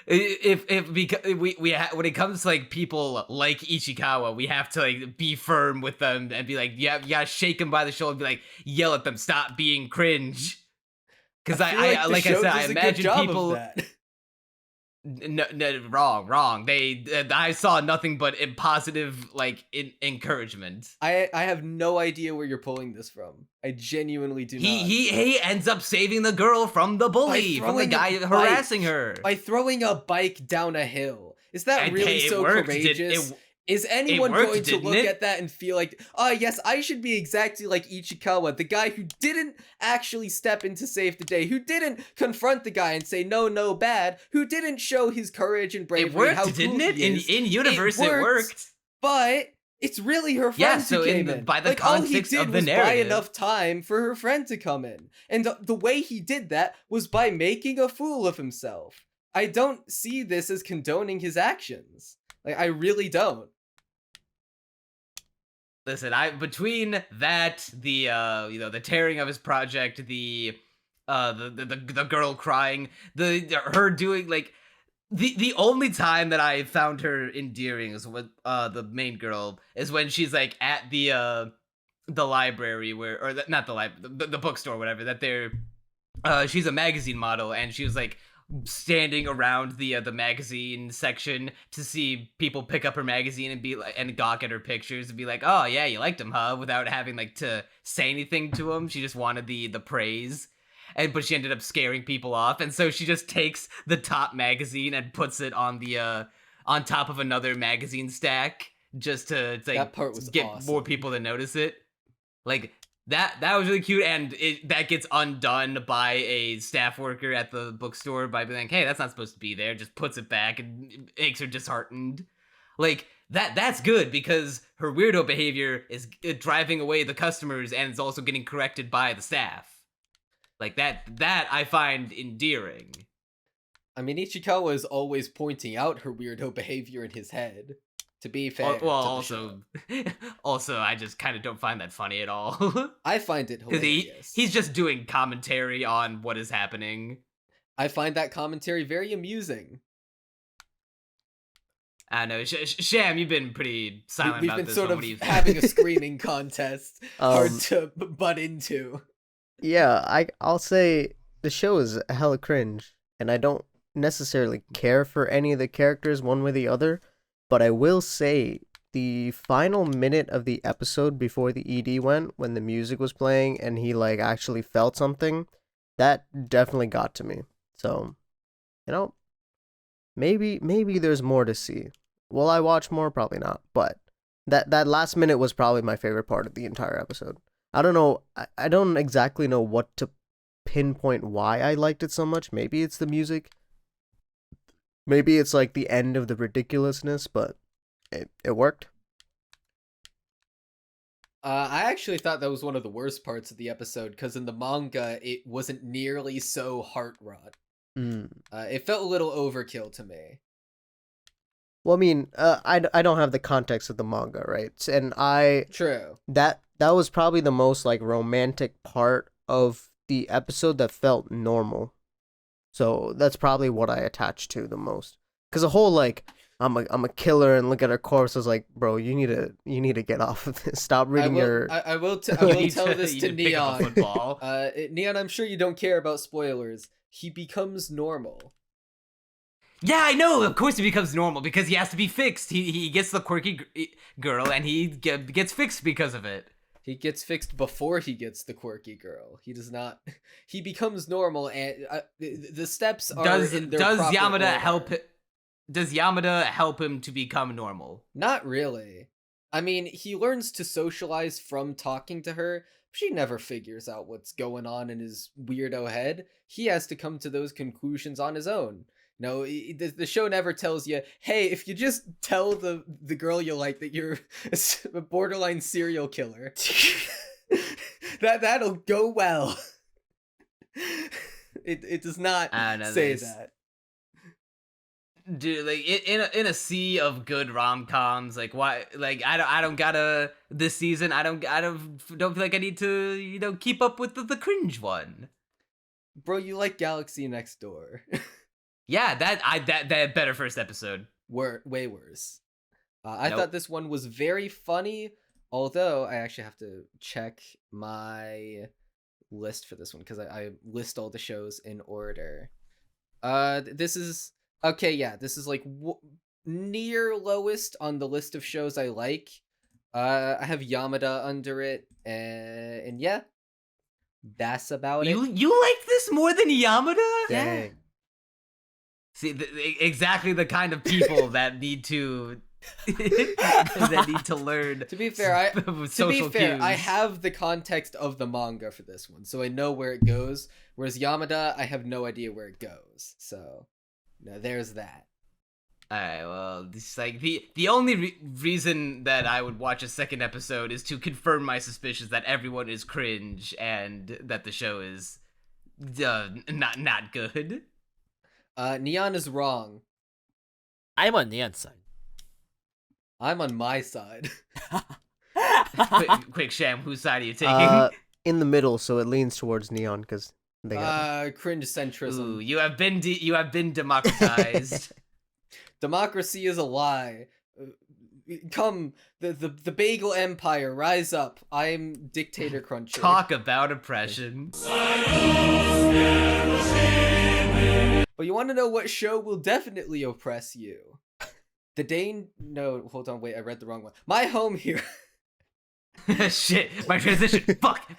because when it comes to like people like Ichikawa, we have to like be firm with them and be like, yeah, you gotta shake them by the shoulder and be like, yell at them, stop being cringe. Because I like I said, I imagine people. No, wrong. I saw nothing but positive like encouragement. I have no idea where you're pulling this from. I genuinely do not. He ends up saving the girl from the bully, from the guy harassing her. By throwing a bike down a hill. Is that really so worked. courageous? Is anyone going to look it? at that and feel like, oh yes, I should be exactly like Ichikawa, the guy who didn't actually step in to save the day, who didn't confront the guy and say no bad, who didn't show his courage and bravery. It worked, how didn't cool it? He is. In universe, it worked. But it's really her friend who came in. By the like, all he context did of the was buy narrative. enough time for her friend to come in, and the way he did that was by making a fool of himself. I don't see this as condoning his actions. Like, I really don't. Listen, between that, the the tearing of his project, the girl crying, her doing like the only time that I found her endearing is with the main girl is when she's like at the library not the library, the bookstore, whatever, that they're she's a magazine model and she was like standing around the magazine section to see people pick up her magazine and be like, and gawk at her pictures and be like, oh yeah, you liked them, huh? Without having like to say anything to them. She just wanted the praise, but she ended up scaring people off, and so she just takes the top magazine and puts it on the on top of another magazine stack just to like That part was get awesome. more people to notice it. Like that was really cute, and that gets undone by a staff worker at the bookstore by being like, hey, that's not supposed to be there, just puts it back and makes her disheartened. Like, that's good, because her weirdo behavior is driving away the customers, and it's also getting corrected by the staff. Like, that I find endearing. I mean, Ichikawa is always pointing out her weirdo behavior in his head. To be fair. Well, to also, I just kind of don't find that funny at all. I find it Because hilarious. he's just doing commentary on what is happening. I find that commentary very amusing. I know, Sham, you've been pretty silent We've about been this sort one. of What do you think? having a screaming contest. Hard to butt into. Yeah, I'll say the show is hella cringe, and I don't necessarily care for any of the characters one way or the other, but I will say the final minute of the episode before the ED went, when the music was playing and he like actually felt something, that definitely got to me. So, maybe there's more to see. Will I watch more? Probably not. But that last minute was probably my favorite part of the entire episode. I don't know. I don't exactly know what to pinpoint why I liked it so much. Maybe it's the music. Maybe it's like the end of the ridiculousness, but it worked. I actually thought that was one of the worst parts of the episode, because in the manga, it wasn't nearly so heart-wrought. It felt a little overkill to me. Well, I mean, I don't have the context of the manga, right? And True. that was probably the most like romantic part of the episode that felt normal. So that's probably what I attach to the most. Because the whole like I'm a killer and look at her corpse is like, bro, you need to get off of this. Stop reading your. I will tell this You to need pick up a Neon. football. Neon, I'm sure you don't care about spoilers. He becomes normal. Yeah, I know. Of course, he becomes normal because he has to be fixed. He gets the quirky girl, and he gets fixed because of it. He gets fixed before he gets the quirky girl. He does not. He becomes normal, and the steps are in their does proper Yamada order. help? Does Yamada help him to become normal? Not really. I mean, he learns to socialize from talking to her. She never figures out what's going on in his weirdo head. He has to come to those conclusions on his own. No, the show never tells you, hey, if you just tell the girl you like that you're a borderline serial killer, that'll go well. It does not say that. Dude, like in a sea of good rom-coms, like why, like I don't gotta this season. I don't feel like I need to keep up with the cringe one. Bro, you like Galaxy Next Door. Yeah, that better first episode. Way worse. I Nope. thought this one was very funny, although I actually have to check my list for this one because I list all the shows in order. This is okay. Yeah, this is like near lowest on the list of shows I like. I have Yamada under it, and yeah, that's about it. You like this more than Yamada? Dang. See, exactly the kind of people that need to learn. To be fair, I have the context of the manga for this one, so I know where it goes. Whereas Yamada, I have no idea where it goes. So, no, there's that. Alright, well, it's like the only reason that I would watch a second episode is to confirm my suspicions that everyone is cringe and that the show is not good. Neon is wrong. I'm on Neon's side. I'm on my side. quick, Sham, whose side are you taking? In the middle, so it leans towards Neon because they got. Cringe centrism. Ooh, you have been democratized. Democracy is a lie. Come, the Bagel Empire, rise up. I'm Dictator Cruncher. Talk about oppression. But you want to know what show will definitely oppress you? No, hold on, wait, I read the wrong one. My Home Hero. Shit, my transition. Fuck.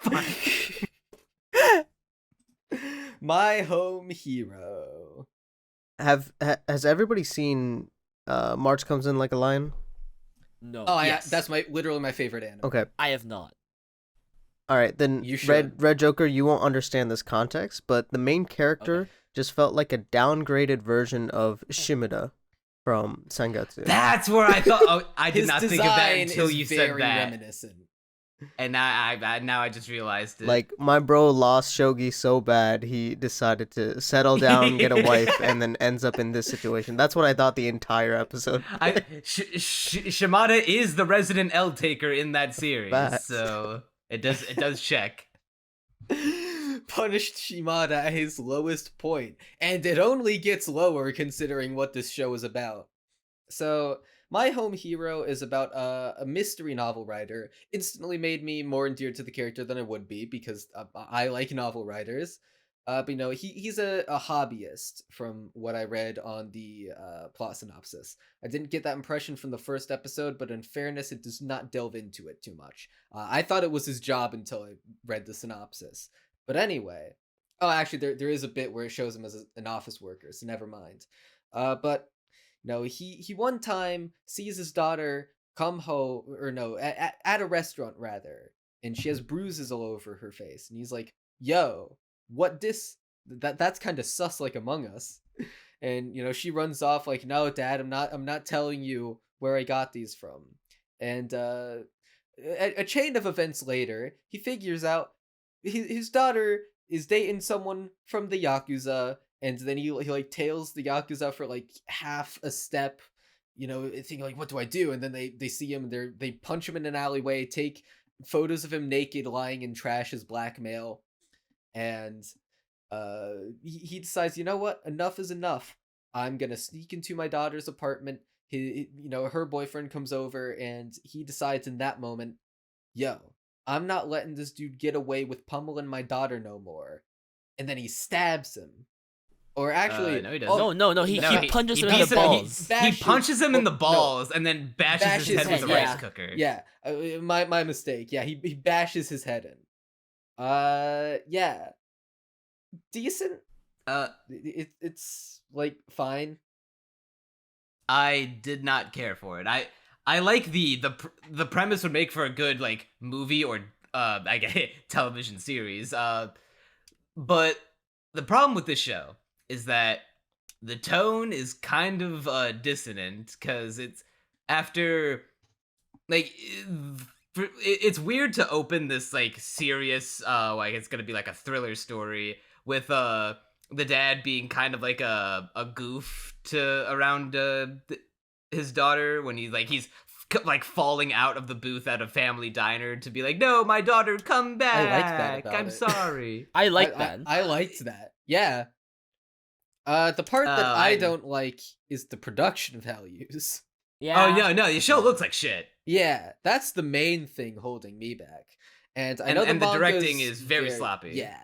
My Home Hero. Has everybody seen March Comes In Like a Lion? No. Oh, Yes. that's literally my favorite anime. Okay. I have not. All right, then You should. RedJoker, you won't understand this context, but the main character just felt like a downgraded version of Shimada from Sangatsu. That's where I thought. Oh, I did His not think of that design until is you said very that. reminiscent. And now I just realized it. Like, my bro lost Shogi so bad, he decided to settle down, get a wife, and then ends up in this situation. That's what I thought the entire episode. Shimada is the resident L taker in that series, Facts. so it does check. Punished Shimada at his lowest point, and it only gets lower considering what this show is about. So, My Home Hero is about a mystery novel writer. Instantly made me more endeared to the character than I would be because I like novel writers. But you know, he's a hobbyist from what I read on the plot synopsis. I didn't get that impression from the first episode, but in fairness, it does not delve into it too much. I thought it was his job until I read the synopsis. But anyway, actually, there is a bit where it shows him as an office worker, so never mind. But no, he one time sees his daughter come home, or no, at a restaurant rather, and she has bruises all over her face, and he's like, "Yo, what this? That's kind of sus, like Among Us." And you know, she runs off like, "No, Dad, I'm not telling you where I got these from." And a chain of events later, he figures out his daughter is dating someone from the Yakuza, and then he like tails the Yakuza for like half a step, you know, thinking like, what do I do? And then they see him, and they punch him in an alleyway, take photos of him naked lying in trash as blackmail, and he decides, you know what, enough is enough. I'm gonna sneak into my daughter's apartment. Her boyfriend comes over, and he decides in that moment, yo, I'm not letting this dude get away with pummeling my daughter no more. And then he stabs him. Or actually, no, he doesn't. No, he punches him in the balls. He punches him in the balls and then bashes his head with a yeah. rice cooker. Yeah, my mistake. Yeah, he bashes his head in. Yeah, decent. It's like fine. I did not care for it. I like the premise would make for a good like movie or I guess television series. But the problem with this show is that the tone is kind of dissonant, because it's after like it's weird to open this like serious like it's gonna be like a thriller story with the dad being kind of like a goof to around his daughter when he's like falling out of the booth at a family diner to be like, no, my daughter, come back. I like that about I'm it. sorry. I like that. I liked that. Yeah. The part that I don't like is the production values. Yeah. Oh no, the show looks like shit. Yeah, that's the main thing holding me back. And I know and the manga's directing is very sloppy. Yeah.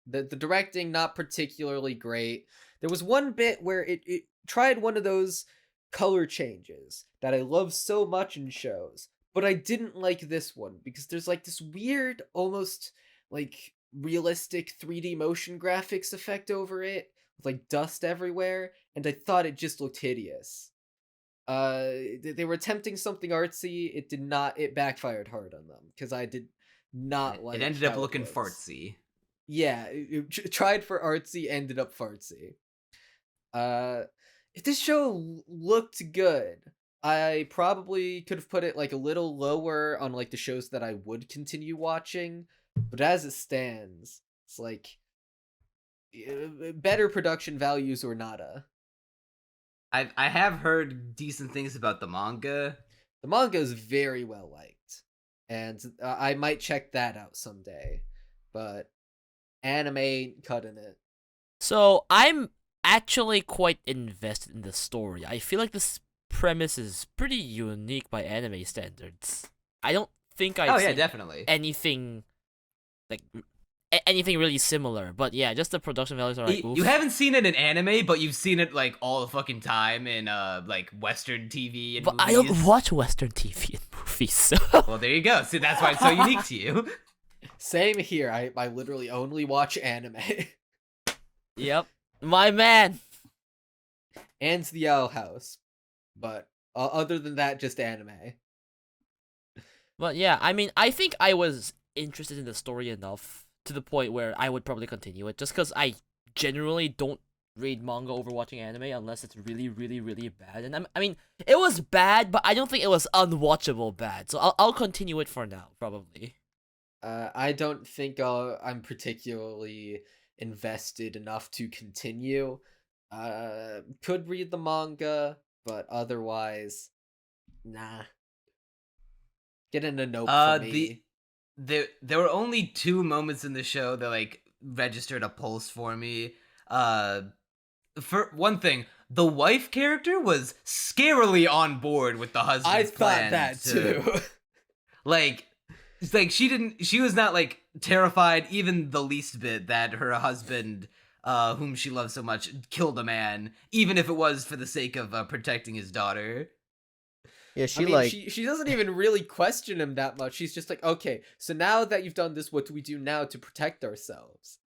The directing not particularly great. There was one bit where it tried one of those color changes that I love so much in shows, but I didn't like this one because there's like this weird, almost like realistic 3D motion graphics effect over it, with like dust everywhere, and I thought it just looked hideous. They were attempting something artsy. It backfired hard on them because I did not like it. Ended up looking was. fartsy. Yeah, it tried for artsy, ended up fartsy. If this show looked good, I probably could have put it like a little lower on like the shows that I would continue watching, but as it stands, it's like better production values or nada. I have heard decent things about the manga. The manga is very well liked, and I might check that out someday, but anime ain't cutting it. So I'm actually quite invested in the story. I feel like this premise is pretty unique by anime standards. I don't think I've seen definitely anything like anything really similar. But yeah, just the production values are like, oof. You haven't seen it in anime, but you've seen it like all the fucking time in like Western TV and But movies. I don't watch Western TV and movies, so Well, there you go. See, that's why it's so unique to you. Same here. I literally only watch anime. Yep. My man. And the Owl House. But other than that, just anime. But yeah, I mean, I think I was interested in the story enough to the point where I would probably continue it, just because I generally don't read manga over watching anime unless it's really, really, really bad. And I mean, it was bad, but I don't think it was unwatchable bad. So I'll continue it for now, probably. I don't think I'm particularly invested enough to continue. Could read the manga, but otherwise, nah. Get in a note for me. There were only 2 moments in the show that like registered a pulse for me. For one thing, the wife character was scarily on board with the husband's I plan. thought that too. Like, it's like she was not like terrified even the least bit that her husband, whom she loves so much, killed a man, even if it was for the sake of protecting his daughter. Yeah, she doesn't even really question him that much. She's just like, okay, so now that you've done this, what do we do now to protect ourselves?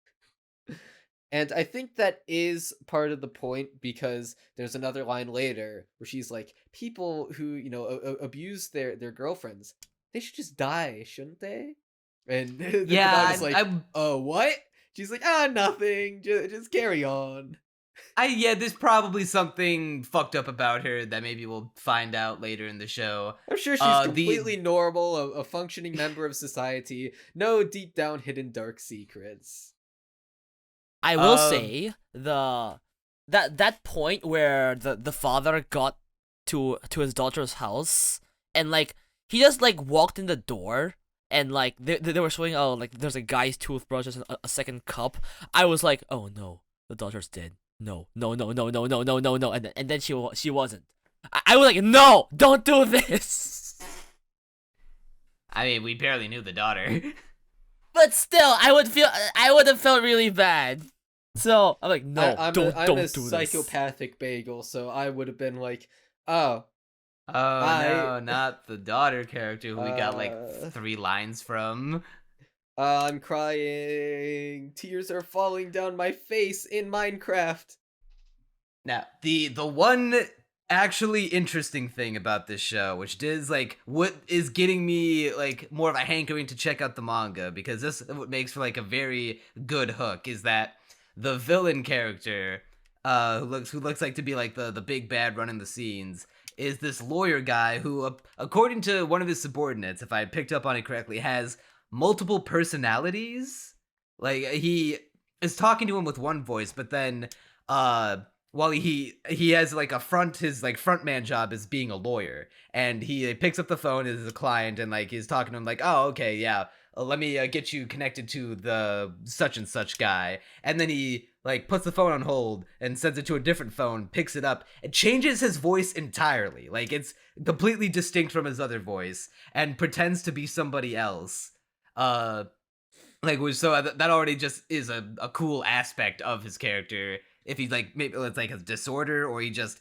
And I think that is part of the point, because there's another line later where she's like, people who, abuse their girlfriends, they should just die, shouldn't they? And the Yeah, like, oh, what? She's like, nothing, just carry on. There's probably something fucked up about her that maybe we'll find out later in the show. I'm sure she's completely normal, a functioning member of society, no deep down hidden dark secrets. I will say that point where the father got to his daughter's house and like he just like walked in the door and like they were showing like there's a guy's toothbrush and a second cup. I was like, oh no, the daughter's dead. No, no, no, no, no, no, no, no, no, and then she wasn't. I was like, no, don't do this. I mean, we barely knew the daughter. But still, I would have felt really bad. So I'm like, no, I'm don't a do this. psychopathic bagel, so I would have been like, oh, Oh no, not the daughter character who we got like Uh, 3 lines from. I'm crying. Tears are falling down my face in Minecraft. Now, the one actually interesting thing about this show, which is like what is getting me like more of a hankering to check out the manga, because this makes for like a very good hook, is that the villain character, who looks like to be like the big bad running the scenes, is this lawyer guy who, according to one of his subordinates, if I picked up on it correctly, has multiple personalities. Like, he is talking to him with one voice, but then while he has like his like front man job is being a lawyer, and he picks up the phone as a client and like he's talking to him like, oh okay, yeah, let me get you connected to the such and such guy, and then he like puts the phone on hold and sends it to a different phone, picks it up, and changes his voice entirely. Like, it's completely distinct from his other voice, and pretends to be somebody else. Like, so that already just is a cool aspect of his character. If he's like, maybe it's like a disorder, or he just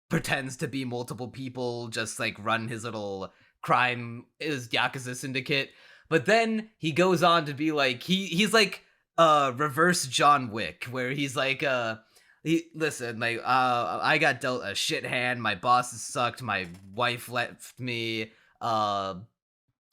pretends to be multiple people, just like run his little his Yakuza syndicate. But then he goes on to be like, he's like reverse John Wick, where he's like, listen, like, I got dealt a shit hand, my bosses sucked, my wife left me, and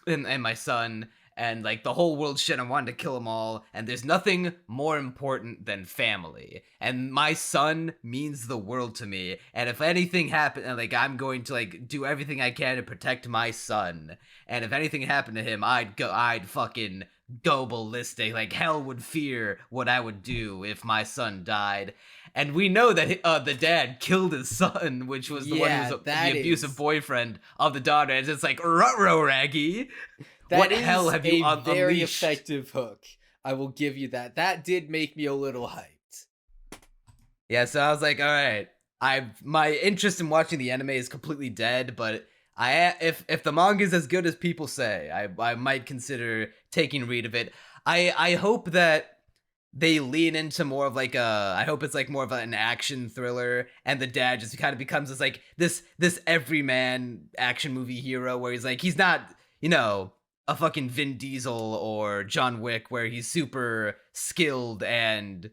my son, and like the whole world shit, I wanted to kill them all, and there's nothing more important than family, and my son means the world to me, and if anything happened, like, I'm going to like do everything I can to protect my son, and if anything happened to him, I'd fucking go ballistic, like hell would fear what I would do if my son died. And we know that the dad killed his son, which was the one who was the abusive boyfriend of the daughter. And it's like, ruh-roh, Raggy. What hell have you unleashed? That is a very effective hook. I will give you that. That did make me a little hyped. Yeah, so I was like, all right, my interest in watching the anime is completely dead, but if the manga is as good as people say, I might consider taking a read of it. I hope that they lean into more of like I hope it's like more of an action thriller, and the dad just kind of becomes this everyman action movie hero, where he's like, he's not, a fucking Vin Diesel or John Wick, where he's super skilled and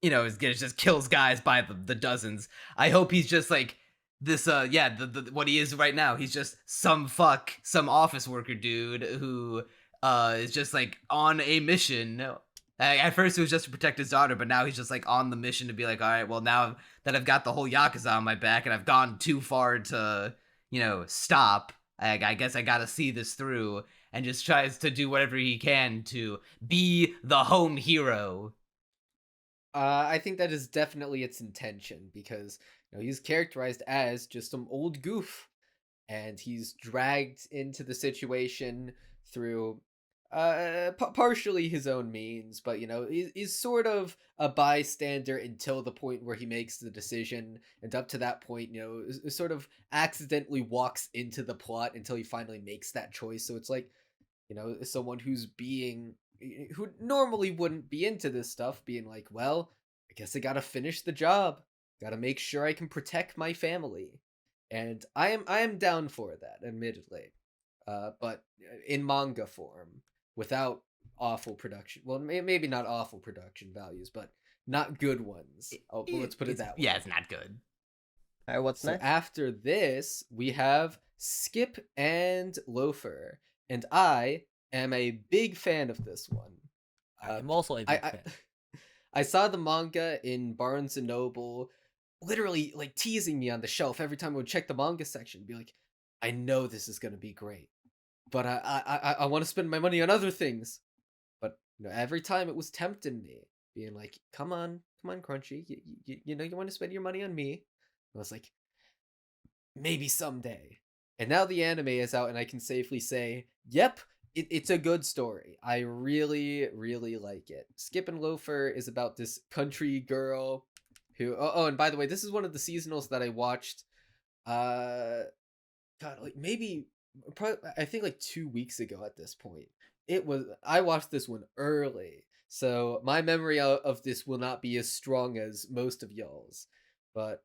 just kills guys by the dozens. I hope he's just like this what he is right now. He's just some office worker dude who is just like on a mission. At first it was just to protect his daughter, but now he's just like on the mission to be like, all right, well, now that I've got the whole Yakuza on my back and I've gone too far to stop, I guess I gotta see this through, and just tries to do whatever he can to be the home hero. I think that is definitely its intention, because he's characterized as just some old goof, and he's dragged into the situation through partially his own means, but he's sort of a bystander until the point where he makes the decision, and up to that point, sort of accidentally walks into the plot until he finally makes that choice. So it's like, someone who normally wouldn't be into this stuff being like, well, I guess I gotta finish the job, gotta make sure I can protect my family, and I am down for that, admittedly, but in manga form, without awful production. Well, maybe not awful production values, but not good ones. Let's put it that way. Yeah, it's not good. All right, what's next? After this, we have Skip and Loafer, and I am a big fan of this one. I'm also a big fan. I saw the manga in Barnes and Noble, literally like teasing me on the shelf every time I would check the manga section, be like, I know this is gonna be great, but I want to spend my money on other things. But every time it was tempting me, being like, come on, Crunchy, you want to spend your money on me. I was like, maybe someday. And now the anime is out, and I can safely say, yep, it's a good story. I really, really like it. Skip and Loafer is about this country girl who... Oh, and by the way, this is one of the seasonals that I watched, God, like maybe... I think like 2 weeks ago at this point. I watched this one early, so my memory of this will not be as strong as most of y'all's. But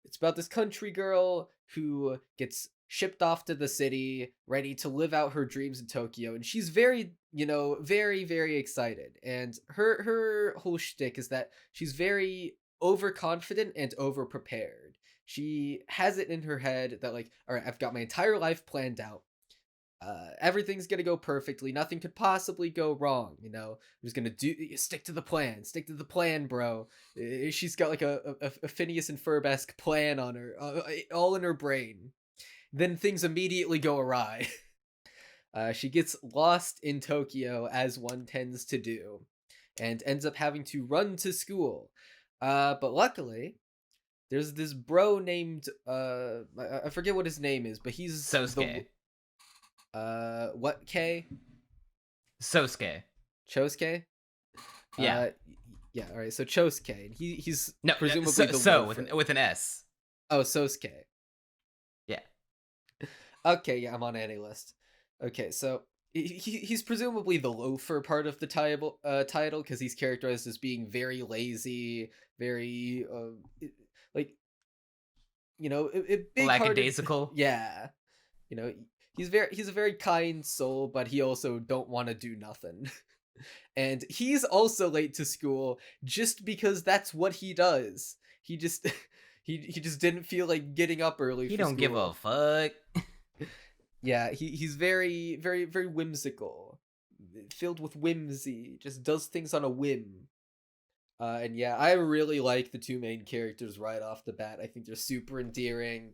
it's about this country girl who gets shipped off to the city, ready to live out her dreams in Tokyo, and she's very, very, very excited. And her whole shtick is that she's very overconfident and overprepared. She has it in her head that, like, all right, I've got my entire life planned out. Everything's gonna go perfectly. Nothing could possibly go wrong. I'm just gonna stick to the plan. Stick to the plan, bro. She's got like a Phineas and Ferb-esque plan on her, all in her brain. Then things immediately go awry. She gets lost in Tokyo, as one tends to do, and ends up having to run to school. But luckily, there's this bro named I forget what his name is, but he's Sosuke. What K? Sosuke. Chosuke? Yeah. Yeah, alright, so Chosuke. And he's No, presumably the Loafer. with an S. Oh, Sosuke. Yeah. Okay, yeah, I'm on any list. Okay, so he's presumably the Loafer part of the title, because he's characterized as being very lazy, very like, big lackadaisical. Yeah, he's a very kind soul, but he also don't want to do nothing. And he's also late to school just because that's what he does. He just he just didn't feel like getting up early. He for don't give school. a fuck. Yeah, he's very, very, very whimsical, filled with whimsy, just does things on a whim. And yeah, I really like the two main characters right off the bat. I think they're super endearing.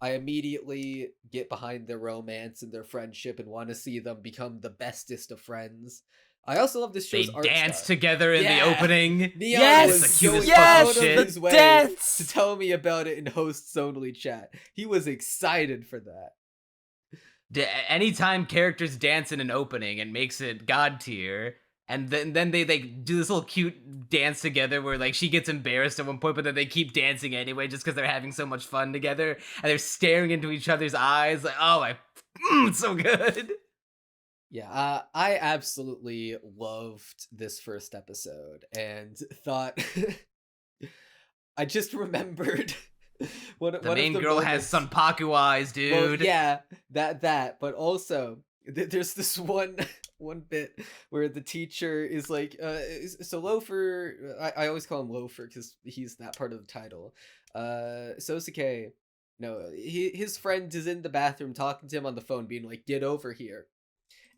I immediately get behind their romance and their friendship and want to see them become the bestest of friends. I also love this They show's art dance style. together in the Yeah. opening. Neon Yes! was The cutest going fucking out of shit. his way Dance! to tell me about it in hosts only chat. He was excited for that. Anytime characters dance in an opening, it makes it god tier. And then they do this little cute dance together where like she gets embarrassed at one point, but then they keep dancing anyway just because they're having so much fun together, and they're staring into each other's eyes like, oh my, it's so good. Yeah, I absolutely loved this first episode and thought I just remembered The main girl has Sanpaku eyes, dude. Well, yeah, that, but also there's this one bit where the teacher is like, so Loafer, I always call him Loafer because he's that part of the title. Sosuke, no, his friend is in the bathroom talking to him on the phone, being like, "Get over here."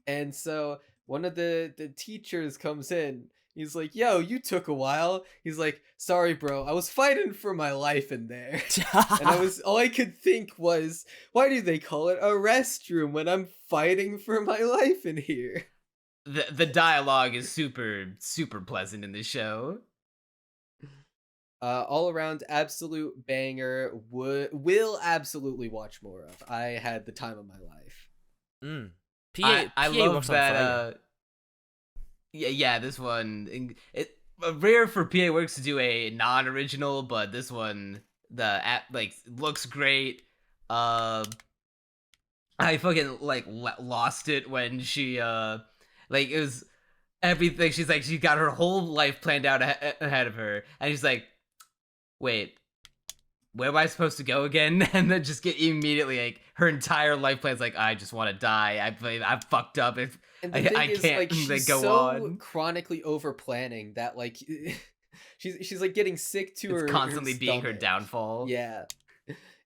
And so one of the teachers comes in. He's like, "Yo, you took a while." He's like, "Sorry, bro. I was fighting for my life in there." And all I could think was, why do they call it a restroom when I'm fighting for my life in here? The dialogue is super pleasant in this show. All around absolute banger. Will absolutely watch more of. I had the time of my life. I love that. Yeah, this one. It rare for PA Works to do a non-original, but this one, the app like looks great. I fucking like lost it when she like it was everything. She's like she got her whole life planned out ahead of her, and she's like, wait, where am I supposed to go again? And then just get immediately like her entire life plan's like, I just want to die. I fucked up. If And the thing I is, can't like, she's go so on. chronically over planning that like she's like getting sick to her. It's constantly being her stomach. downfall. Yeah.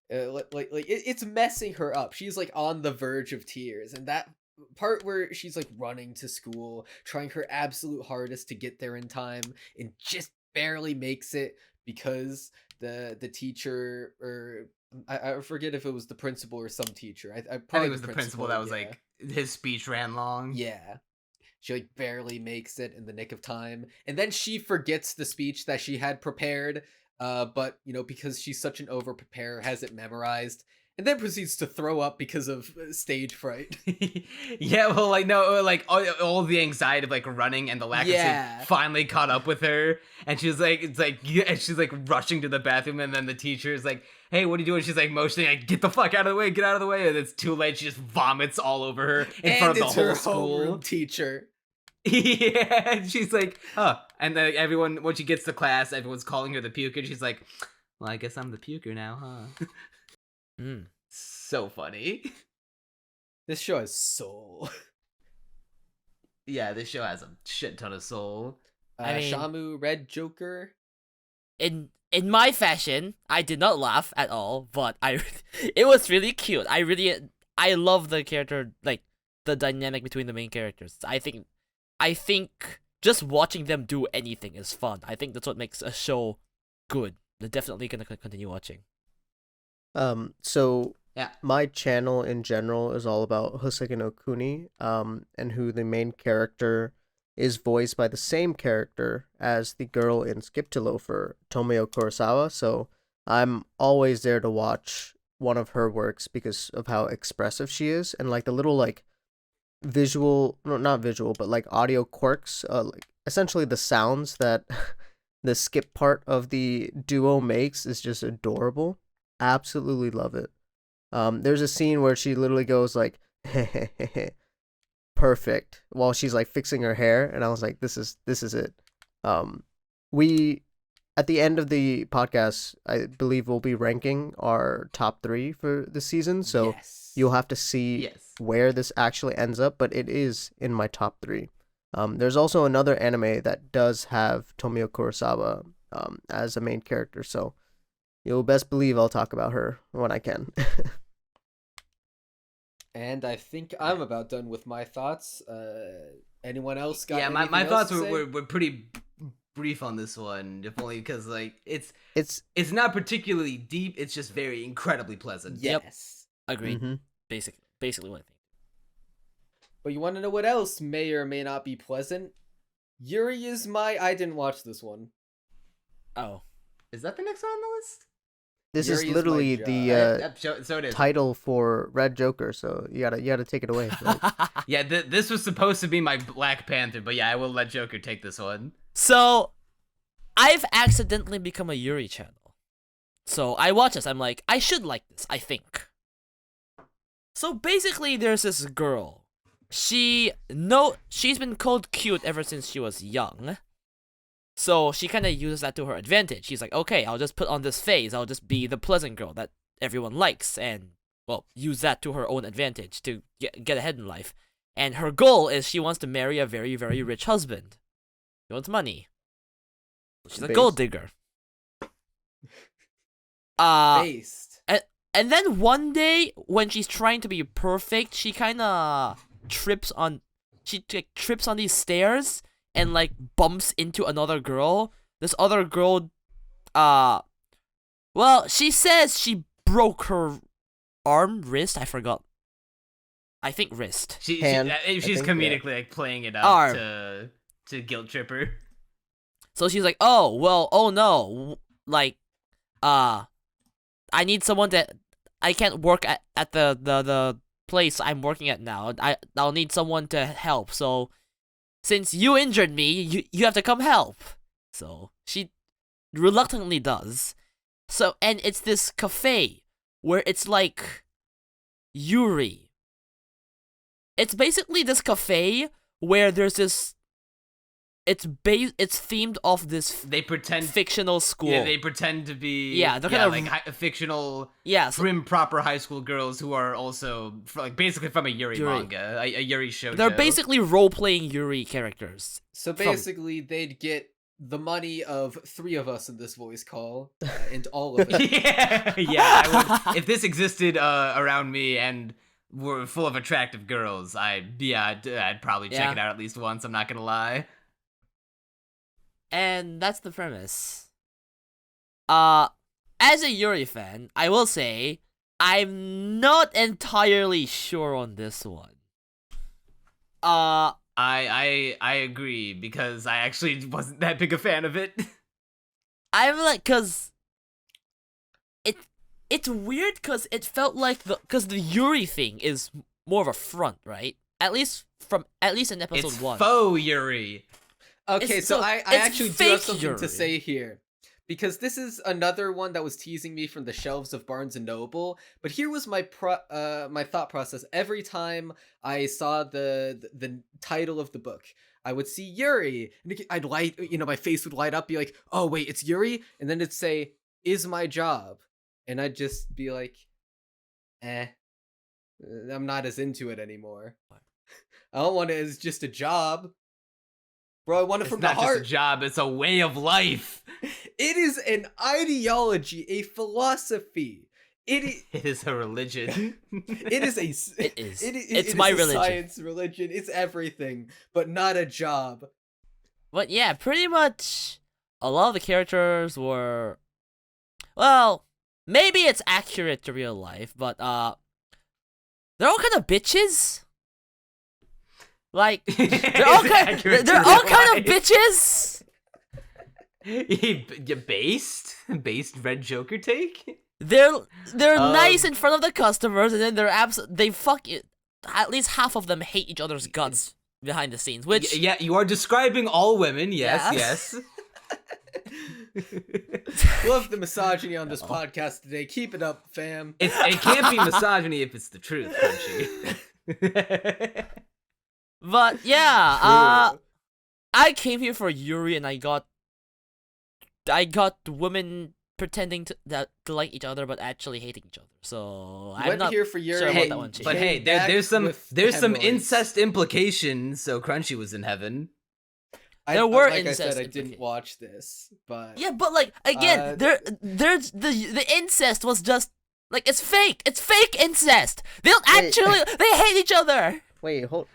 It's messing her up. She's like on the verge of tears, and that part where she's like running to school, trying her absolute hardest to get there in time, and just barely makes it because the teacher, or I forget if it was the principal or some teacher. I think probably it was the principal that was yeah. like his speech ran long. Yeah. She like barely makes it in the nick of time, and then she forgets the speech that she had prepared. But because she's such an over preparer, has it memorized, and then proceeds to throw up because of stage fright. Yeah, well, like, no, like, all the anxiety of, like, running and the lack of Yeah. sleep finally caught up with her, and she's like, it's like, yeah, and she's like rushing to the bathroom, and then the teacher is like, hey, what are you doing? She's like motioning, like, get the fuck out of the way, get out of the way, and it's too late, she just vomits all over her in front of the whole school. Homeroom teacher. Yeah, and she's like, oh, and then everyone, when she gets to class, everyone's calling her the puker, and she's like, well, I guess I'm the puker now, huh? So funny. This show has soul. Yeah, this show has a shit ton of soul. I mean- Shamu, RedJoker. In my fashion, I did not laugh at all, but it was really cute. I love the character, like the dynamic between the main characters. I think just watching them do anything is fun. I think that's what makes a show good. They're definitely gonna continue watching. So Yeah. my channel in general is all about Hoseki no Kuni, and who the main character is voiced by the same character as the girl in Skip to Loafer, Tomio Kurosawa. So I'm always there to watch one of her works because of how expressive she is, and like the little like visual, no, not visual, but like audio quirks, like essentially the sounds that the skip part of the duo makes is just adorable. Absolutely love it. There's a scene where she literally goes like perfect while she's like fixing her hair, and I was like, this is it. We at the end of the podcast, I believe we'll be ranking our top 3 for the season, so Yes. you'll have to see Yes. where this actually ends up, but it is in my top 3. There's also another anime that does have Tomio Kurosawa as a main character, so you'll best believe I'll talk about her when I can. And I think I'm about done with my thoughts. Anyone else got Yeah, my anything thoughts else to say? were pretty brief on this one, if only because like it's It's not particularly deep. It's just very incredibly pleasant. Yep. Yes. Agreed. Mhm. Basically what I think. But you want to know what else may or may not be pleasant? Yuri is I didn't watch this one. Oh. Is that the next one on the list? This Yuri is is my literally job. the Yep, so it is. title for RedJoker, so you gotta take it away. Like, Yeah, this was supposed to be my Black Panther, but yeah, I will let Joker take this one. So, I've accidentally become a Yuri channel. So I watch this, I'm like, I should like this, I think. So basically, there's this girl. She's been called cute ever since she was young. So she kind of uses that to her advantage. She's like, okay, I'll just put on this phase. I'll just be the pleasant girl that everyone likes, and well, use that to her own advantage to get ahead in life. And her goal is she wants to marry a very, very rich husband. She wants money. She's a Based. gold digger. Based. And then one day, when she's trying to be perfect, she kind of trips on these stairs and like bumps into another girl. This other girl, well, she says she broke her wrist. I forgot. I think wrist. She's Hand, I think, comedically like playing it up Arm. to guilt trip her. So she's like, oh no, like, I need someone I can't work at the place I'm working at now. I'll need someone to help. So since you injured me, you have to come help. So she reluctantly does. So, and it's this cafe where it's like Yuri. It's basically this cafe where there's this. It's themed off this They pretend fictional school. Yeah, they pretend to be Yeah, they're kinda- like fictional Yeah, so prim proper high school girls who are also like basically from a Yuri, Yuri. manga, a Yuri show. they're basically role-playing Yuri characters. So basically, they'd get the money of 3 of us in this voice call, and all of it. yeah. I would, if this existed around me and were full of attractive girls, I'd probably check Yeah. it out at least once. I'm not gonna lie. And that's the premise. As a Yuri fan, I will say I'm not entirely sure on this one. I agree because I actually wasn't that big a fan of it. I'm like, cause it it's weird because it felt like the Yuri thing is more of a front, right? At least in episode It's 1. faux Yuri. Okay, It's so so- I it's actually do have fake something Yuri. to say here. Because this is another one that was teasing me from the shelves of Barnes and Noble. But here was my my thought process every time I saw the title of the book. I would see Yuri, and I'd light, my face would light up, be like, "Oh wait, it's Yuri," and then it'd say, "Is my job," and I'd just be like, I'm not as into it anymore. I don't want it as just a job. Bro, I want it It's from not the just a heart. job, it's a way of life. It is an ideology, a philosophy. It is a religion. it is a It is. it It's is my a religion. science religion. It's everything, but not a job. But yeah, pretty much a lot of the characters were, well, maybe it's accurate to real life, but they're all kind of bitches. Like they're all kind of bitches. Based RedJoker take. They're nice in front of the customers, and then they fuck it. At least half of them hate each other's guts behind the scenes, which Yeah, you are describing all women. Yes. Love the misogyny on this podcast today. Keep it up, fam. It can't be misogyny if it's the truth, Crunchy. But yeah, I came here for Yuri, and I got women pretending to like each other, but actually hating each other. So I'm Went not here for Yuri. sure Hey, about that one. Chief. but hey, Back there's some with hemorrhoids. incest implications. So Crunchy was in heaven. There were like incest I said, I implications. didn't watch this, but Yeah, but like again, there's the incest was just like it's fake. It's fake incest. They don't Wait. actually they hate each other. Wait, hold.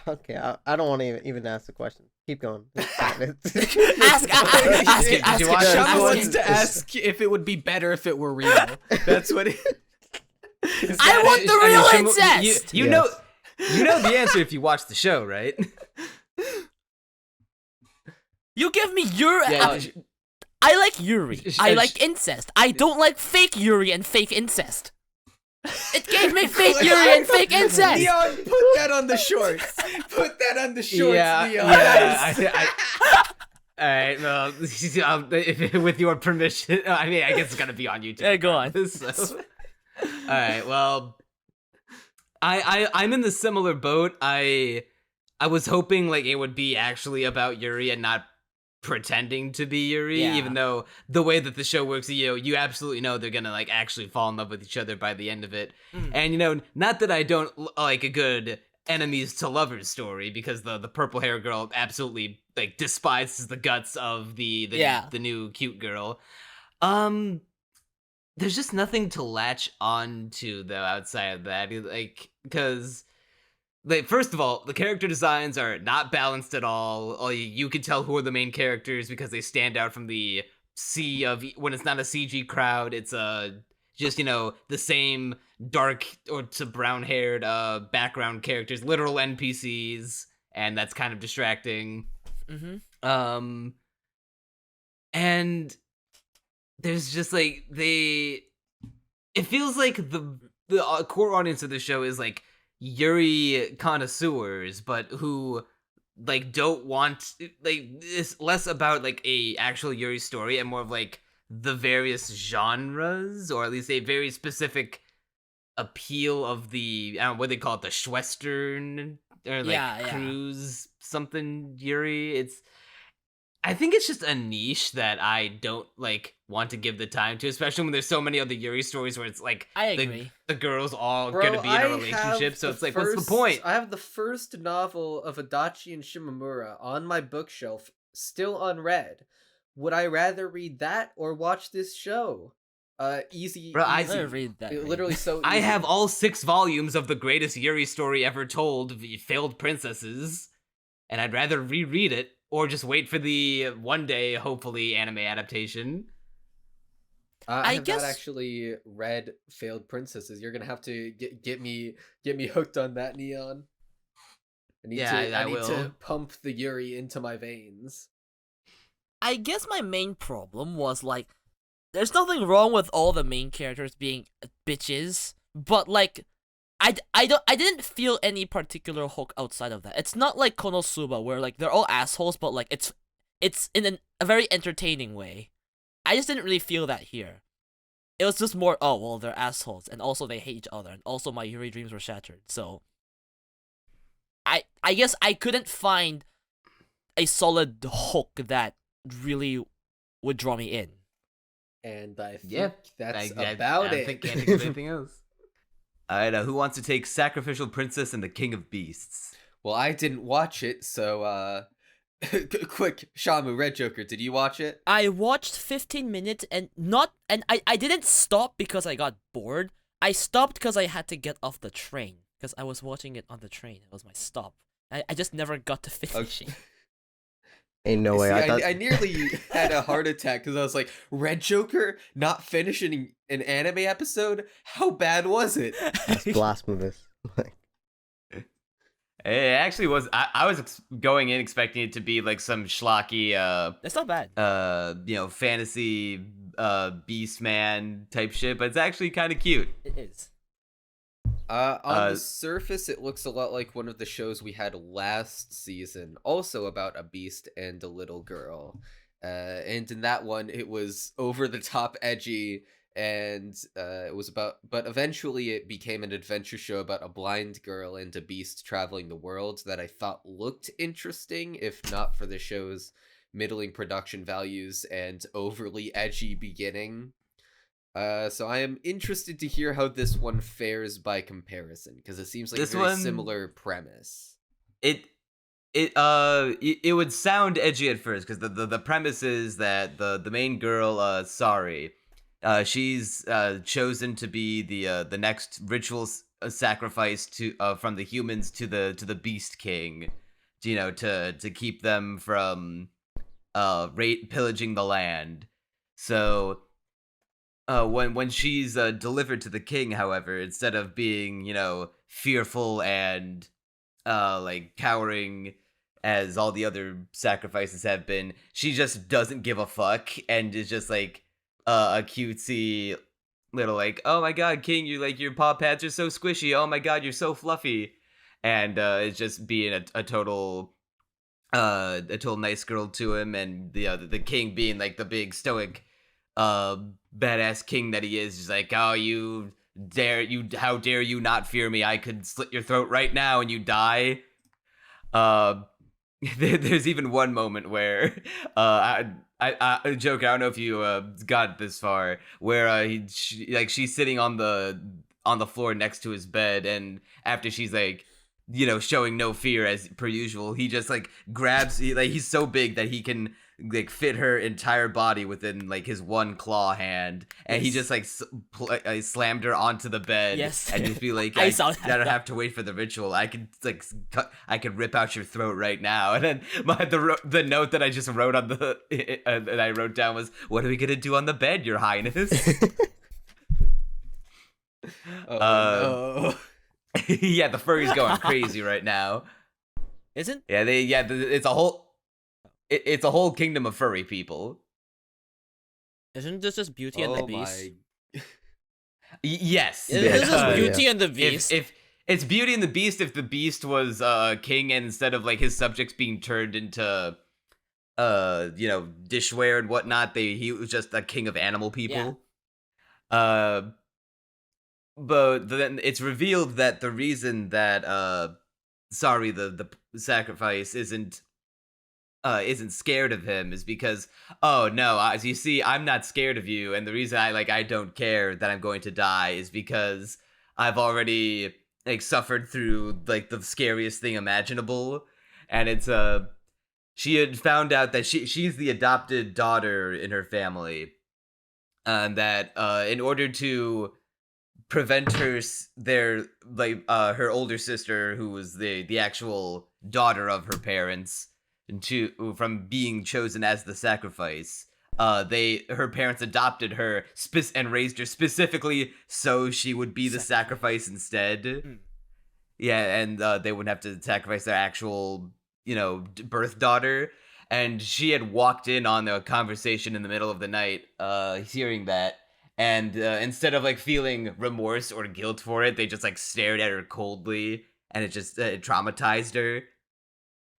Okay, I don't want to even ask the question. Keep going. Ask Did it. you watch Sean Ask wants it. to ask if it would be better if it were real. That's what. I want the real Shamu- incest. You Yes. you know the answer if you watch the show, right? You give me your. Yeah, I like Yuri. I sh- like incest. I don't like fake Yuri and fake incest. It gave me fake Yuri and fake incest. Leon, put that on the shorts. Put that on the shorts, Leon. Yeah. All right. Well, with your permission, I mean, I guess it's gonna be on YouTube. Yeah, go on. So. All right. Well, I'm in the similar boat. I was hoping like it would be actually about Yuri and not pretending to be Yuri, Yeah. even though the way that the show works, you absolutely know they're gonna like actually fall in love with each other by the end of it. And not that I don't like a good enemies to lovers story, because the purple hair girl absolutely like despises the guts of the new cute girl. There's just nothing to latch on to though outside of that, like, because like, first of all, the character designs are not balanced at all. You can tell who are the main characters because they stand out from the sea of, when it's not a CG crowd, it's just the same dark or to brown haired background characters, literal NPCs, and that's kind of distracting. Mm-hmm. And there's just like it feels like the core audience of the show is like Yuri connoisseurs, but who like don't want, like, it's less about like a actual Yuri story and more of like the various genres, or at least a very specific appeal of the, I don't know what they call it, the Schwestern or like cruise something Yuri. I think it's just a niche that I don't like want to give the time to, especially when there's so many other Yuri stories where it's like I agree. the girls all Bro, gonna be in I a relationship, have so it's like, first- what's the point? I have the first novel of Adachi and Shimamura on my bookshelf, still unread. Would I rather read that or watch this show? Easy. Bro, easy. I read that. Literally so. I easy. have all 6 volumes of the greatest Yuri story ever told, the Failed Princesses, and I'd rather reread it or just wait for the one day, hopefully, anime adaptation. I I have guess- not actually read Failed Princesses. You're gonna have to get me hooked on that, Neon. I need I to will. pump the Yuri into my veins. I guess my main problem was like there's nothing wrong with all the main characters being bitches, but like I didn't feel any particular hook outside of that. It's not like Konosuba where like they're all assholes, but like it's in a very entertaining way. I just didn't really feel that here. It was just more, oh well, they're assholes, and also they hate each other, and also my Yuri dreams were shattered. So I guess I couldn't find a solid hook that really would draw me in. And I think Yep, that's I about it. can't think of anything else. Alright, who wants to take Sacrificial Princess and the King of Beasts? Well, I didn't watch it, so quick, Shamu, RedJoker, did you watch it? I watched 15 minutes and I didn't stop because I got bored. I stopped because I had to get off the train because I was watching it on the train. It was my stop. I just never got to finishing. Ain't no way. See, I nearly had a heart attack because I was like, RedJoker not finishing an anime episode? How bad was it? That's blasphemous. It actually was. I was going in expecting it to be like some schlocky, It's not bad. fantasy, beast man type shit, but it's actually kind of cute. It is. On the surface, it looks a lot like one of the shows we had last season, also about a beast and a little girl. And in that one, it was over the top edgy, and it was about. But eventually, it became an adventure show about a blind girl and a beast traveling the world that I thought looked interesting, if not for the show's middling production values and overly edgy beginning. So I am interested to hear how this one fares by comparison, because it seems like This a very one- similar premise. It would sound edgy at first because the premise is that the main girl, she's chosen to be the next ritual sacrifice to from the humans to the Beast King, to keep them from pillaging the land. So when she's delivered to the king, however, instead of being fearful and like cowering as all the other sacrifices have been, she just doesn't give a fuck and is just like a cutesy little like, oh my god, king, your paw pads are so squishy, oh my god, you're so fluffy, and it's just being a total nice girl to him, and the king being like the big stoic badass king that he is, just like, oh, how dare you not fear me, I could slit your throat right now and you die. There's even one moment where Joker, I don't know if you got this far, where she's sitting on the floor next to his bed, and after she's like showing no fear as per usual, he just like grabs, he's so big that he can like fit her entire body within like his one claw hand, and he just like slammed her onto the bed. Yes. And just be like, I saw that. I don't have to wait for the ritual, I could like I could rip out your throat right now. And then the note that I just wrote on that I wrote down was, what are we gonna do on the bed, your highness? No. Yeah, the furry's going crazy right now. Isn't? Yeah, it's a whole kingdom of furry people. Isn't this just Beauty and the Beast? Yes. This is Beauty and the Beast. If it's Beauty and the Beast, if the Beast was king, and instead of like his subjects being turned into dishware and whatnot, he was just a king of animal people. Yeah. But then it's revealed that the reason that the sacrifice isn't scared of him is because, oh no, as you see, I'm not scared of you, and the reason I don't care that I'm going to die is because I've already like suffered through like the scariest thing imaginable. And it's she had found out that she's the adopted daughter in her family, and that in order to prevent her older sister, who was the actual daughter of her parents, from being chosen as the sacrifice, her parents adopted her and raised her specifically so she would be the sacrifice instead. Yeah, and they wouldn't have to sacrifice their actual birth daughter. and she had walked in on a conversation in the middle of the night, hearing that, and instead of like feeling remorse or guilt for it, they just like stared at her coldly, and it just it traumatized her.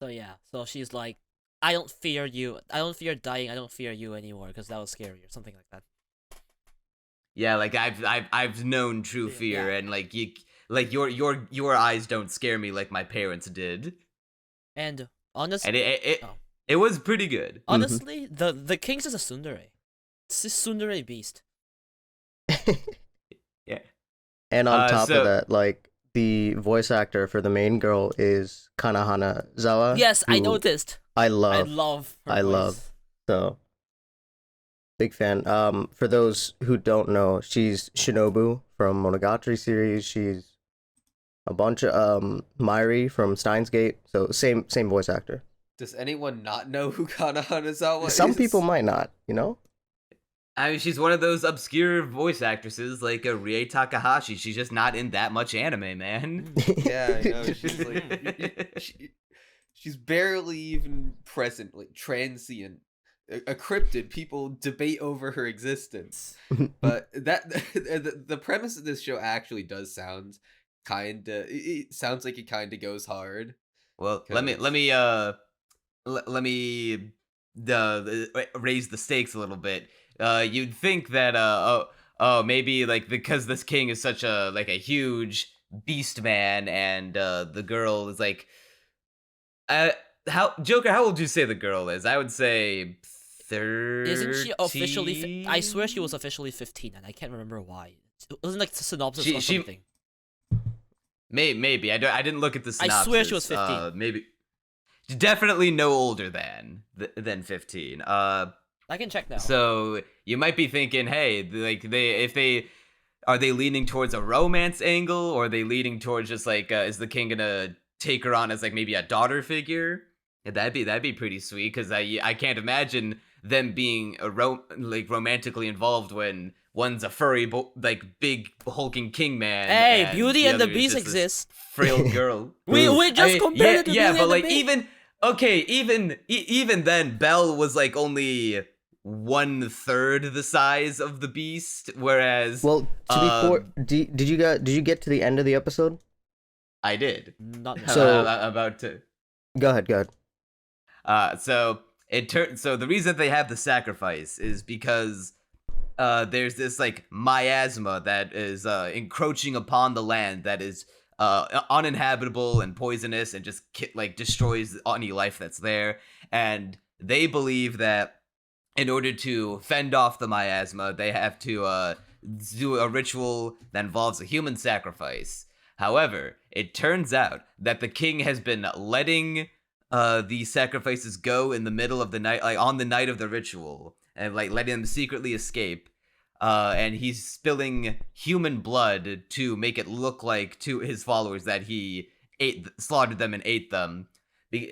So yeah, so she's like, I don't fear you. I don't fear dying. I don't fear you anymore because that was scary or something like that. Yeah, like I've known true fear, Yeah. and like your eyes don't scare me like my parents did, And and honestly, it was pretty good. honestly, the king's just a tsundere. It's a tsundere beast. Yeah. And on top so- of that, like the voice actor for the main girl is Kanahana Zawa. Yes, I who noticed. I I love. love her I voice. love. So big fan. For those who don't know, she's Shinobu from Monogatari series. She's a bunch of Mairi from Steins Gate. So same voice actor. Does anyone not know who Kana Hanazawa is? Some people might not, you know? I mean, she's one of those obscure voice actresses like a Rie Takahashi. She's just not in that much anime, man. Yeah, I know. She's like, she's barely even present, like transient, a cryptid. People debate over her existence. But the premise of this show actually does sound kinda. It sounds like it kinda goes hard. Well, let me raise the stakes a little bit. You'd think that maybe like because this king is such a like a huge beast man, and the girl is like, how Joker? How old would you say the girl is? I would say 13. Isn't she officially? I swear she was officially 15, and I can't remember why. It wasn't like the synopsis or something. Maybe I didn't look at the synopsis. I swear she was 15. Maybe definitely no older than 15. I can check now. So you might be thinking, hey, like are they leaning towards a romance angle, or are they leaning towards just like is the king gonna take her on as like maybe a daughter figure? Yeah, that'd be pretty sweet, because I can't imagine them being romantically involved when one's a furry like big hulking king man. Hey, and Beauty and the other is Beast just this exists. Frail girl. We just compared it to yeah, Beauty but and the like Beast. even then, Belle was like only 1/3 the size of the Beast, whereas Well, to be did you get to the end of the episode? I did. Not So- About to. Go ahead. So the reason they have the sacrifice is because there's this like miasma that is encroaching upon the land that is uninhabitable and poisonous, and just destroys any life that's there. And they believe that in order to fend off the miasma, they have to do a ritual that involves a human sacrifice. However, it turns out that the king has been letting these sacrifices go in the middle of the night, like on the night of the ritual, and like letting them secretly escape. And he's spilling human blood to make it look like to his followers that he slaughtered them and ate them.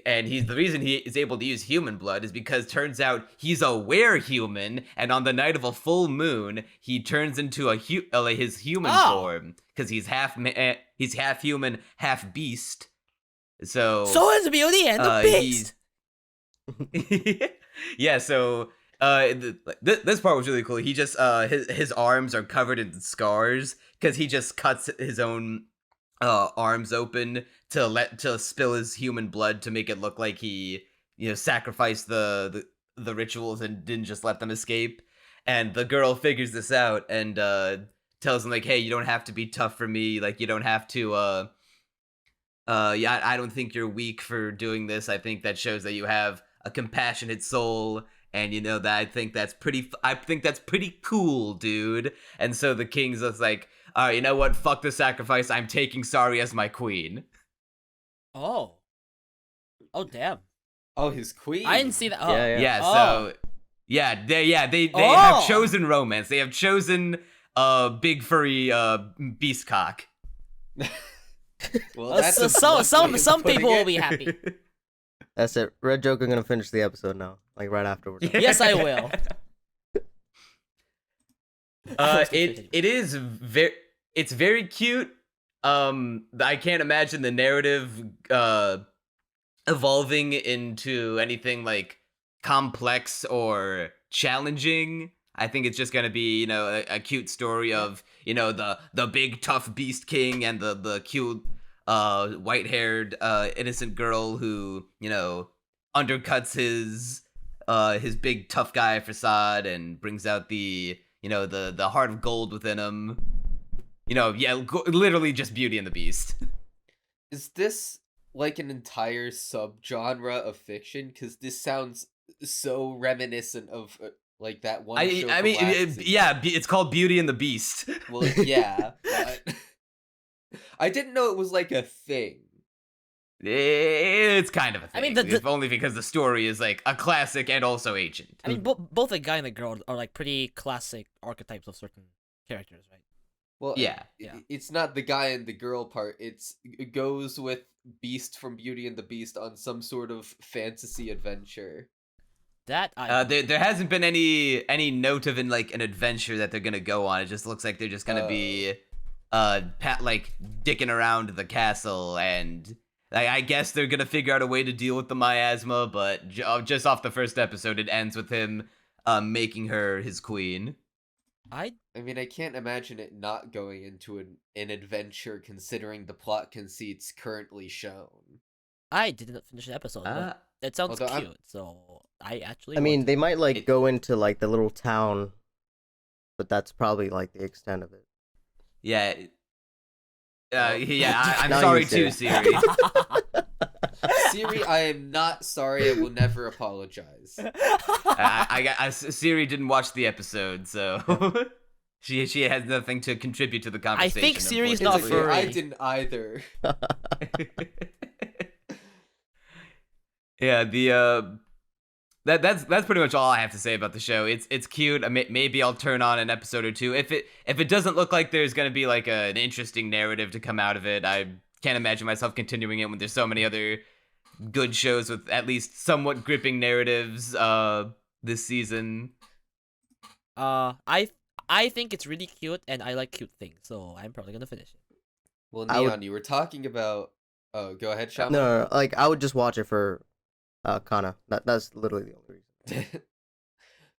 And the reason he is able to use human blood is because turns out he's a werehuman, and on the night of a full moon, he turns into his human form, because he's half human, half beast. So is Beauty and the Beast. Yeah, so this part was really cool. He just his arms are covered in scars because he just cuts his own arms open to spill his human blood to make it look like he sacrificed the rituals and didn't just let them escape. And the girl figures this out and tells him like, hey, you don't have to be tough for me, like you don't have to yeah, I don't think you're weak for doing this. I think that shows that you have a compassionate soul, and that I think that's pretty cool, dude. And so the king's just like, all right, you know what? Fuck the sacrifice. I'm taking Sari as my queen. Oh damn! Oh, his queen. I didn't see that. Oh. Yeah. So they Oh. have chosen romance. They have chosen big furry beast cock. Well, that's a So blunt way of some putting people will it. be happy. That's it. RedJoker gonna finish the episode now, like right afterwards. Yes, I will. It's very cute. I can't imagine the narrative evolving into anything like complex or challenging. I think it's just gonna be, a cute story of, the big tough beast king and the cute white-haired innocent girl who, undercuts his big tough guy facade and brings out the heart of gold within him. Literally just Beauty and the Beast. Is this like an entire subgenre of fiction? Because this sounds so reminiscent of like that one. Show from last season. It's called Beauty and the Beast. Well, yeah, but I didn't know it was like a thing. It's kind of a thing. I mean, if only because the story is like a classic and also ancient. I mean, both the guy and the girl are like pretty classic archetypes of certain characters, right? Well, Yeah. It's not the guy and the girl part. It goes with Beast from Beauty and the Beast on some sort of fantasy adventure. That there hasn't been any note of an adventure that they're gonna go on. It just looks like they're just gonna be dicking around the castle, and I guess they're gonna figure out a way to deal with the miasma. But just off the first episode, it ends with him making her his queen. I mean, I can't imagine it not going into an adventure considering the plot conceits currently shown. I didn't finish the episode, but it sounds although cute, so I actually. I mean, want they might go into the little town, but that's probably the extent of it. Yeah. I'm Now sorry you say too, it. Siri. Siri, I am not sorry. I will never apologize. Siri didn't watch the episode, so she has nothing to contribute to the conversation. I think Siri's It's not okay, furry. I didn't either. Yeah, that's pretty much all I have to say about the show. It's cute. Maybe I'll turn on an episode or two. If it doesn't look like there's gonna be an interesting narrative to come out of it, I can't imagine myself continuing it when there's so many other good shows with at least somewhat gripping narratives this season. I think it's really cute, and I like cute things, so I'm probably gonna finish it. Well, I Neon, would- you were talking about. Oh, go ahead, Shaman. No, I would just watch it for Kana. That's literally the only reason.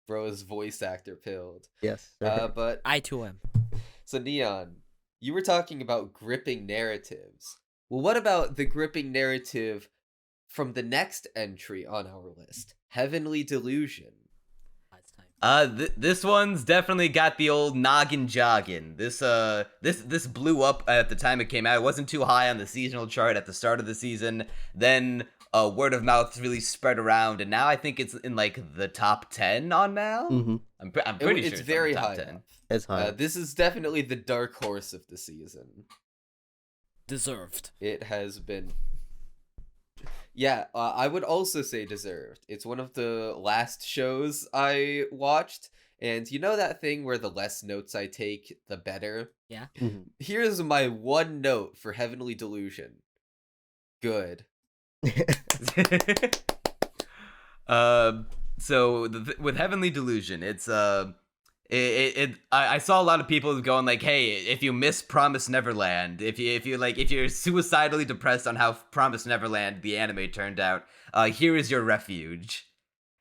Bro is voice actor pilled. Yes. But I too am. so Neon, you were talking about gripping narratives. Well, what about the gripping narrative from the next entry on our list, Heavenly Delusion? It's time. This one's definitely got the old noggin jogging. This blew up at the time it came out. It wasn't too high on the seasonal chart at the start of the season. Then word of mouth really spread around, and now I think it's in the top 10 on Mal. Mm-hmm. I'm pretty sure It's it's very on the top high 10. up. It's high. This is definitely the dark horse of the season. Deserved. It has been. Yeah, I would also say deserved. It's one of the last shows I watched, and you know that thing where the less notes I take, the better? Yeah. Mhm. Here's my one note for Heavenly Delusion. Good. So with Heavenly Delusion, it's I saw a lot of people going hey, if you miss Promise Neverland, if you're suicidally depressed on how Promise Neverland the anime turned out, here is your refuge.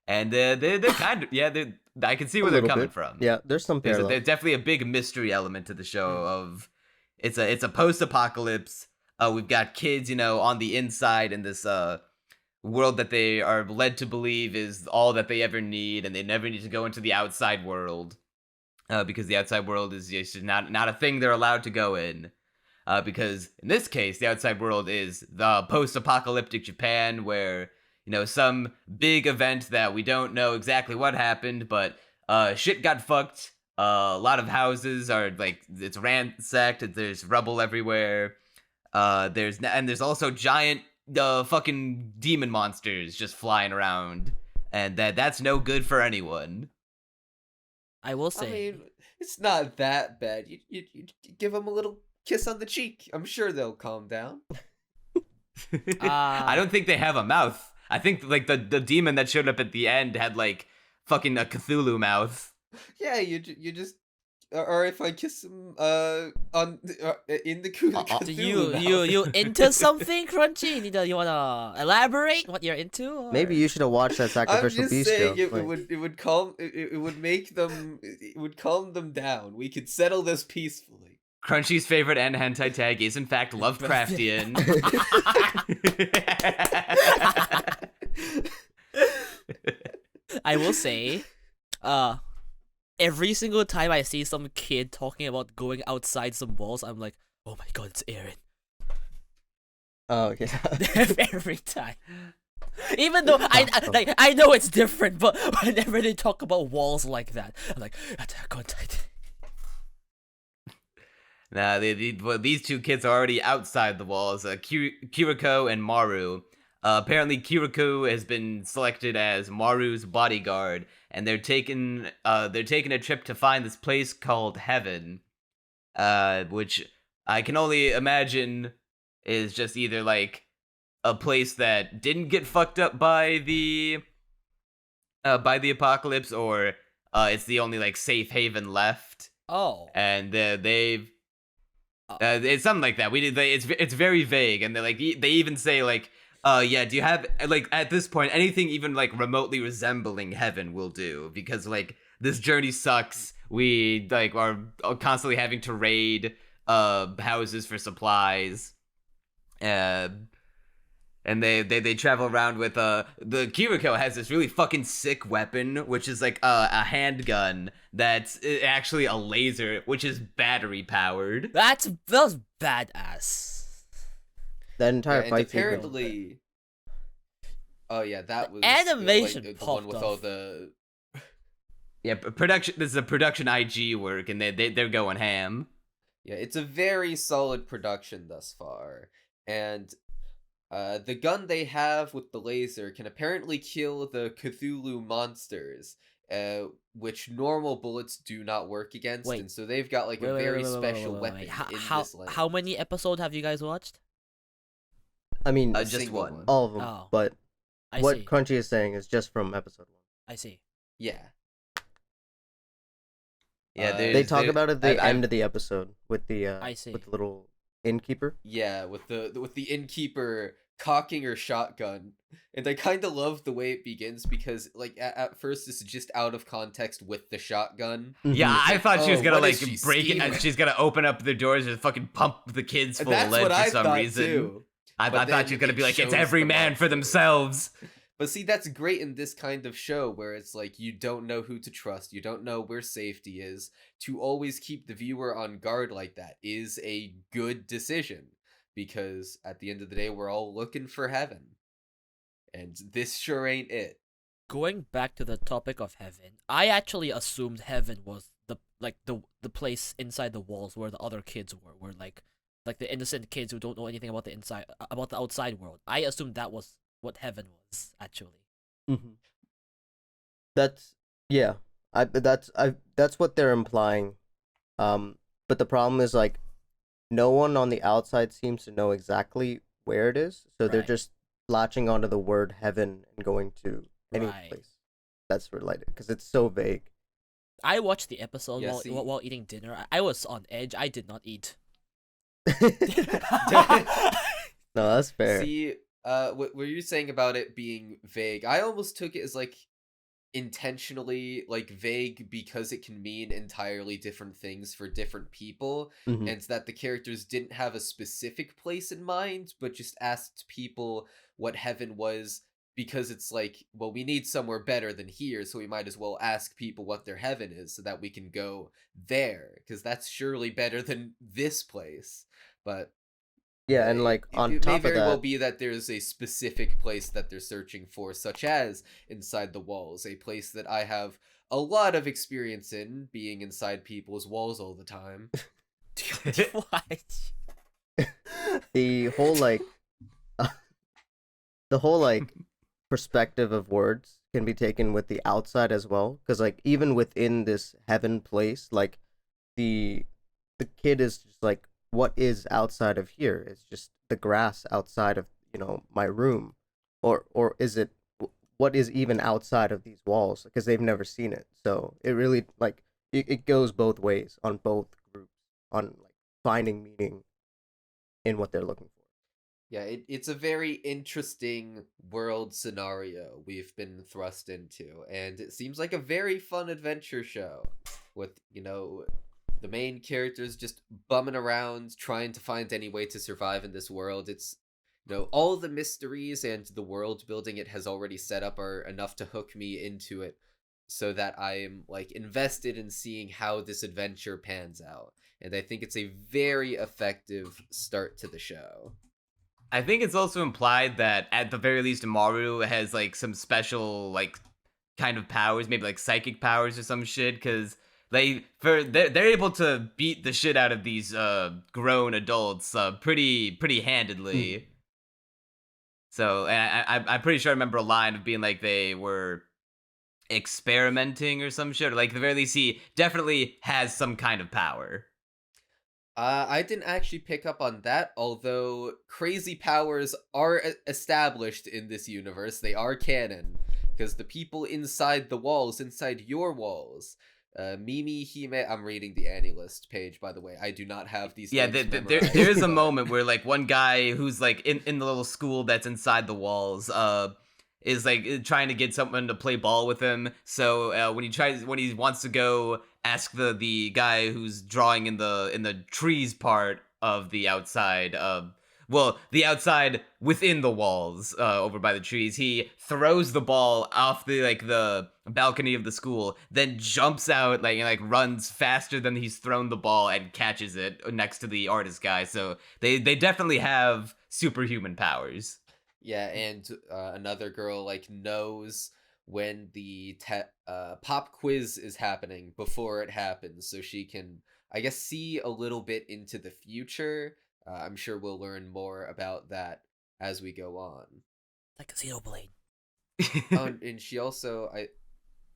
And they're kind of I can see where they're coming from. Yeah, there's some parallel. There's definitely a big mystery element to the show of it's a post-apocalypse. We've got kids, on the inside in this world that they are led to believe is all that they ever need, and they never need to go into the outside world. Because the outside world is just not a thing they're allowed to go in. Because in this case, the outside world is the post-apocalyptic Japan, where some big event that we don't know exactly what happened, but shit got fucked. A lot of houses are it's ransacked. There's rubble everywhere. There's also giant fucking demon monsters just flying around, and that's no good for anyone. I will I say. mean, it's not that bad. You give them a little kiss on the cheek. I'm sure they'll calm down. I don't think they have a mouth. I think the demon that showed up at the end had fucking a Cthulhu mouth. Yeah, you just or if I kiss him on in the Cthulhu You into something, Crunchy? You wanna elaborate what you're into? Or... Maybe you should have watched that I'm Sacrificial just Beast saying show. it would calm it would make them it would calm them down. We could settle this peacefully. Crunchy's favorite and hentai tag is in fact Lovecraftian. I will say, every single time I see some kid talking about going outside some walls, I'm like, oh my god, it's Aaron. Oh, yeah. Every time. Even though I know it's different, but whenever they talk about walls like that, I'm like, Attack on Titan. Nah, these two kids are already outside the walls. Kiriko and Maru. Apparently, Kiriko has been selected as Maru's bodyguard, and they're taking a trip to find this place called Heaven, which I can only imagine is just either like a place that didn't get fucked up by the apocalypse, or it's the only like safe haven left. Oh. And they've it's something like that. It's very vague, and they even say like, yeah, do you have like at this point anything even like remotely resembling heaven will do, because like this journey sucks. We like are constantly having to raid houses for supplies. And they travel around with the Kiriko has this really fucking sick weapon, which is like a handgun that's actually a laser, which is battery powered. That was badass. That entire and fight apparently. Oh yeah, that was animation like, the popped one with off. all the. Yeah, production. This is a production IG work, and they're going ham. Yeah, it's a very solid production thus far, and the gun they have with the laser can apparently kill the Cthulhu monsters, which normal bullets do not work against, Wait. and so they've got like a very special weapon in this land. How many episodes have you guys watched? I mean, Just one. all of them. Oh. But I what see. Crunchy is saying is just from episode 1. I see. Yeah. Yeah, They talk about it at the I- end of the episode with the I see. with the little innkeeper. Yeah, with the innkeeper cocking her shotgun, and I kind of love the way it begins because like at first it's just out of context with the shotgun. Yeah, Mhm. I thought she was Oh, gonna what is like she break it, scheming? and she's gonna open up the doors and fucking pump the kids full That's of lead what for I some thought reason. too. I But thought she then was gonna be it like, it's shows every the man for monsters. themselves. But see, that's great in this kind of show where it's like you don't know who to trust, you don't know where safety is. To always keep the viewer on guard like that is a good decision, because at the end of the day, we're all looking for heaven, and this sure ain't it. Going back to the topic of heaven, I actually assumed heaven was the place inside the walls where the other kids were like the innocent kids who don't know anything about the outside world. I assumed that was what heaven was actually. Mm-hmm. That's that's what they're implying. But the problem is like no one on the outside seems to know exactly where it is, so they're Right. just latching onto the word heaven and going to any Right. place that's related because it's so vague. I watched the episode Yeah, while see- while eating dinner. I was on edge. I did not eat. No, that's fair. See, what were you saying about it being vague? I almost took it as like intentionally like vague because it can mean entirely different things for different people, Mhm. and that the characters didn't have a specific place in mind, but just asked people what heaven was because it's like, well, we need somewhere better than here, so we might as well ask people what their heaven is so that we can go there, because that's surely better than this place. But Yeah, and like on it may top of very well that, be that there's a specific place that they're searching for, such as inside the walls, a place that I have a lot of experience in, being inside people's walls all the time. What? the whole like the whole like perspective of words can be taken with the outside as well, because like even within this heaven place, like the kid is just like, what is outside of here? It's just the grass outside of, you know, my room, or is it, what is even outside of these walls, because they've never seen it. So it really like it goes both ways on both groups on like finding meaning in what they're looking for. Yeah, it's a very interesting world scenario we've been thrust into, and it seems like a very fun adventure show with, the main characters just bumming around trying to find any way to survive in this world. It's, all the mysteries and the world building it has already set up are enough to hook me into it so that I'm like invested in seeing how this adventure pans out. And I think it's a very effective start to the show. I think it's also implied that at the very least Maru has like some special like kind of powers, maybe like psychic powers or some shit, because they're able to beat the shit out of these grown adults pretty handedly. So and I'm pretty sure I remember a line of being like they were experimenting or some shit, or like at the very least he definitely has some kind of power. I didn't actually pick up on that, although crazy powers are established in this universe. They are canon, because the people inside the walls, inside your walls, Mimi, Hime, I'm reading the AniList page, by the way. I do not have these. Yeah, there is a moment where like one guy who's like in the little school that's inside the walls, is like trying to get someone to play ball with him. So when he wants to go ask the guy who's drawing in the trees part of the outside, the outside within the walls, over by the trees, he throws the ball off the balcony of the school, then jumps out and runs faster than he's thrown the ball and catches it next to the artist guy. So they definitely have superhuman powers. Yeah, and another girl knows when the pop quiz is happening before it happens, so she can, I guess, see a little bit into the future. I'm sure we'll learn more about that as we go on. Like a Xenoblade. And she also,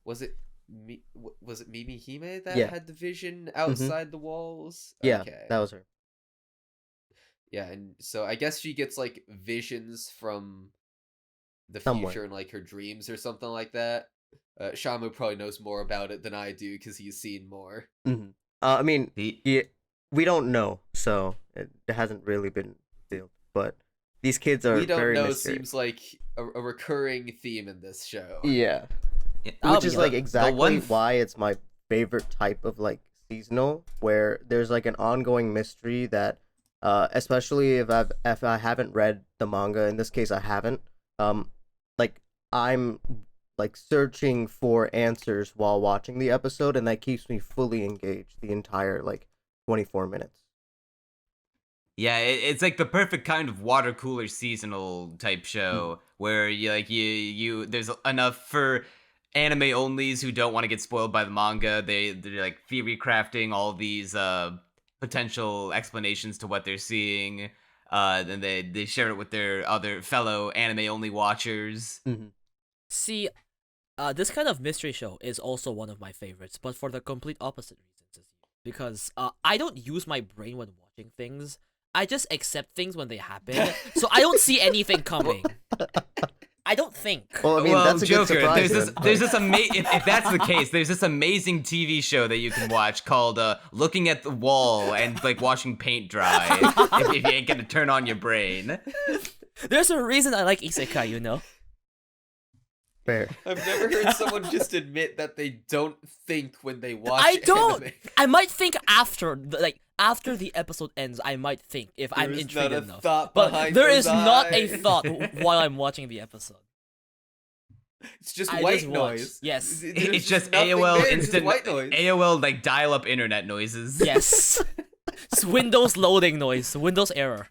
was it Mimi Hime that Yeah. had the vision outside the walls? Yeah, Okay. that was her. Yeah, and so I guess she gets visions from the Somewhere. future in her dreams or something like that. Shamu probably knows more about it than I do because he's seen more. Mm-hmm. I mean, we don't know, so it hasn't really been revealed. But these kids are We don't very know mysterious. seems like a recurring theme in this show. Yeah, I'll which be is honest, exactly why it's my favorite type of seasonal, where there's an ongoing mystery that, especially if I haven't read the manga. In this case, I haven't. I'm searching for answers while watching the episode, and that keeps me fully engaged the entire 24 minutes. Yeah, it's the perfect kind of water cooler seasonal type show where you there's enough for anime onlys who don't want to get spoiled by the manga. They're theory crafting all these potential explanations to what they're seeing. Then they share it with their other fellow anime only watchers. Mm-hmm. See, this kind of mystery show is also one of my favorites, but for the complete opposite reasons as you. Because I don't use my brain when watching things. I just accept things when they happen, so I don't see anything coming. I don't think. Well, I mean, that's a Joker, good surprise. there's this if that's the case, there's this amazing TV show that you can watch called Looking at the Wall and watching paint dry if you ain't gonna turn on your brain. There's a reason I like isekai, you know? Fair. I've never heard someone just admit that they don't think when they watch I don't! anime. I might think after, after the episode ends, I might think if I'm There is intrigued not a enough. thought But behind there those is not a eyes. thought while I'm watching the episode. It's just I white just watch. noise. Yes. There's It's just nothing AOL there, it's just instant white noise. AOL dial-up internet noises. Yes. It's Windows loading noise. Windows error.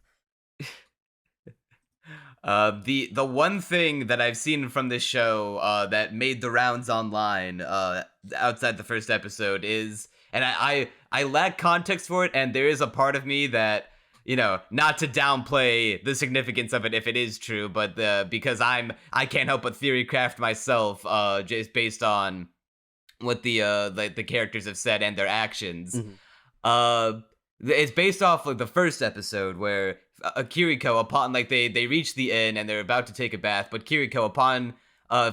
The one thing that I've seen from this show that made the rounds online outside the first episode is, and I lack context for it, and there is a part of me that, not to downplay the significance of it if it is true, but because I can't help but theory craft myself just based on what the characters have said and their actions. Mm-hmm. It's based off of the first episode where Kiriko, upon they reach the inn and they're about to take a bath, but Kiriko, upon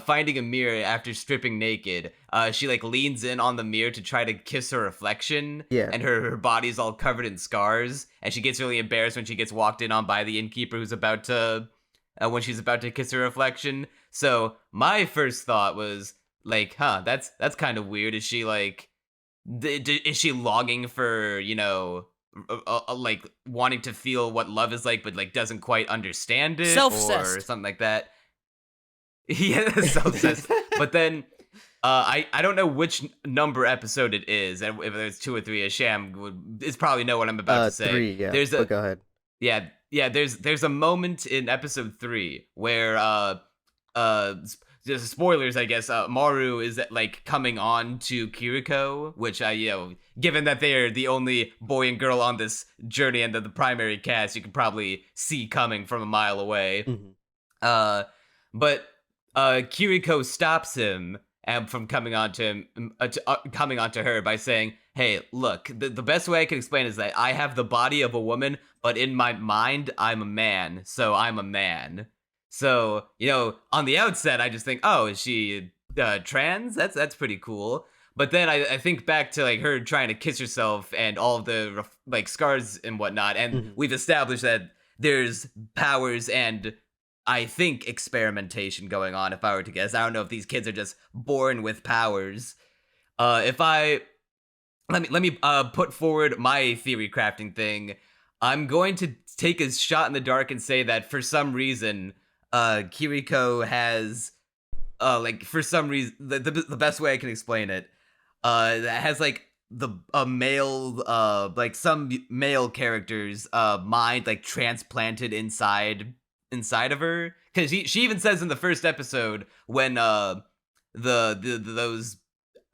finding a mirror after stripping naked. She like leans in on the mirror to try to kiss her reflection. Yeah. And her body's all covered in scars. And she gets really embarrassed when she gets walked in on by the innkeeper who's about to, when she's about to kiss her reflection. So my first thought was like, that's kind of weird. Is she like, is she longing for, you know, like wanting to feel what love is like, but like doesn't quite understand it, or something like that? Yeah, self-obsessed. But then, I don't know which number episode it is, and if there's 2 or 3. A Sham is probably know what I'm about to say. 3, yeah. There's go ahead. Yeah. There's a moment in episode 3 where just spoilers, I guess. Maru is like coming on to Kiriko, which given that they are the only boy and girl on this journey and the primary cast, you could probably see coming from a mile away. Mm-hmm. But Kiriko stops him from coming onto her by saying, "Hey, look, the best way I can explain is that I have the body of a woman, but in my mind, I'm a man, so I'm a man." So, you know, on the outset, I just think, oh, is she trans? That's pretty cool. But then I think back to like her trying to kiss herself and all of the like scars and whatnot, and we've established that there's powers and I think experimentation going on. If I were to guess, I don't know if these kids are just born with powers. Let me put forward my theory crafting thing. I'm going to take a shot in the dark and say that for some reason, Kiriko has, like for some reason, the best way I can explain it, that has like a male, like some male character's mind like transplanted inside of her, because she even says in the first episode when those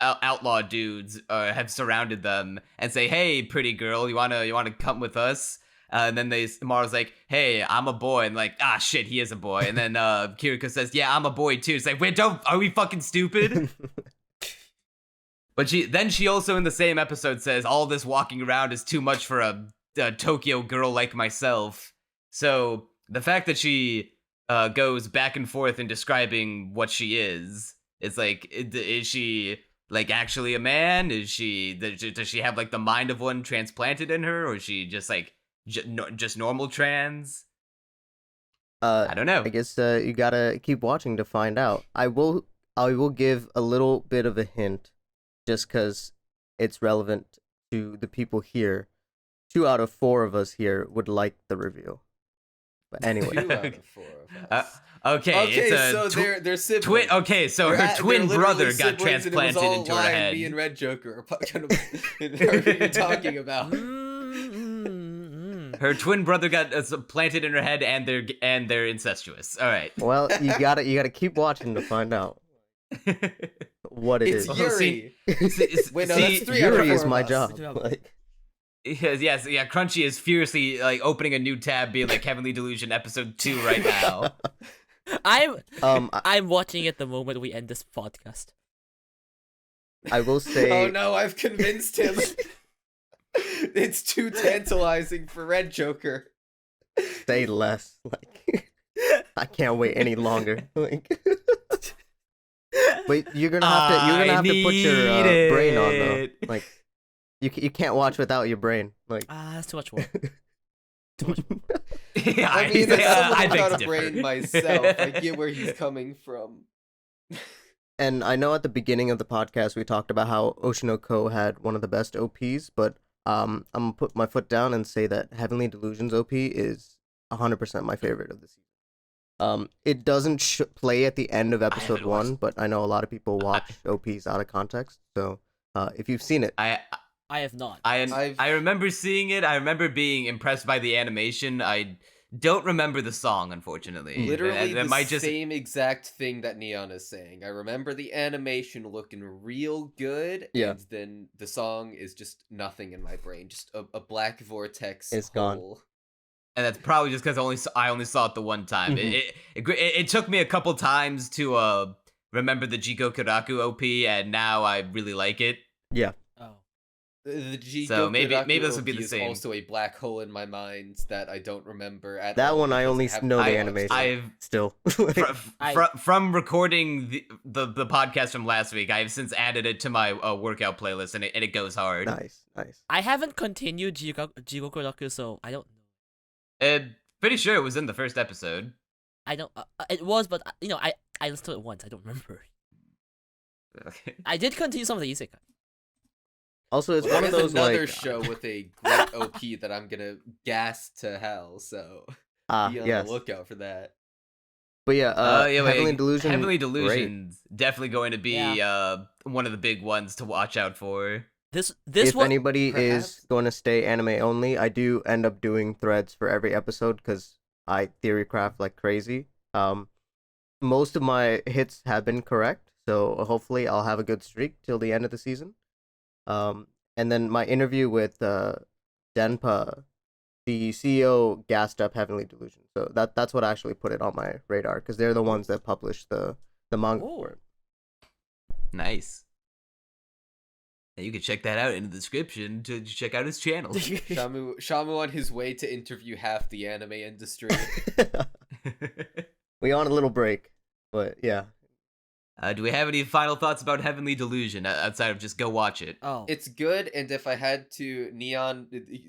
outlaw dudes have surrounded them and say, "Hey, pretty girl, you wanna come with us?" And then Maru's like, "Hey, I'm a boy," and like, "Ah, shit, he is a boy." And then Kiriko says, "Yeah, I'm a boy too." It's like, wait, are we fucking stupid? But she also in the same episode says, "All this walking around is too much for a Tokyo girl like myself." So the fact that she goes back and forth in describing what she is, it's like, is she like actually a man? Does she have like the mind of one transplanted in her, or is she just like just normal trans? I don't know. I guess you gotta keep watching to find out. I will give a little bit of a hint, just because it's relevant to the people here. 2 out of 4 of us here would like the review. But anyway. 2 out of 4 of us. Okay, so they're siblings. Okay, so her twin brother got transplanted into her head. Me and RedJoker are you're talking about. Her twin brother got planted in her head, and they're incestuous. All right. Well, you gotta keep watching to find out what it is. It's Yuri. Wait, no, that's 3 Yuri out of 4 is my of us. job. Like, yes, yeah. Crunchy is furiously like opening a new tab, being like Heavenly Delusion episode 2 right now. I'm watching at the moment we end this podcast. I will say. Oh no, I've convinced him. It's too tantalizing for RedJoker. Say less. Like, I can't wait any longer. Like, wait, you're gonna have to put your brain on though. Like, you can't watch without your brain. Like, That's too much work. Yeah, I mean, as someone I beg without to a differ. brain myself, I get where he's coming from. and I know at the beginning of the podcast we talked about how Oshinoko had one of the best OPs, but I'm gonna put my foot down and say that Heavenly Delusion's OP is 100% my favorite of the season. It doesn't play at the end of episode 1, but I know a lot of people watch OPs out of context. So if you've seen it, I have not. I remember seeing it. I remember being impressed by the animation. I don't remember the song, unfortunately. Literally That the might just... same exact thing that Neon is saying. I remember the animation looking real good, Yeah. and then the song is just nothing in my brain. Just a black vortex. It's gone. hole. And that's probably just because I only saw it the one time. It took me a couple times to remember the Jiko Kuraku OP, and now I really like it. yeah. Oh. The So maybe Jigoku this would be OP the is same. also a black hole in my mind that I don't remember at That all. one I because only haven't know the watched animation. it. I've Still. from recording the podcast from last week, I've since added it to my workout playlist, and it goes hard. Nice. I haven't continued Jigoku Raku, so I don't know. Pretty sure it was in the first episode. I don't. It was, but I listened to it once. I don't remember. Okay. I did continue some of the isekai. Also, it's Well, one of there is those another like show with a great OP that I'm gonna gas to hell. So be on yes. the lookout for that. But yeah, Yeah, Heavenly Delusion. Heavenly great. Delusion's definitely going to be one of the big ones to watch out for. This If one. anybody perhaps? is going to stay anime only, I do end up doing threads for every episode because I theory craft like crazy. Most of my hits have been correct, so hopefully I'll have a good streak till the end of the season. And then my interview with Denpa, the CEO, gassed up Heavenly Delusion, so that's what actually put it on my radar because they're the ones that published the manga for it. Nice. And you can check that out in the description to check out his channel. Shamu on his way to interview half the anime industry. We on a little break, but yeah. Do we have any final thoughts about Heavenly Delusion outside of just go watch it? Oh, It's good, and if I had to, Neon,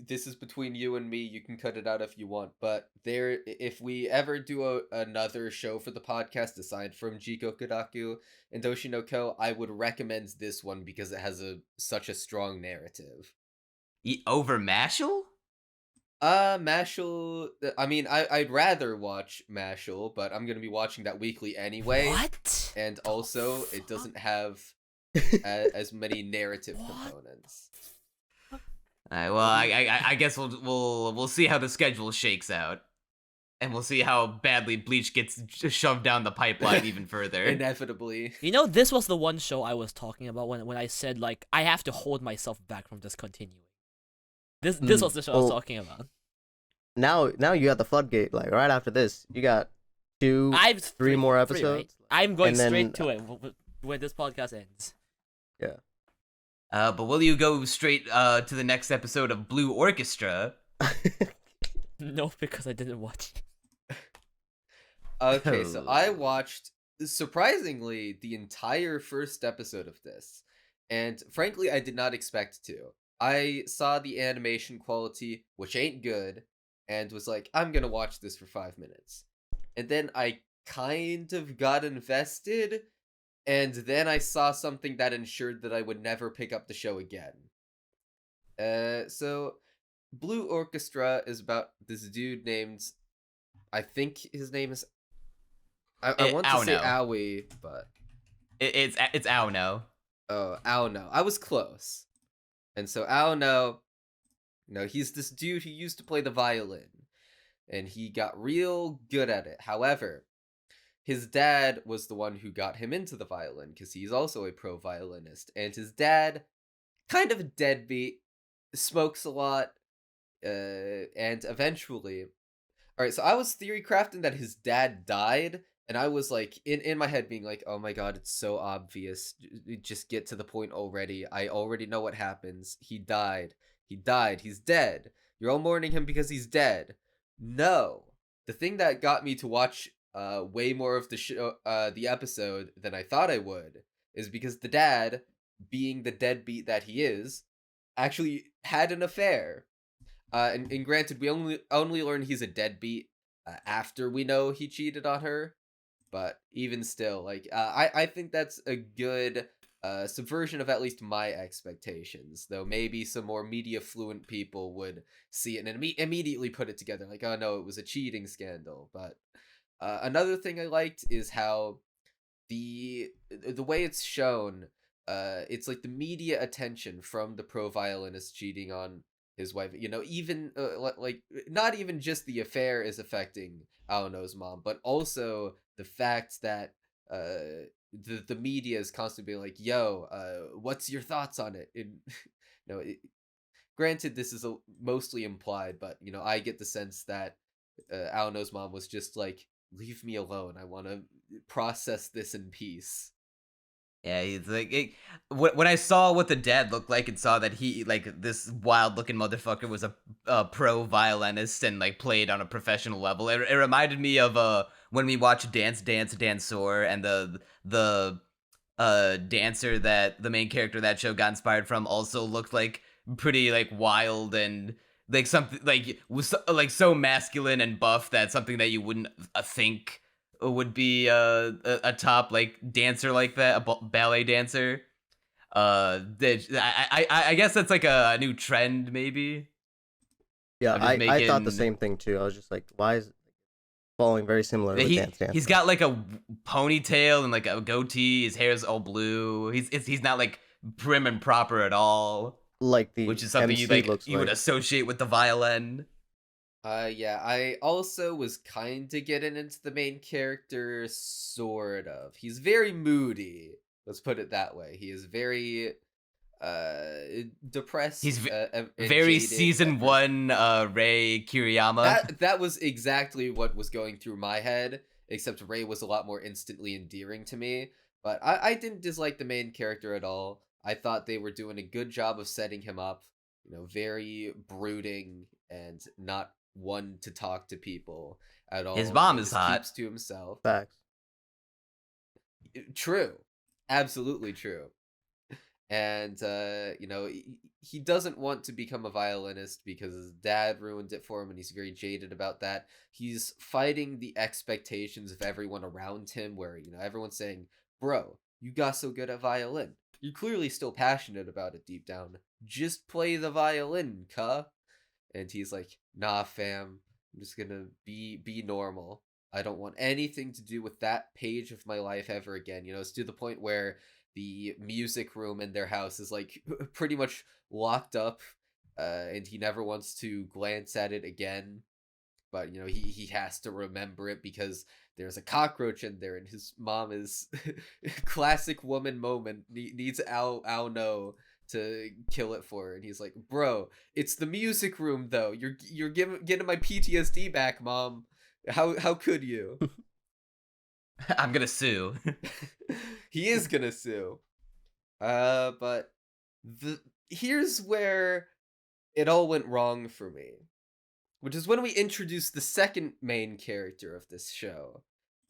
this is between you and me. You can cut it out if you want. But if we ever do another show for the podcast aside from Jikokuraku and Doshi no Ko, I would recommend this one because it has such a strong narrative. Over Mashle? Mashle. I mean, I'd rather watch Mashle, but I'm gonna be watching that weekly anyway. what? And also, it doesn't have as many narrative components. Alright, well, I guess we'll see how the schedule shakes out, and we'll see how badly Bleach gets shoved down the pipeline even further. Inevitably. This was the one show I was talking about when I said like I have to hold myself back from discontinuing. This was the show I was talking about. Now you got the floodgate. Like right after this, you got three more episodes. Right? I'm going and then, straight to it when this podcast ends. Yeah. But will you go straight to the next episode of Blue Orchestra? No, because I didn't watch it. Okay, so I watched, surprisingly, the entire first episode of this. And frankly, I did not expect to. I saw the animation quality, which ain't good, and was like, I'm gonna watch this for 5 minutes. And then I kind of got invested, and then I saw something that ensured that I would never pick up the show again. So Blue Orchestra is about this dude named, I think his name is, I want to say Aoi, but it's Aono. Oh, Aono. I was close. And so Aono, he's this dude who used to play the violin, and he got real good at it. However, his dad was the one who got him into the violin, because he's also a pro violinist, and his dad, kind of a deadbeat, smokes a lot, and eventually... Alright, so I was theory crafting that his dad died, and I was like, in my head being like, oh my god, it's so obvious. Just get to the point already. I already know what happens. He died. He's dead. You're all mourning him because he's dead. No. The thing that got me to watch way more of the show, the episode than I thought I would, is because the dad, being the deadbeat that he is, actually had an affair. And granted, we only learn he's a deadbeat after we know he cheated on her. But even still, like, I think that's a good subversion of at least my expectations. Though maybe some more media fluent people would see it and immediately put it together. Like, oh no, it was a cheating scandal. But another thing I liked is how the way it's shown, it's like the media attention from the pro violinist cheating on his wife, even like not even just the affair is affecting Aono's mom, but also the fact that the media is constantly being like, yo, what's your thoughts on it? Granted, this is mostly implied, but I get the sense that Aono's mom was just like, leave me alone, I want to process this in peace. Yeah, he's like when I saw what the dad looked like and saw that he like this wild looking motherfucker was a pro violinist and like played on a professional level. It reminded me of when we watched Dance Dance Dancer and the dancer that the main character of that show got inspired from also looked like pretty like wild and like something like was like so masculine and buff that something that you wouldn't think would be a top like dancer like that, a ballet dancer. I guess that's like a new trend maybe. Yeah, I'm just I thought the making- same thing too. I was just like, why is it following very similar with Dance Dance? He's got like a ponytail and like a goatee. His hair's all blue. He's not like prim and proper at all, like the which is something MC you like looks you would like. associate with the violin. Yeah, I also was kind of getting into the main character, sort of. He's very moody. Let's put it that way. He is very depressed. He's and Very jaded. season one Rei Kiriyama. That was exactly what was going through my head, except Ray was a lot more instantly endearing to me. But I didn't dislike the main character at all. I thought they were doing a good job of setting him up. You know, very brooding and not one to talk to people at all. His mom He is just hot. Keeps to himself. Facts. True. Absolutely true. And you know, he doesn't want to become a violinist because his dad ruined it for him and he's very jaded about that. He's fighting the expectations of everyone around him where, you know, everyone's saying, "Bro, you got so good at violin. You're clearly still passionate about it deep down. Just play the violin, cuh." And he's like, "Nah, fam. I'm just gonna be normal. I don't want anything to do with that page of my life ever again." You know, it's to the point where the music room in their house is like pretty much locked up, and he never wants to glance at it again. But you know, he has to remember it because there's a cockroach in there, and his mom is classic woman moment needs ow no to kill it for her. And he's like, "Bro, it's the music room though. You're getting my PTSD back, mom. How could you?" I'm gonna sue. He is gonna sue. But here's where it all went wrong for me, which is when we introduced the second main character of this show.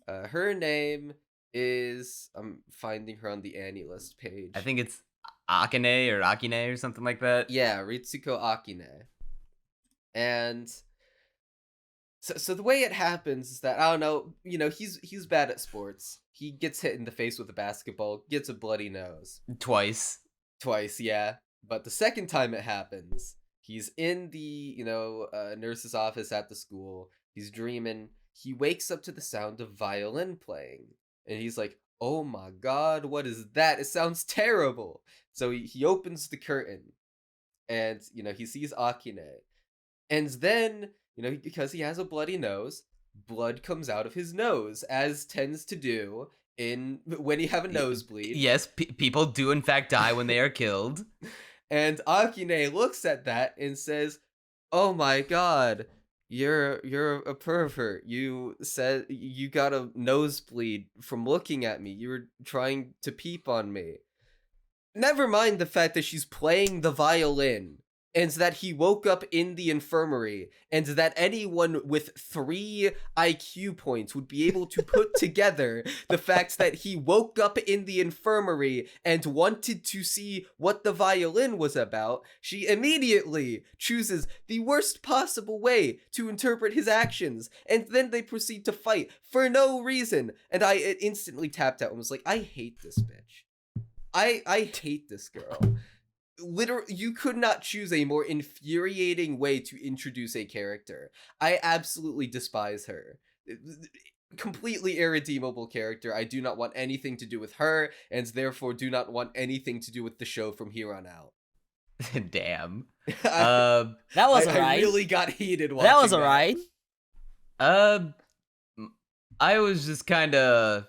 Her name is, I'm finding her on the Annie list page. I think it's Akane or Akine or something like that. Yeah, Ritsuko Akine. And so the way it happens is that, I don't know, you know, he's bad at sports. He gets hit in the face with a basketball, gets a bloody nose. Twice. Twice, yeah. But the second time it happens, he's in the, you know, nurse's office at the school. He's dreaming. He wakes up to the sound of violin playing. And he's like, "Oh my god, what is that? It sounds terrible." So he opens the curtain. And, you know, he sees Akine. And then, you know, because he has a bloody nose, blood comes out of his nose, as tends to do when you have a nosebleed. Yes, people do in fact die when they are killed. And Akine looks at that and says, "Oh my god, you're a pervert. You said you got a nosebleed from looking at me. You were trying to peep on me." Never mind the fact that she's playing the violin, and that he woke up in the infirmary, and that anyone with 3 IQ points would be able to put together the fact that he woke up in the infirmary and wanted to see what the violin was about. She immediately chooses the worst possible way to interpret his actions, and then they proceed to fight for no reason. And I instantly tapped out and was like, I hate this bitch. I hate this girl. Literally, you could not choose a more infuriating way to introduce a character. I absolutely despise her. Completely irredeemable character. I do not want anything to do with her, and therefore do not want anything to do with the show from here on out. Damn. That was I alright. really got heated watching That was alright. I was just kind of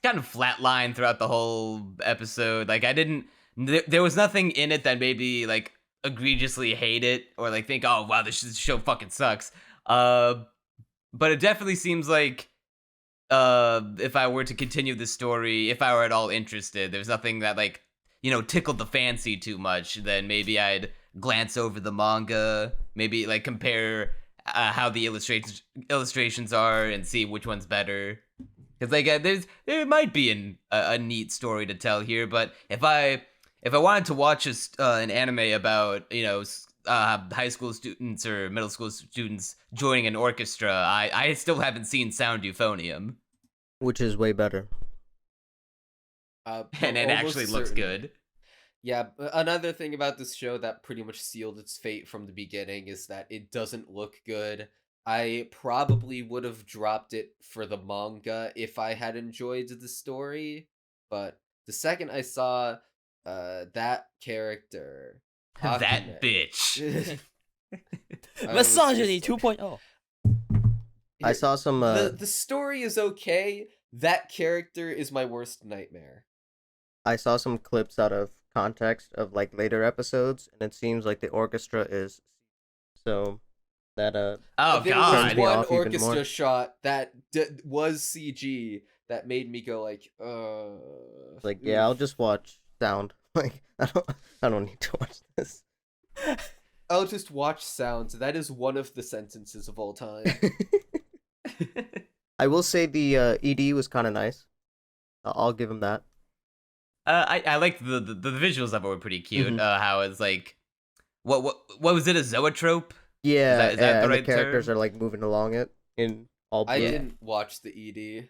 flatlined throughout the whole episode. Like I didn't. There was nothing in it that made me like egregiously hate it or like think, "Oh wow, this show fucking sucks." But it definitely seems like if I were to continue the story, if I were at all interested, there's nothing that like, tickled the fancy too much, then maybe I'd glance over the manga, maybe like compare how the illustrations are and see which one's better. Because like there might be a neat story to tell here, but if I wanted to watch an anime about high school students or middle school students joining an orchestra, I still haven't seen Sound Euphonium, which is way better. and it actually looks good. Yeah, another thing about this show that pretty much sealed its fate from the beginning is that it doesn't look good. I probably would have dropped it for the manga if I had enjoyed the story, but the second I saw that character, That bitch. Misogyny 2.0. I saw some. The story is okay. That character is my worst nightmare. I saw some clips out of context of like later episodes, and it seems like the orchestra is so that Oh there god. was me one off even orchestra more. shot that was CG that made me go like, like yeah, I'll just watch sound. Like I don't need to watch this. I'll just watch sounds. That is one of the sentences of all time. I will say the ED was kind of nice. I'll give him that. I liked the visuals of it were pretty cute. Mhm. How it's like, what was it, a zoetrope? Yeah, Is that yeah, the and right the characters term? are like moving along it in all blue. I didn't watch the ED.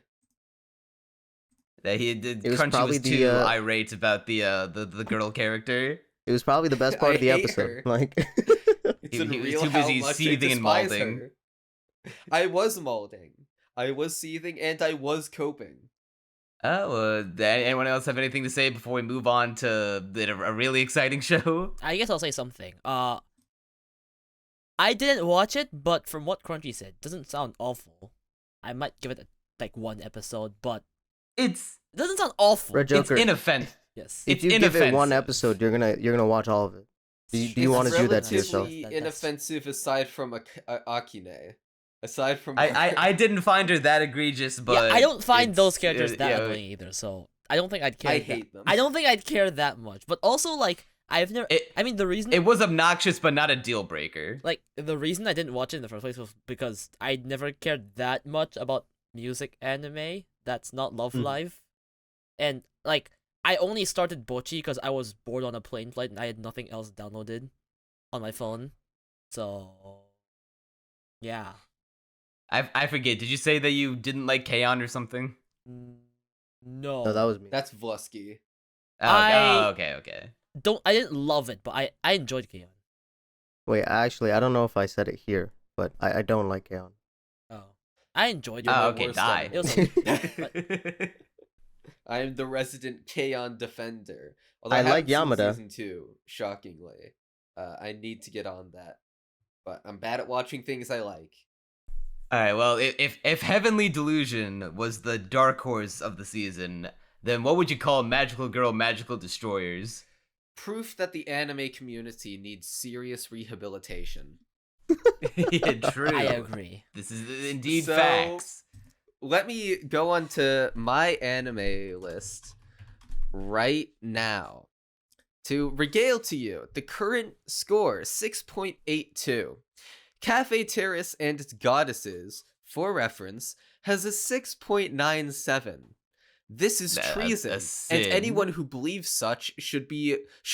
That he did. It was Crunchy probably was the, too irate about the girl character. It was probably the best part I of the hate episode. her. Like It's He was unreal too how busy much I seething and despise malding. her. I was malding. I was seething, and I was coping. Oh, anyone else have anything to say before we move on to a really exciting show? I guess I'll say something. I didn't watch it, but from what Crunchy said, doesn't sound awful. I might give it like one episode, but It's it doesn't sound awful. RedJoker, inoffensive. Yes. if it's you give it one inoffensive. episode, you're gonna watch all of it. Do you It's want to do that to relatively- yourself? relatively That's- inoffensive aside from Akine. Aside from I didn't find her that egregious, but Yeah, I don't find it's- those characters that yeah, annoying either, so I don't think I'd care. I that- hate them. I don't think I'd care that much. But also, like, I've never. I mean, the reason It was obnoxious, but not a deal breaker. like the reason I didn't watch it in the first place was because I never cared that much about music anime that's not Love Mm. Live, and like I only started Bocchi because I was bored on a plane flight and I had nothing else downloaded on my phone, so yeah. I forget. Did you say that you didn't like K-On! Or something? No, No, that was me. That's Vlusky. Oh, okay. I didn't love it, but I enjoyed K-On! Wait, actually, I don't know if I said it here, but I don't like Aeon. Oh, I enjoyed it. You're my Oh, okay, worst die. enemy. It was I am the resident K-On! Defender. Although I haven't like seen Yamada. Season 2, shockingly. I need to get on that. But I'm bad at watching things I like. All right. Well, if Heavenly Delusion was the dark horse of the season, then what would you call Magical Girl Magical Destroyers? Proof that the anime community needs serious rehabilitation. Yeah, true. I agree. This is indeed So- facts. Let me go on to my anime list right now to regale to you the current score 6.82. Cafe Terrace and its Goddesses, for reference, has a 6.97. This is That's a treason, and sin. anyone who believes such should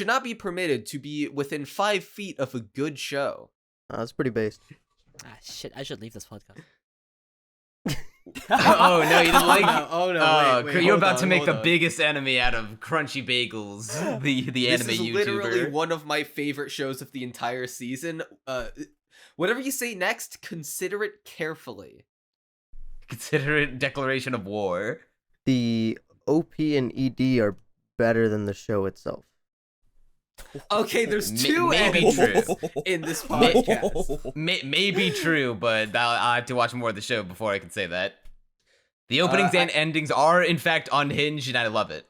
not be permitted to be within 5 feet of a good show. That's pretty based. Ah, shit! I should leave this podcast. Oh no, you didn't like. Oh no! Oh, wait, you're hold about on, to make hold the on. biggest enemy out of Crunchy Bagels, the This anime is YouTuber. literally one of my favorite shows of the entire season. Whatever you say next, consider it carefully. Consider it declaration of war. The OP and ED are better than the show itself. Okay, there's two maybe enemies true. in this podcast. May be true, but I'll have to watch more of the show before I can say that. The openings and endings are, in fact, unhinged, and I love it.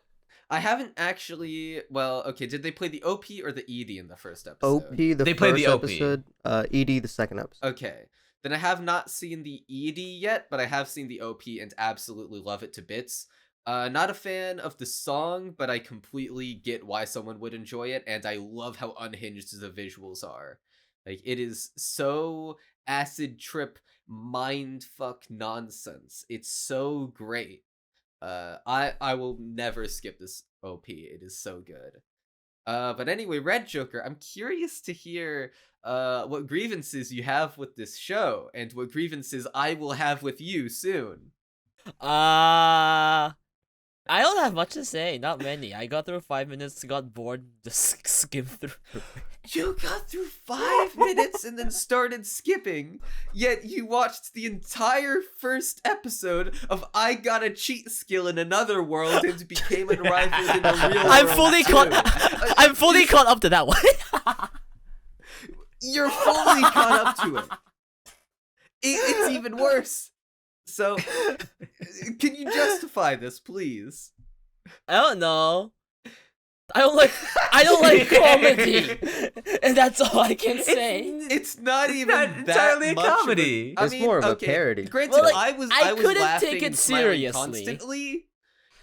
I haven't actually. Well, okay. Did they play the OP or the ED in the first episode? OP the They played first the OP. episode, ED the second episode. Okay. Then I have not seen the ED yet, but I have seen the OP and absolutely love it to bits. Not a fan of the song, but I completely get why someone would enjoy it, and I love how unhinged the visuals are. Like, it is so acid trip mindfuck nonsense. It's so great. I will never skip this OP. It is so good. But anyway, RedJoker, I'm curious to hear what grievances you have with this show, and what grievances I will have with you soon. I don't have much to say. Not many. I got through 5 minutes, got bored, just skimmed through. You got through 5 minutes and then started skipping, yet you watched the entire first episode of I Got a Cheat Skill in Another World and became unrivaled in the real world. I'm fully caught up to that one. You're fully caught up to it. It's even worse. So, can you justify this, please? I don't know. I don't like comedy, and that's all I can say. It's not even not that entirely a much comedy. I It's mean, more of a okay, parody. Granted, Well, like, I was I couldn't laughing take it and smiling seriously. constantly.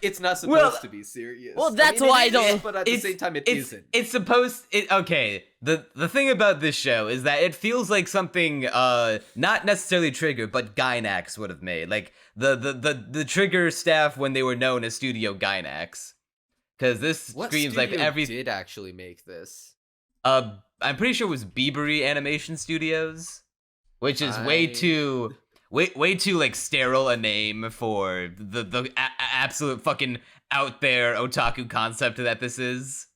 It's not supposed to be serious. well, that's I mean, why it I don't- is, but at the same time, it isn't. It's supposed. Okay. The thing about this show is that it feels like something not necessarily Trigger, but Gainax would have made. Like the Trigger staff when they were known as Studio Gainax. Because this What screams like studio every. did actually make this? I'm pretty sure it was Biebery Animation Studios, which is way too like sterile a name for the absolute fucking out there otaku concept that this is.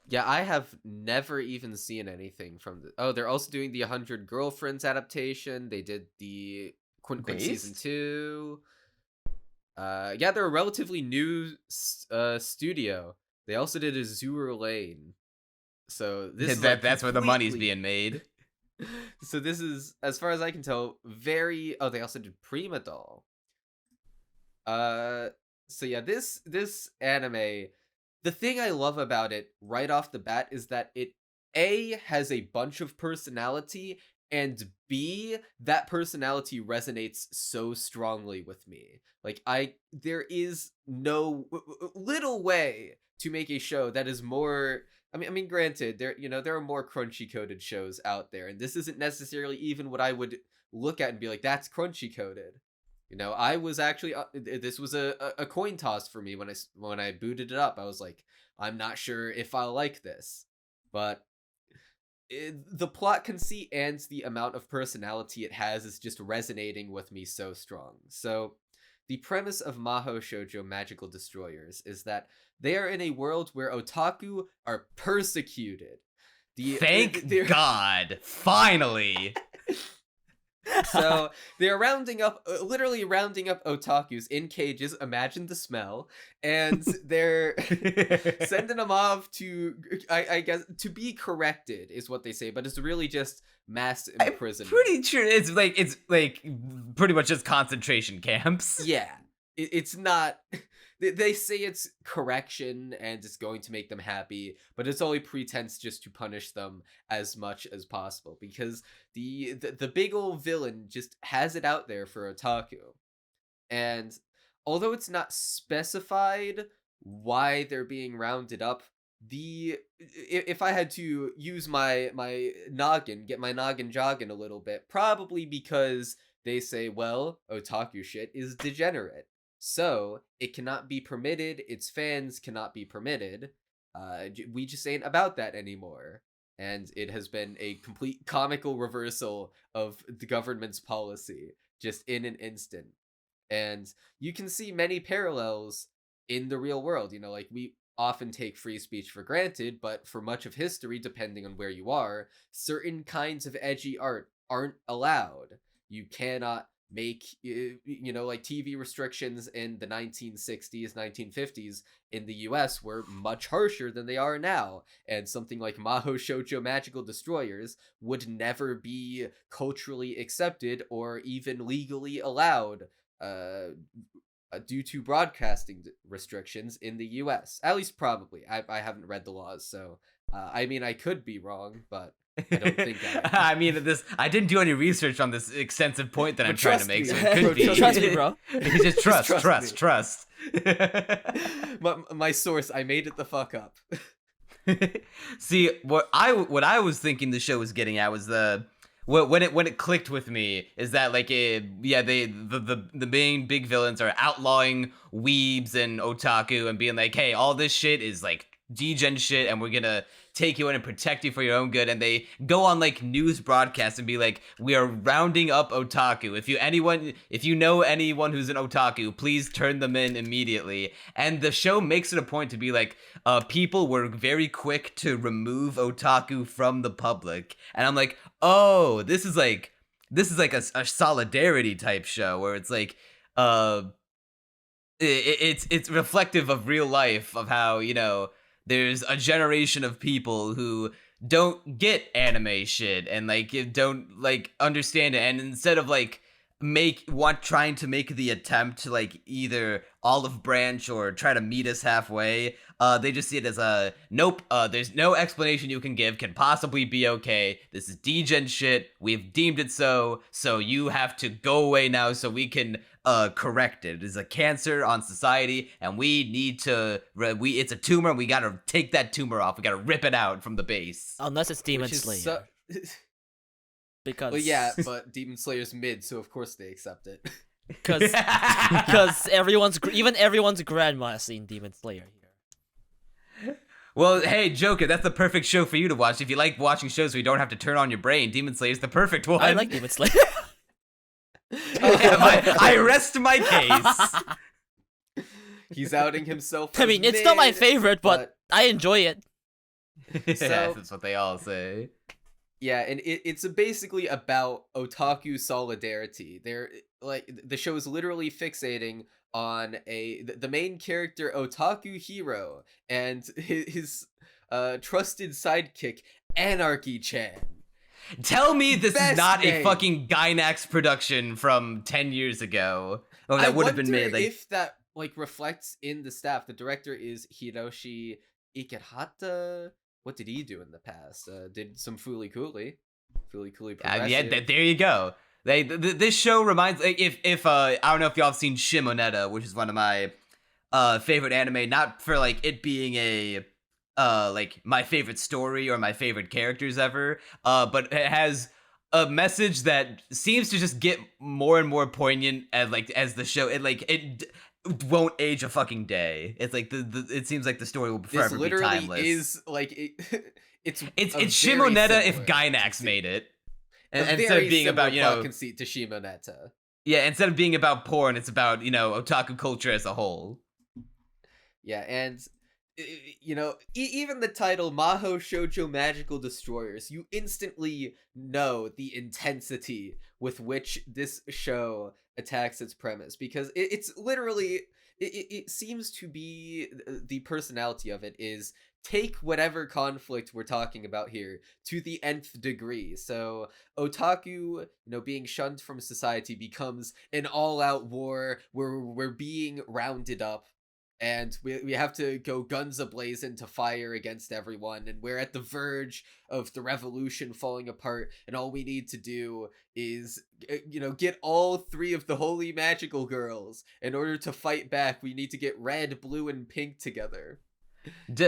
Yeah, I have never even seen anything from the. Oh, they're also doing the 100 Girlfriends adaptation. They did the Quint season 2. Yeah, they're a relatively new studio. They also did Azure Lane. So this is that's where the money's completely- being made. So this is, as far as I can tell, very. Oh, they also did Prima Doll. So yeah, this anime, the thing I love about it right off the bat is that it A has a bunch of personality, and B, that personality resonates so strongly with me. Like, there is no little way to make a show that is more. I mean, granted, there are more crunchy coded shows out there, and this isn't necessarily even what I would look at and be like, that's crunchy coded. I was actually this was a coin toss for me when I booted it up. I was like, I'm not sure if I'll like this, but the plot conceit and the amount of personality it has is just resonating with me so strong. So, the premise of Mahou Shoujo Magical Destroyers is that they are in a world where otaku are persecuted. Thank God, finally. So they're literally rounding up otakus in cages. Imagine the smell, and they're sending them off to, I guess, to be corrected is what they say, but it's really just mass imprisonment. I'm pretty sure it's like pretty much just concentration camps. Yeah, it's not. They say it's correction and it's going to make them happy, but it's only pretense just to punish them as much as possible, because the big old villain just has it out there for otaku. And although it's not specified why they're being rounded up, if I had to use my noggin, get my noggin jogging a little bit, probably because they say, well, otaku shit is degenerate. So, it cannot be permitted, its fans cannot be permitted, we just ain't about that anymore. And it has been a complete comical reversal of the government's policy, just in an instant. And you can see many parallels in the real world, like we often take free speech for granted, but for much of history, depending on where you are, certain kinds of edgy art aren't allowed. You cannot make, like TV restrictions in the 1960s, 1950s in the US were much harsher than they are now, and something like Mahou Shoujo Magical Destroyers would never be culturally accepted or even legally allowed due to broadcasting restrictions in the US. At least probably. I haven't read the laws, so I mean, I could be wrong, but I don't think I am. I mean, I didn't do any research on this extensive point that But I'm trying to trust make, me. so it could Bro, be. Trust me, bro. It's just trust, trust trust. My source, I made it the fuck up. See, what I was thinking the show was getting at was when it clicked with me is that like the main big villains are outlawing weebs and otaku and being like, hey, all this shit is like degen shit, and we're gonna take you in and protect you for your own good. And they go on like news broadcasts and be like, we are rounding up otaku. If you know anyone who's an otaku, please turn them in immediately. And the show makes it a point to be like, people were very quick to remove otaku from the public. And I'm like, oh, this is like a solidarity type show where it's like, it's reflective of real life, of how, you know, there's a generation of people who don't get anime shit and like don't like understand it, and instead of like trying to make the attempt to like either olive branch or try to meet us halfway, they just see it as a nope, there's no explanation you can possibly be okay. This is degen shit, we've deemed it so you have to go away now so we can correct it. It is a cancer on society, and we need to it's a tumor, and we gotta take that tumor off. We gotta rip it out from the base. Unless it's Demon Which is Slayer. Because Well, yeah, but Demon Slayer's mid, so of course they accept it. because everyone's grandma has seen Demon Slayer here. Well, hey, Joker, that's the perfect show for you to watch. If you like watching shows where you don't have to turn on your brain, Demon Slayer is the perfect one. I like Demon Slayer. I rest my case. He's outing himself. I mean, it's not my favorite, but I enjoy it. Yes, that's what they all say. Yeah, and it's basically about otaku solidarity. They're like, the show is literally fixating on the main character, Otaku Hero, and his trusted sidekick, Anarchy-chan. Tell me this is Best not name. a fucking Gainax production from 10 years ago. Oh, that would have been made. Like, if that like reflects in the staff. The director is Hiroshi Ikehata. What did he do in the past? Did some Fooly Cooly Progressive. yeah, there you go. This show reminds, like, if I don't know if y'all have seen Shimoneta, which is one of my favorite anime, not for like it being a like my favorite story or my favorite characters ever, but it has a message that seems to just get more and more poignant as the show it won't age a fucking day. It's like it seems like the story will forever be timeless. This literally is like it's Shimoneta if Gainax made it, and instead of being about, you know, conceit to Shimoneta. Yeah, instead of being about porn, it's about, you know, otaku culture as a whole. Yeah, and you know, even the title Maho Shoujo Magical Destroyers, you instantly know the intensity with which this show attacks its premise, because it's literally it seems to be the personality of it is take whatever conflict we're talking about here to the nth degree. So otaku, you know, being shunned from society becomes an all-out war where we're being rounded up, and we have to go guns ablazing to fire against everyone, and we're at the verge of the revolution falling apart, and all we need to do is, you know, get all three of the holy magical girls. In order to fight back, we need to get red, blue, and pink together.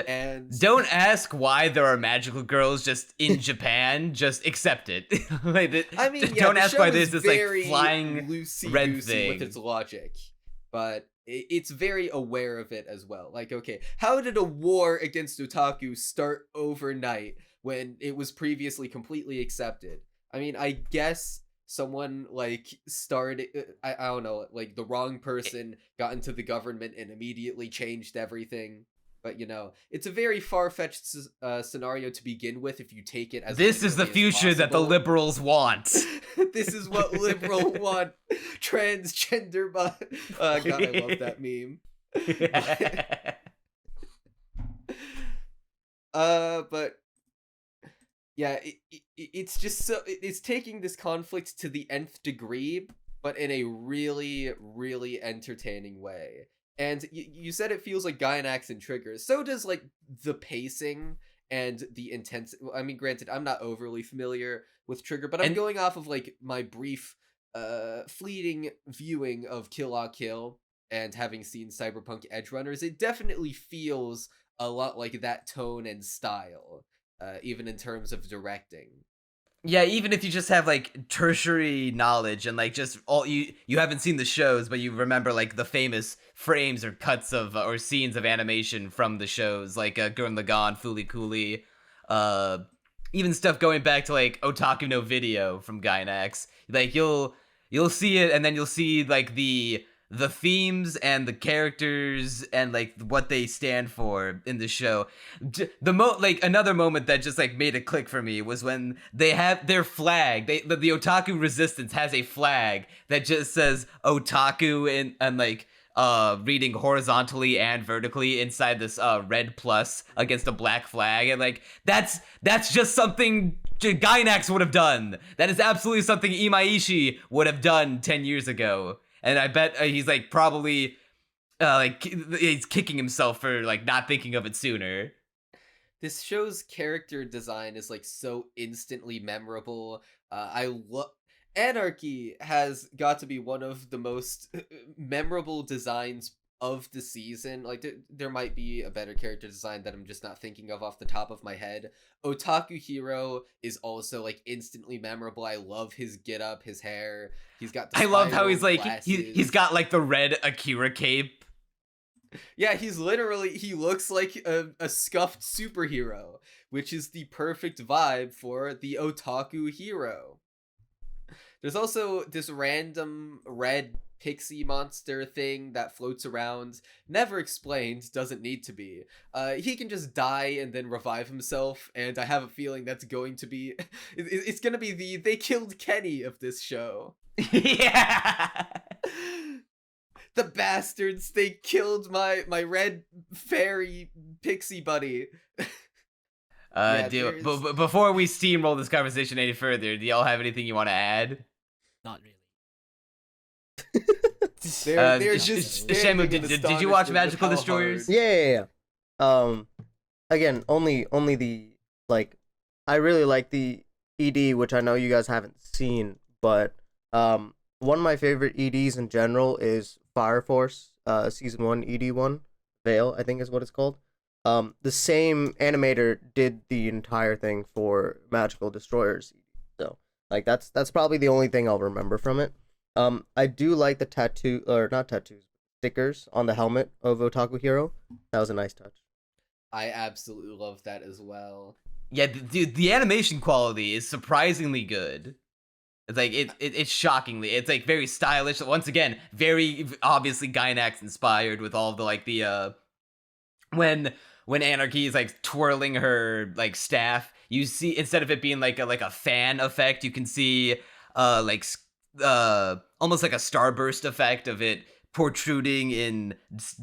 And don't ask why there are magical girls just in Japan. Just accept it. I mean, yeah, don't the ask show why is there's this very like flying red loosey-goosey thing with its logic, but it's very aware of it as well. Like, okay, how did a war against otaku start overnight when it was previously completely accepted? I mean, I guess someone like started, I don't know, like the wrong person got into the government and immediately changed everything. But, you know, it's a very far-fetched scenario to begin with if you take it as this is the future that the possible. liberals want. This is what liberal want. Transgender God, I love that meme. But yeah, it's just so it's taking this conflict to the nth degree, but in a really, really entertaining way. And you said it feels like Gainax and Triggers. So does like the pacing and the intense. I mean, granted, I'm not overly familiar with Trigger, but I'm And- going off of like my brief, fleeting viewing of Kill La Kill and having seen Cyberpunk Edge Runners. It definitely feels a lot like that tone and style, even in terms of directing. Yeah, even if you just have like tertiary knowledge and like just all you haven't seen the shows, but you remember like the famous frames or cuts of or scenes of animation from the shows, like Gurren Lagann, Fooly Cooly, even stuff going back to like Otaku no Video from Gainax. Like you'll see it, and then you'll see like the themes and the characters and like what they stand for in the show. Like another moment that just like made a click for me was when they have their flag. The Otaku Resistance has a flag that just says Otaku and like reading horizontally and vertically inside this red plus against a black flag, and like that's just something Gainax would have done. That is absolutely something Imaishi would have done 10 years ago. And I bet he's like probably like he's kicking himself for like not thinking of it sooner. This show's character design is like so instantly memorable. I love Anarchy has got to be one of the most memorable designs of the season. Like there might be a better character design that I'm just not thinking of off the top of my head. Otaku Hero is also like instantly memorable. I love his get up, his hair. He's got the I love how spiral he's like glasses. he's got like the red Akira cape. Yeah, he looks like a scuffed superhero, which is the perfect vibe for the Otaku Hero. There's also this random red pixie monster thing that floats around, never explained, doesn't need to be. He can just die and then revive himself, and I have a feeling that's going to be it's gonna be the they killed Kenny of this show. Yeah. The bastards, they killed my red fairy pixie buddy. Yeah, before we steamroll this conversation any further, do y'all have anything you want to add? Not really. They're just Shamu, standing in did you watch astonishment Magical with how Destroyers? hard- Yeah. Again, only the like. I really like the ED, which I know you guys haven't seen, but one of my favorite EDs in general is Fire Force, season 1 ED1, Veil, I think is what it's called. The same animator did the entire thing for Magical Destroyers, so like that's probably the only thing I'll remember from it. I do like the tattoo, or not tattoos, stickers on the helmet of Otaku Hero. That was a nice touch. I absolutely love that as well. Yeah, dude, the animation quality is surprisingly good. It's like it's shockingly. It's like very stylish. Once again, very obviously Gainax inspired with all of the like the when Anarchy is like twirling her like staff, you see instead of it being like a fan effect, you can see almost like a starburst effect of it protruding in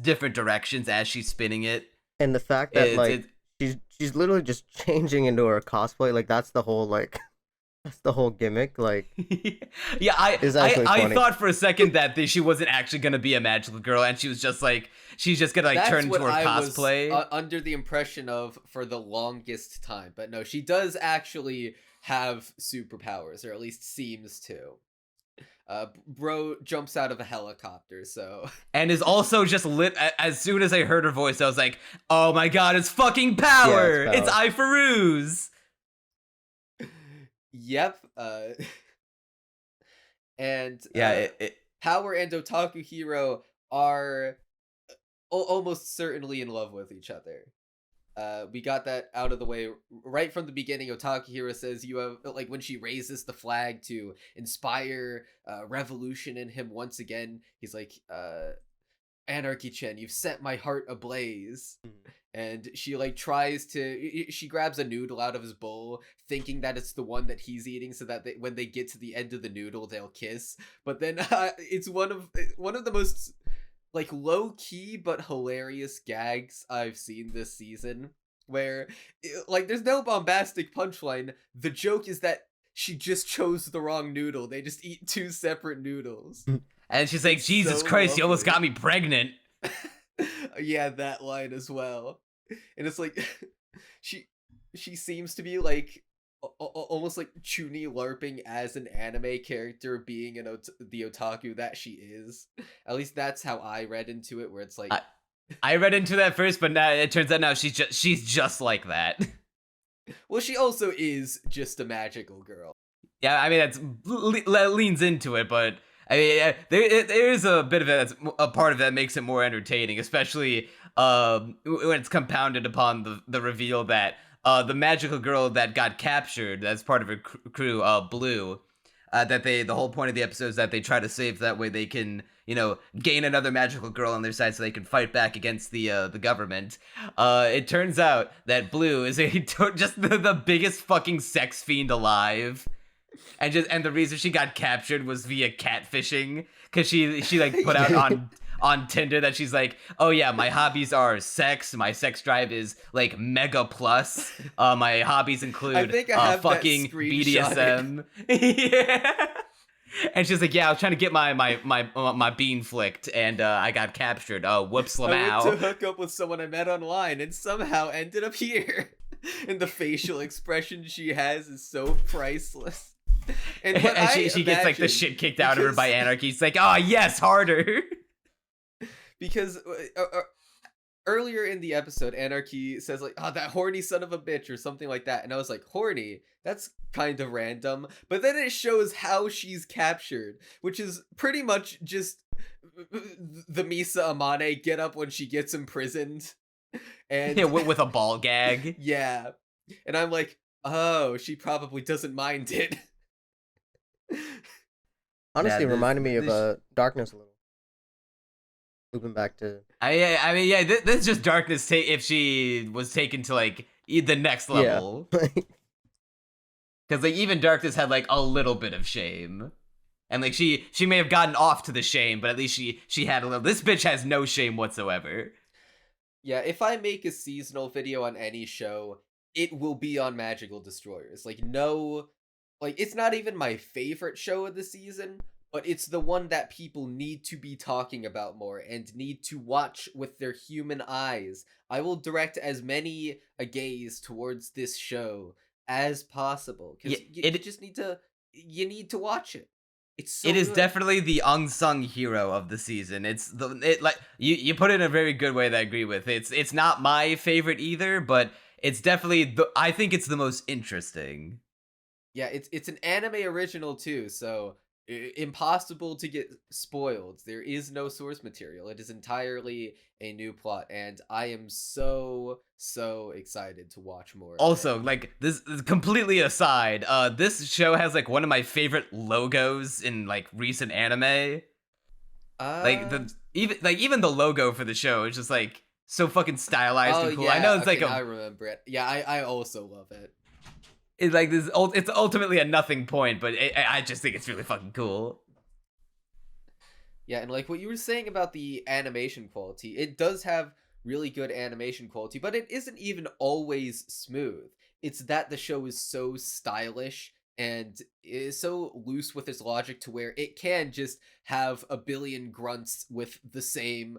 different directions as she's spinning it. And the fact that she's literally just changing into her cosplay, like that's the whole gimmick. Like, yeah, I funny. thought for a second that she wasn't actually gonna be a magical girl, and she's just gonna like That's turn into what her I cosplay. was under the impression of for the longest time, but no, she does actually have superpowers, or at least seems to. Bro jumps out of a helicopter, so And is also just lit. As soon as I heard her voice, I was like, "Oh my god, it's fucking power! Yeah, it's It's Ifaruz!" yep. And Yeah, Power and Otaku Hero are almost certainly in love with each other. We got that out of the way right from the beginning. Otaku Hero says you have, like, when she raises the flag to inspire revolution in him once again, he's like, Anarchy-chan, you've set my heart ablaze. And she like she grabs a noodle out of his bowl, thinking that it's the one that he's eating, so that when they get to the end of the noodle, they'll kiss. But then it's one of the most like low-key but hilarious gags I've seen this season, where like there's no bombastic punchline. The joke is that she just chose the wrong noodle. They just eat two separate noodles. and she's like, "Jesus so Christ, you almost lovely. got me pregnant." Yeah, that line as well. And it's like she seems to be like almost like Chuni LARPing as an anime character, being the otaku that she is. At least that's how I read into it, where it's like I read into that first, but now it turns out now she's just like that. well, she also is just a magical girl. Yeah, I mean that leans into it, but I mean there is a bit of it that's a part of that makes it more entertaining, especially when it's compounded upon the reveal that the magical girl that got captured as part of her crew, Blue, that the whole point of the episode is that they try to save, that way they can, you know, gain another magical girl on their side so they can fight back against the government. It turns out that Blue is just the biggest fucking sex fiend alive. And the reason she got captured was via catfishing, because she like put out on Tinder that she's like, oh yeah, my hobbies are sex, my sex drive is like mega plus, my hobbies include fucking BDSM. Yeah. And she's like, yeah, I was trying to get my bean flicked, and I got captured. Whoops, I went Lamau. to hook up with someone I met online and somehow ended up here. And the facial expression she has is so priceless. And she gets like the shit kicked out of her by Anarchy. It's like, oh yes, harder. Because earlier in the episode, Anarchy says like, oh, that horny son of a bitch or something like that. And I was like, horny? That's kind of random. But then it shows how she's captured, which is pretty much just the Misa Amane get up when she gets imprisoned. And yeah, with a ball gag. Yeah. And I'm like, oh, she probably doesn't mind it. Honestly, Yeah, reminded me of Darkness a little. Looping back to I mean, yeah, this is just Darkness if she was taken to like the next level. Yeah. Because like even Darkness had like a little bit of shame, and like she may have gotten off to the shame, but at least she had a little. This bitch has no shame whatsoever. Yeah, if I make a seasonal video on any show, it will be on Magical Destroyers. Like, no, like, it's not even my favorite show of the season, but it's the one that people need to be talking about more and need to watch with their human eyes. I will direct as many a gaze towards this show as possible, because you just need to watch it. It's so it is good. definitely the unsung hero of the season. It's like you put it in a very good way that I agree with. It's not my favorite either, but it's definitely I think it's the most interesting. Yeah, it's an anime original too, so impossible to get spoiled. There is no source material. It is entirely a new plot, and I am so excited to watch more. Also, like this is completely aside, this show has like one of my favorite logos in like recent anime. Like even the logo for the show is just like so fucking stylized and cool. Yeah, I know it's okay, like I remember it. Yeah, I also love it. It's like this. It's ultimately a nothing point, but I just think it's really fucking cool. Yeah, and like what you were saying about the animation quality, it does have really good animation quality, but it isn't even always smooth. It's that the show is so stylish and is so loose with its logic to where it can just have a billion grunts with the same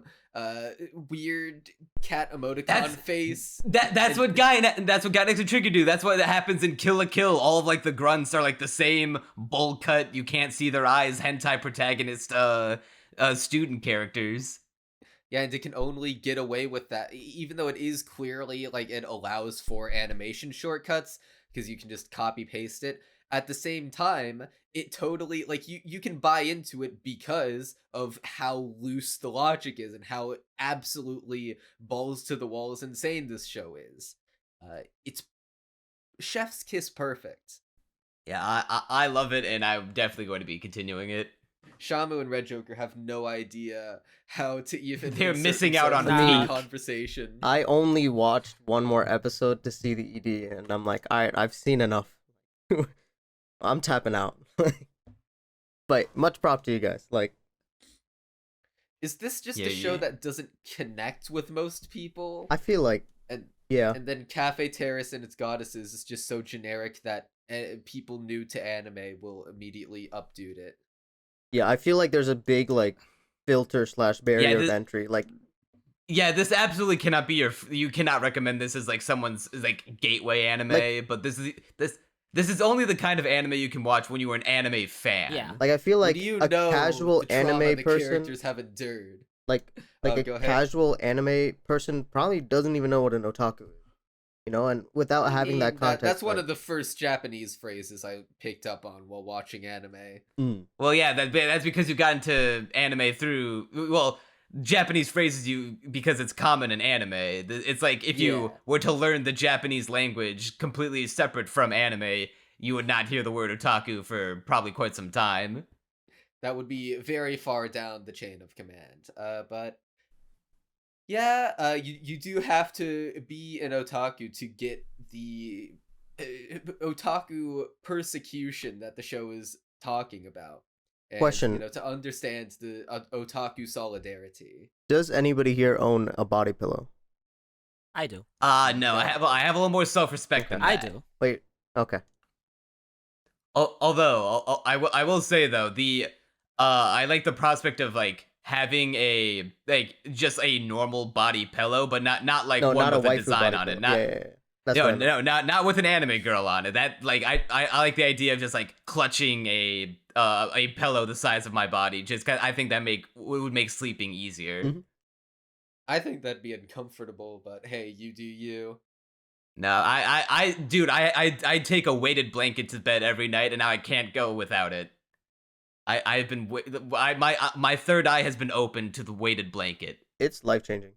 weird cat emoticon face. That's what Guy Next to Trigger do. That's what happens in Kill la Kill. All of like the grunts are like the same bowl cut, you can't see their eyes, hentai protagonist student characters. Yeah, and it can only get away with that, even though it is clearly like it allows for animation shortcuts because you can just copy paste it. At the same time, it totally, like, you can buy into it because of how loose the logic is and how absolutely balls to the walls insane this show is. It's chef's kiss perfect. Yeah, I love it, and I'm definitely going to be continuing it. Shamu and RedJoker have no idea how to even. They're missing out on peak conversation. I only watched one more episode to see the ED, and I'm like, alright, I've seen enough. I'm tapping out. But much prop to you guys. Like, is this just a show that doesn't connect with most people? I feel like, yeah. And then Cafe Terrace and its goddesses is just so generic that people new to anime will immediately updude it. Yeah, I feel like there's a big like filter / barrier of entry. Like, Yeah, this absolutely cannot be you cannot recommend this as like someone's like gateway anime, but this is only the kind of anime you can watch when you are an anime fan. Yeah. Like I feel like Do you a know casual the trauma anime the person, characters have endured? like Oh, a go ahead. casual anime person probably doesn't even know what an otaku is. You know, and without I having that mean, context, that's one like, of the first Japanese phrases I picked up on while watching anime. Well, yeah, that's because you got into anime through Japanese phrases because it's common in anime. It's like if you Yeah. were to learn the Japanese language completely separate from anime, you would not hear the word otaku for probably quite some time. That would be very far down the chain of command. But yeah, you do have to be an otaku to get the otaku persecution that the show is talking about. And, Question. you know, to understand the otaku solidarity. Does anybody here own a body pillow? I do. No, I have a little more self-respect than I that. do. Wait, okay. Although I will say though I like the prospect of like having a like just a normal body pillow, but not like No, one not a with a waifu design body on pillow. it. Not Yeah. That's what I meant. not with an anime girl on it. That like I like the idea of just like clutching a pillow the size of my body. Just 'cause I think that would make sleeping easier. Mhm. I think that'd be uncomfortable, but hey, you do you. No, I take a weighted blanket to bed every night, and now I can't go without it. I've been my third eye has been opened to the weighted blanket. It's life changing,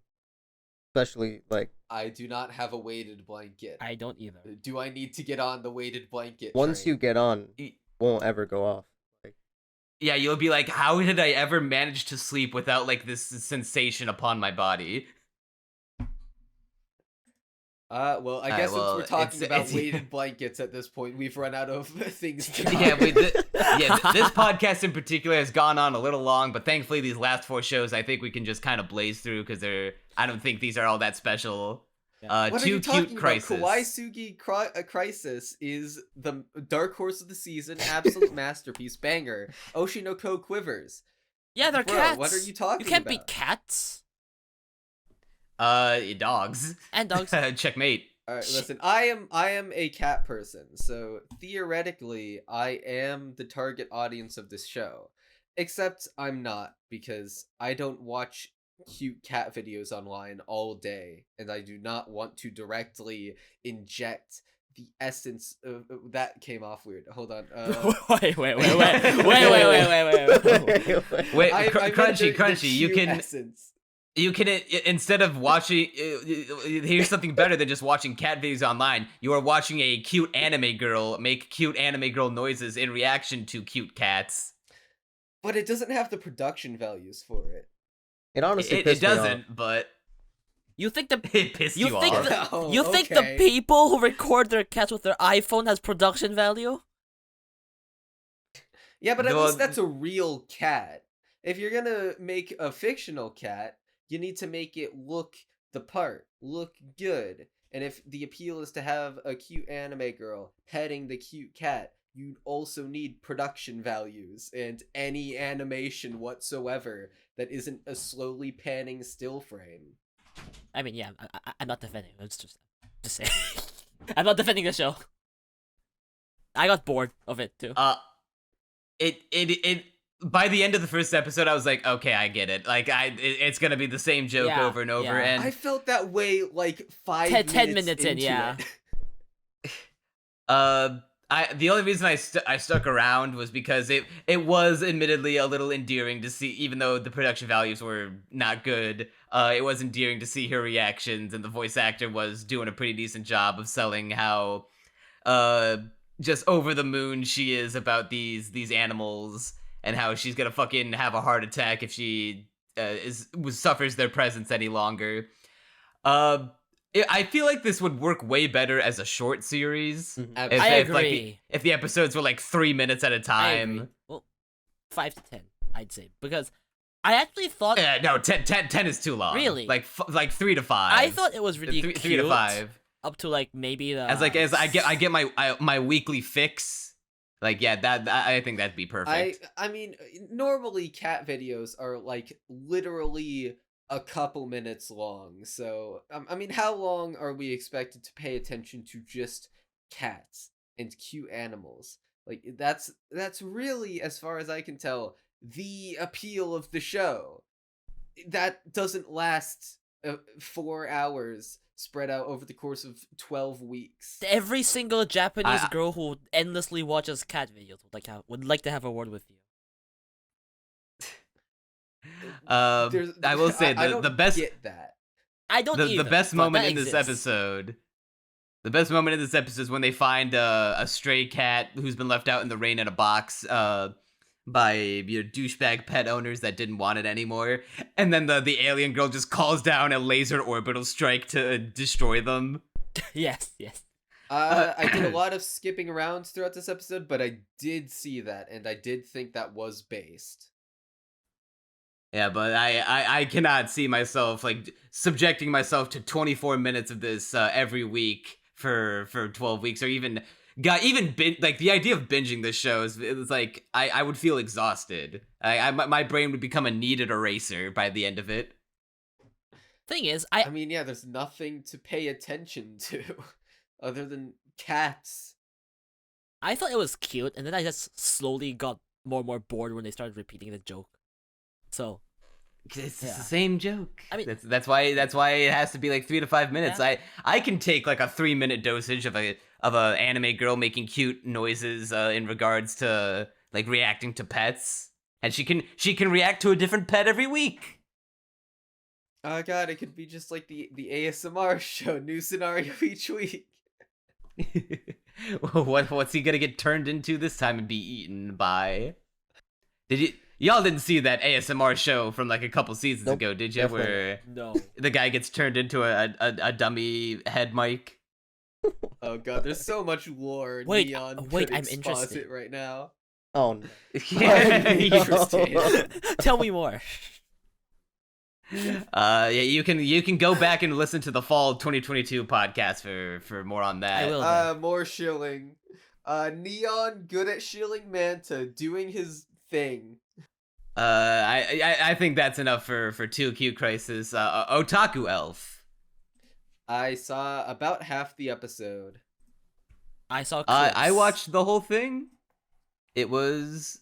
especially like I do not have a weighted blanket. I don't either. Do I need to get on the weighted blanket once train? you get on, won't ever go off. Yeah, you'll be like, how did I ever manage to sleep without like this sensation upon my body? Well, I guess well, since we're talking about it's- weighted blankets at this point, we've run out of things to talk Yeah, this podcast in particular has gone on a little long, but thankfully these last 4 shows I think we can just kind of blaze through because I don't think these are all that special. Yeah. What are Too you Cute talking Crisis. about? Kawaii Sugi Crisis is the dark horse of the season, absolute masterpiece, banger. Oshi no Ko quivers. Yeah, they're Bro, cats. what are you talking You can't about? beat cats Dogs. and dogs. Checkmate. All right, listen. I am a cat person, so theoretically, I am the target audience of this show. Except I'm not, because I don't watch cute cat videos online all day, and I do not want to directly inject the essence of that came off weird. Hold on. wait. Wait, I meant Crunchy, you cute can essence. you can instead of watching here's something better than just watching cat videos online. You are watching a cute anime girl make cute anime girl noises in reaction to cute cats. But it doesn't have the production values for it. It honestly It pissed me off. doesn't, but You think the it pissed you, You think off. the- Oh, you think the okay. people who record their cats with their iPhone has production value? Yeah, but at No, least that's a real cat. If you're gonna make a fictional cat, you need to make it look the part, look good. And if the appeal is to have a cute anime girl petting the cute cat, you also need production values and any animation whatsoever that isn't a slowly panning still frame. I mean, yeah, I'm not defending. It's just saying. I'm not defending the show. I got bored of it too. It by the end of the first episode I was like, okay, I get it. Like it's going to be the same joke Yeah, over and over yeah. and I felt that way like 10 minutes in, into yeah. it. the only reason I stuck around was because it was admittedly a little endearing to see, even though the production values were not good. It was endearing to see her reactions, and the voice actor was doing a pretty decent job of selling how just over the moon she is about these animals, and how she's gonna fucking have a heart attack if she suffers their presence any longer. I feel like this would work way better as a short series. Mhm. If, I if, like, agree. if the episodes were like 3 minutes at a I time. agree. Well, 5 to 10, I'd say, because I actually thought No, 10 is too long. Really? Like 3 to 5. I thought it was really cute. 3 to 5. Up to like maybe the As I get my weekly fix. Like yeah, that I think that'd be perfect. I mean, normally cat videos are like literally a couple minutes long. So, I mean, how long are we expected to pay attention to just cats and cute animals? Like, that's really, as far as I can tell, the appeal of the show. That doesn't last 4 hours spread out over the course of 12 weeks. Every single Japanese I- girl who endlessly watches cat videos would like to have a word with you. I will say I the don't best get that. I don't the either, best but moment that in this exists. episode. The best moment in this episode is when they find a stray cat who's been left out in the rain in a box by your douchebag pet owners that didn't want it anymore, and then the alien girl just calls down a laser orbital strike to destroy them. Yes. I did a lot of skipping around throughout this episode, but I did see that, and I did think that was based. Yeah, but I cannot see myself like subjecting myself to 24 minutes of this every week for 12 weeks, or even like the idea of binging this show is like I would feel exhausted. My brain would become a kneaded eraser by the end of it. Thing is, I mean, yeah, there's nothing to pay attention to other than cats. I thought it was cute, and then I just slowly got more and more bored when they started repeating the joke. So It's Yeah. the same joke. I mean- that's why it has to be like 3 to 5 minutes. Yeah. I can take like a 3-minute dosage of a anime girl making cute noises in regards to like reacting to pets, and she can react to a different pet every week. Oh god, it could be just like the ASMR show, new scenario each week. What's he gonna get turned into this time and be eaten by? Y'all didn't see that ASMR show from like a couple seasons Nope, ago, did you? definitely Where no. the guy gets turned into a dummy head mic. Oh god, there's so much lore. Wait, Neon wait, could I'm exposit interested. right now. Oh, no. Yeah, Interesting. Tell me more. yeah, you can go back and listen to the fall 2022 podcast for more on that. I will. then. More shilling. Neon good at shilling Manta, doing his thing. I think that's enough for 2Q Crisis. Otaku Elf. I saw about half the episode. I saw. I clips. watched the whole thing. It was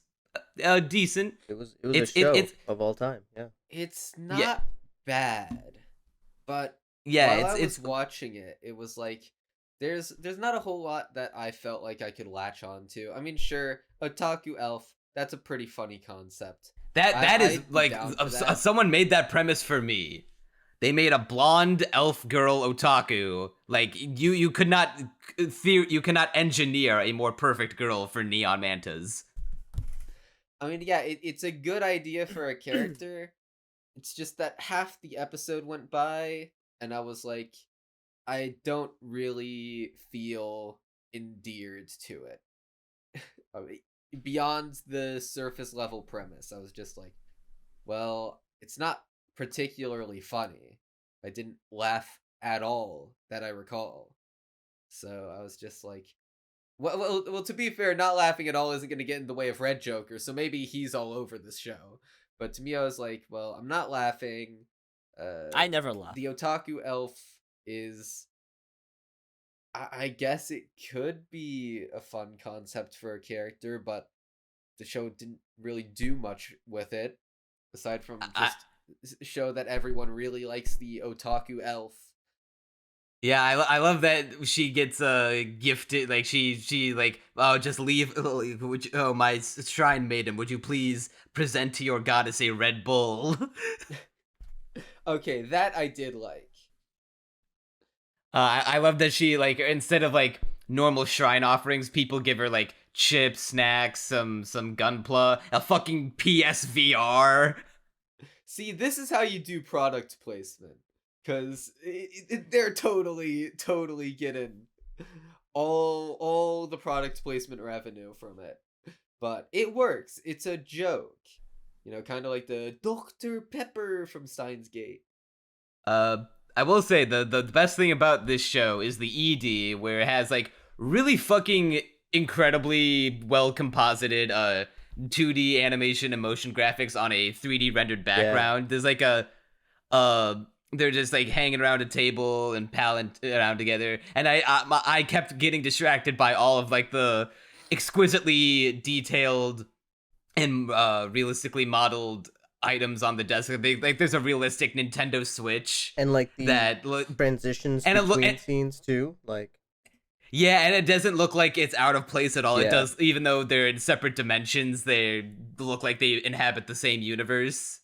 decent. It was a It's- show it's- of all time. Yeah. It's not bad, but Yeah, while I was it's watching it, it was like there's not a whole lot that I felt like I could latch on to. I mean, sure, Otaku Elf, that's a pretty funny concept. that is I'd be like down for that. someone made that premise for me. They made a blonde elf girl otaku. Like you could not you cannot engineer a more perfect girl for Neon Mantas. I mean, yeah, it's a good idea for a character. It's just that half the episode went by, and I was like, I don't really feel endeared to it. I mean, beyond the surface level premise, I was just like, well, it's not particularly funny. I didn't laugh at all that I recall. So I was just like, well, to be fair, not laughing at all isn't going to get in the way of RedJoker, so maybe he's all over this show. But to me, I was like, well, I'm not laughing. I never laughed. The Otaku Elf is... I guess it could be a fun concept for a character, but the show didn't really do much with it, aside from just show that everyone really likes the Otaku Elf. Yeah, I love that she gets gifted, like she like, oh, just leave, oh, my shrine maiden, would you please present to your goddess a Red Bull? Okay, that I did like. I love that she, like, instead of like normal shrine offerings, people give her like chips, snacks, some gunpla, a fucking PSVR. See, this is how you do product placement. Because they're totally getting all the product placement revenue from it. But it works. It's a joke. You know, kind of like the Dr. Pepper from Steins Gate. I will say the best thing about this show is the ED, where it has like really fucking incredibly well composited 2D animation and motion graphics on a 3D rendered background. There's like a they're just like hanging around a table and palling around together, and I kept getting distracted by all of like the exquisitely detailed and realistically modeled items on the desk. Like there's a realistic Nintendo Switch And like the that transitions and between scenes too, like yeah, and it doesn't look like it's out of place at all. It Yeah. does, even though they're in separate dimensions, they look like they inhabit the same universe.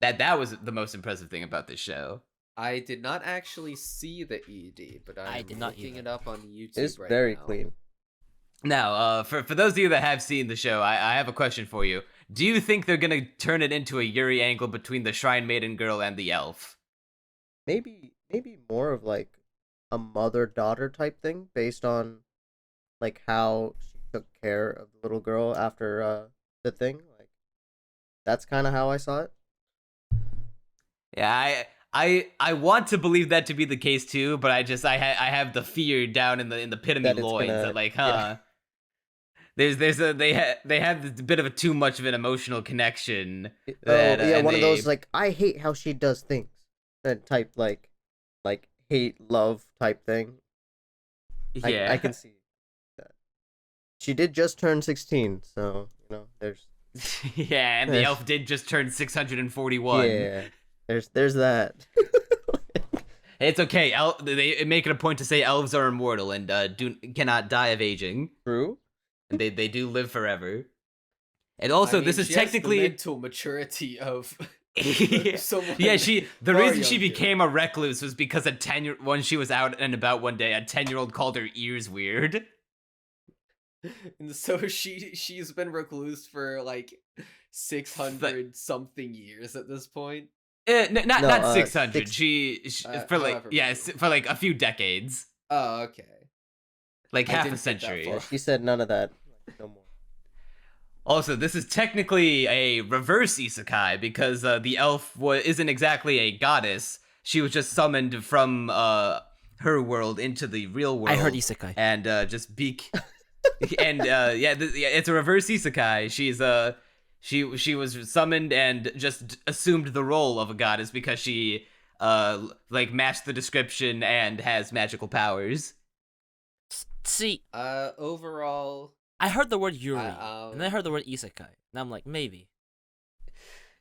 That was the most impressive thing about this show. I did not actually see the ED, but I'm did not looking either. it up on YouTube it's right very now. clean. Now, for those of you that have seen the show, I have a question for you. Do you think they're gonna turn it into a Yuri angle between the Shrine Maiden girl and the elf? Maybe more of like a mother-daughter type thing based on like how she took care of the little girl after the thing. Like that's kind of how I saw it. Yeah, I want to believe that to be the case too, but I have the fear down in the pit of me That it's loins gonna- that like, yeah. they have a bit of a too much of an emotional connection. Oh That, yeah, and one of they- those like I hate how she does things, and type like hate love type thing. Yeah, I can see that. She did just turn 16, so you know there's yeah, and the elf did just turn 641. yeah there's that. It's okay. They make it a point to say elves are immortal and cannot die of aging. True. And they do live forever. And also, I mean, this is she has technically the mental maturity of yeah. someone. Yeah, the far reason she younger. became a recluse was because when she was out and about one day, a 10-year-old called her ears weird. And so she's been recluse for like 600 something years at this point. Not 600. She for like however yeah, many. for like a few decades, Oh, okay. like I half a didn't think that century. far. She said none of that. No more. Also, this is technically a reverse isekai because the elf isn't exactly a goddess. She was just summoned from her world into the real world. I heard isekai. And just and it's a reverse isekai. She was summoned and just assumed the role of a goddess because she like matched the description and has magical powers. See, Overall, I heard the word Yuri, um, and I heard the word isekai, and I'm like, maybe.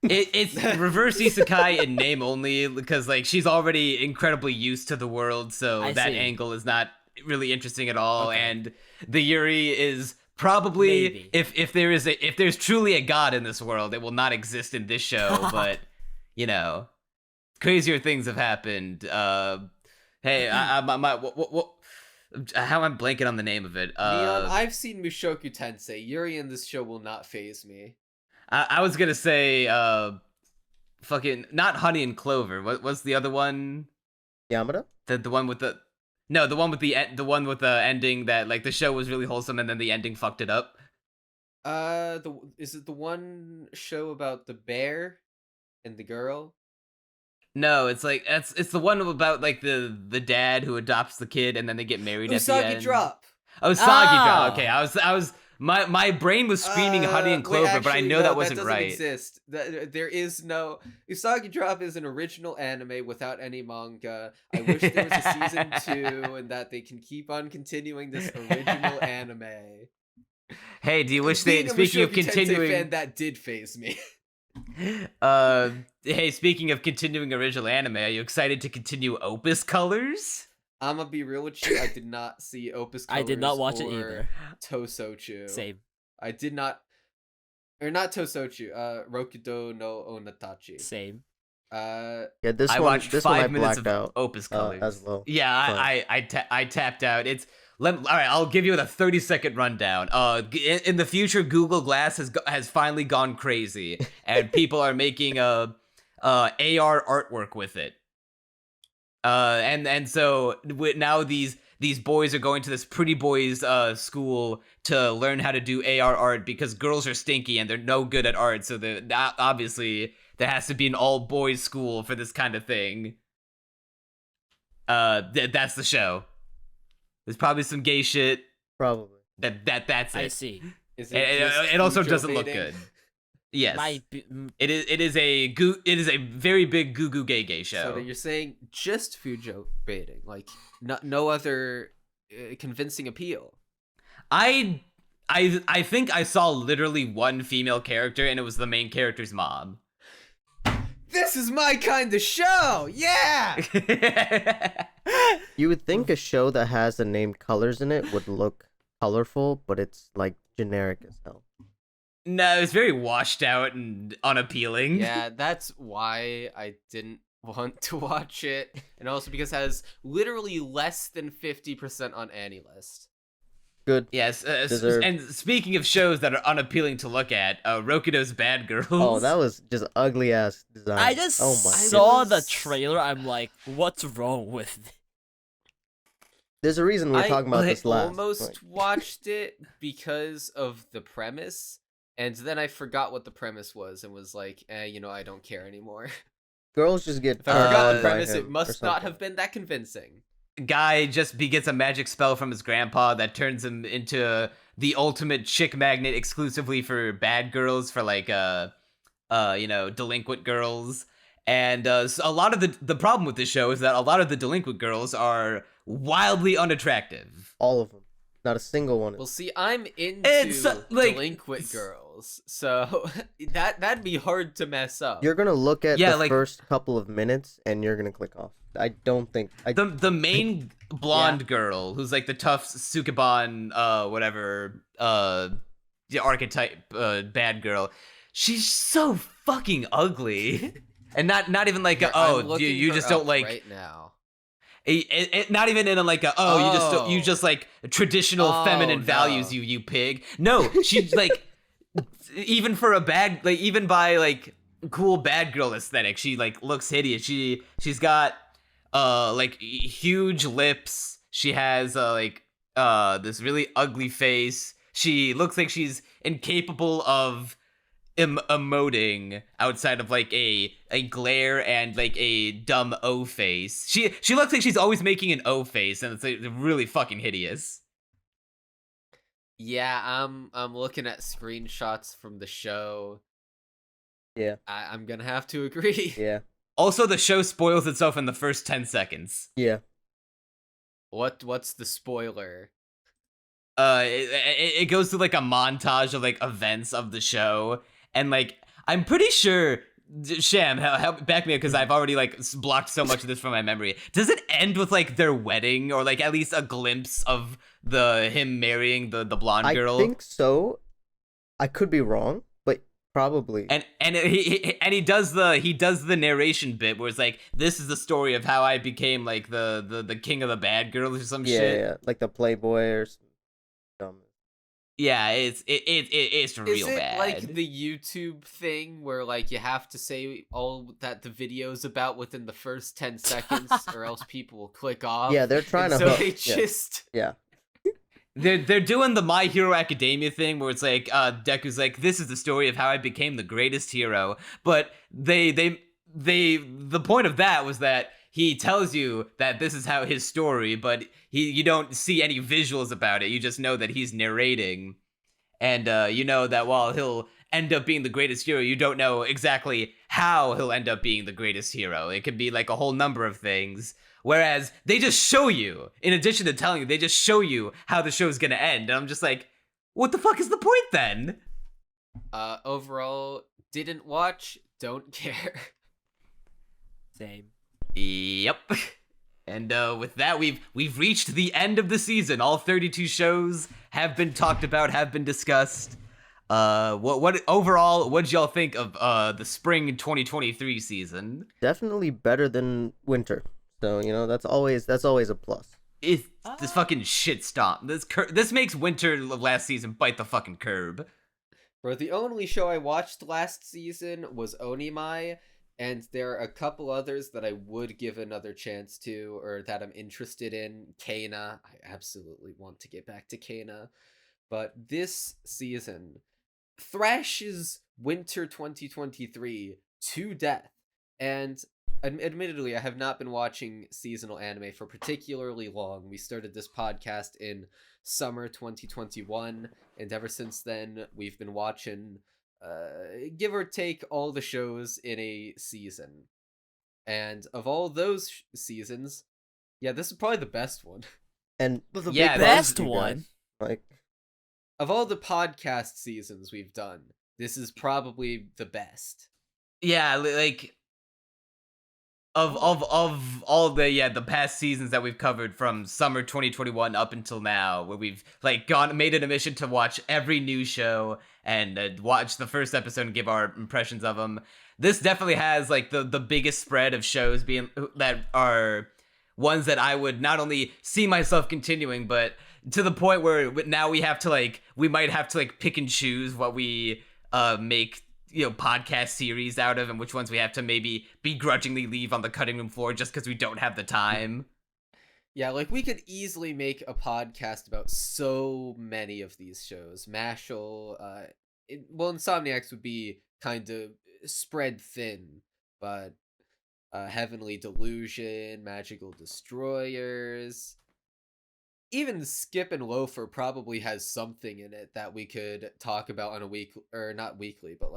It's reverse isekai in name only because like she's already incredibly used to the world, so I that see. angle is not really interesting at all. Okay. And the Yuri is probably Maybe. if there's truly a god in this world, it will not exist in this show. But you know, crazier things have happened. Hey, how I'm blanking on the name of it. Neon, I've seen Mushoku Tensei. Yuri in this show will not phase me. I was gonna say fucking not Honey and Clover. What's the other one? Yamada? The one with the the one with the ending that like the show was really wholesome and then the ending fucked it up. Is it the one show about the bear and the girl? No, it's like it's the one about like the dad who adopts the kid and then they get married at the end. Usagi Drop. Oh, Sagi Drop. Oh. Okay, I was my brain was screaming Honey and Clover, Wait, but I actually, know no, that wasn't doesn't right. Exist. There is no Usagi Drop is an original anime without any manga. I wish there was a season 2 and that they can keep on continuing this original anime. Hey, do you wish they? Being a Speaking of Mushoku Tensei continuing, fan, that did phase me. hey, speaking of continuing original anime, are you excited to continue Opus.COLORs? I'm gonna be real with you. I did not see Opus.COLORs. I did not watch it or either. Tosochu. Same. I did not, or not Tosochu. Rokudo no Onatachi. Same. Yeah, this I one watched this one I 5 minutes blacked of out Opus.COLORs as well. Yeah, I tapped out. All right. I'll give you a 30-second rundown. In the future, Google Glass has finally gone crazy, and people are making AR artwork with it. And so now these boys are going to this pretty boys school to learn how to do AR art because girls are stinky and they're no good at art. So obviously there has to be an all boys school for this kind of thing. That's the show. There's probably some gay shit. Probably. That's it. I see. Is It just also Fujo doesn't look baiting? good. Yes. It is a very big goo goo gay show. So you're saying just Fujo baiting, like no other convincing appeal. I think I saw literally one female character, and it was the main character's mom. This is my kind of show. Yeah. You would think a show that has the name Colors in it would look colorful, but it's like generic as hell. No, it's very washed out and unappealing. Yeah, that's why I didn't want to watch it, and also because it has literally less than 50% on AniList. Good. Yes, Deserved. and speaking of shows that are unappealing to look at, Rokudo's Bad Girls. Oh, that was just ugly ass design. I just oh my saw goodness. the trailer. I'm like, what's wrong with it? There's a reason we're talking about this last. I almost watched it because of the premise, and then I forgot what the premise was and was like, I don't care anymore. Girls just get. If I forgot the by premise, him it or must not something. have been that convincing. Guy just gets a magic spell from his grandpa that turns him into the ultimate chick magnet exclusively for bad girls, for like delinquent girls. And so a lot of the problem with this show is that a lot of the delinquent girls are wildly unattractive. All of them. Not a single one. Well, see, I'm into It's, like, delinquent girls, so that'd be hard to mess up. You're gonna look at Yeah, the like- first couple of minutes and you're gonna click off. I don't think. The main blonde girl who's like the tough Sukeban the archetype bad girl, she's so fucking ugly. And not even like Here, I'm looking you her just don't up like right now. not even in a like a you just like traditional Oh, feminine no. values, you pig. No, she's like even for a bad, like even by like cool bad girl aesthetic, she like looks hideous. She's got like huge lips. She has this really ugly face. She looks like she's incapable of emoting outside of like a glare and like a dumb O face. She looks like she's always making an O face, and it's like really fucking hideous. Yeah, I'm looking at screenshots from the show. Yeah. I'm gonna have to agree. Yeah. Also, the show spoils itself in the first 10 seconds. Yeah. What's the spoiler? It goes through like a montage of like events of the show, and like I'm pretty sure, Sham, help back me up because I've already like blocked so much of this from my memory. Does it end with like their wedding, or like at least a glimpse of him marrying the blonde girl? I think so. I could be wrong, but probably. And he does the narration bit where it's like, this is the story of how I became like the king of the bad girls or some shit. Yeah, like the Playboy or some dumb. Yeah, it's real Is it bad. like the YouTube thing where like you have to say all that the video's about within the first 10 seconds or else people will click off? Yeah, they're trying And to so hook- they yeah. just Yeah. They're doing the My Hero Academia thing where it's like Deku's like, this is the story of how I became the greatest hero, but the point of that was that he tells you that this is how his story, but you don't see any visuals about it. You just know that he's narrating, and you know that while he'll end up being the greatest hero, you don't know exactly how he'll end up being the greatest hero. It could be like a whole number of things. Whereas they just show you, in addition to telling you, they just show you how the show's gonna end. And I'm just like, what the fuck is the point then? overall didn't watch, don't care. Same. Yep. And with that, we've reached the end of the season. All 32 shows have been talked about, have been discussed. What overall, what did y'all think of the spring 2023 season? Definitely better than winter. So, that's always a plus. This fucking shit stomp. This makes winter last season bite the fucking curb. Bro, the only show I watched last season was Onimai, and there are a couple others that I would give another chance to, or that I'm interested in. Kana, I absolutely want to get back to Kana. But this season thrashes winter 2023 to death. And admittedly, I have not been watching seasonal anime for particularly long. We started this podcast in summer 2021, and ever since then, we've been watching give or take all the shows in a season. And of all those seasons, yeah, this is probably the best one. And The Yeah, best you guys. one. Like, Of all the podcast seasons we've done, this is probably the best. Yeah, like of all the past seasons that we've covered from summer 2021 up until now, where we've like made it a mission to watch every new show and watch the first episode and give our impressions of them. This definitely has like the biggest spread of shows being that are ones that I would not only see myself continuing, but to the point where now we might have to pick and choose what we make podcast series out of, and which ones we have to maybe begrudgingly leave on the cutting room floor just because we don't have the time. Yeah, like we could easily make a podcast about so many of these shows. Mashle, Insomniacs would be kind of spread thin, but Heavenly Delusion, Magical Destroyers, even Skip and Loafer probably has something in it that we could talk about on a week, or not weekly, but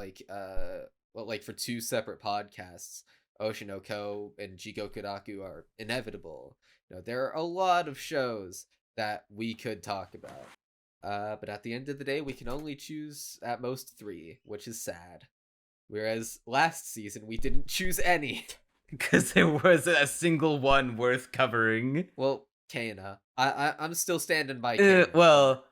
for 2 separate podcasts. Oshi no Ko and Jigokuraku are inevitable. There are a lot of shows that we could talk about. But at the end of the day, we can only choose at most 3, which is sad. Whereas last season, we didn't choose any. Because there wasn't a single one worth covering. Well, Kana. I'm still standing by Kana. Well,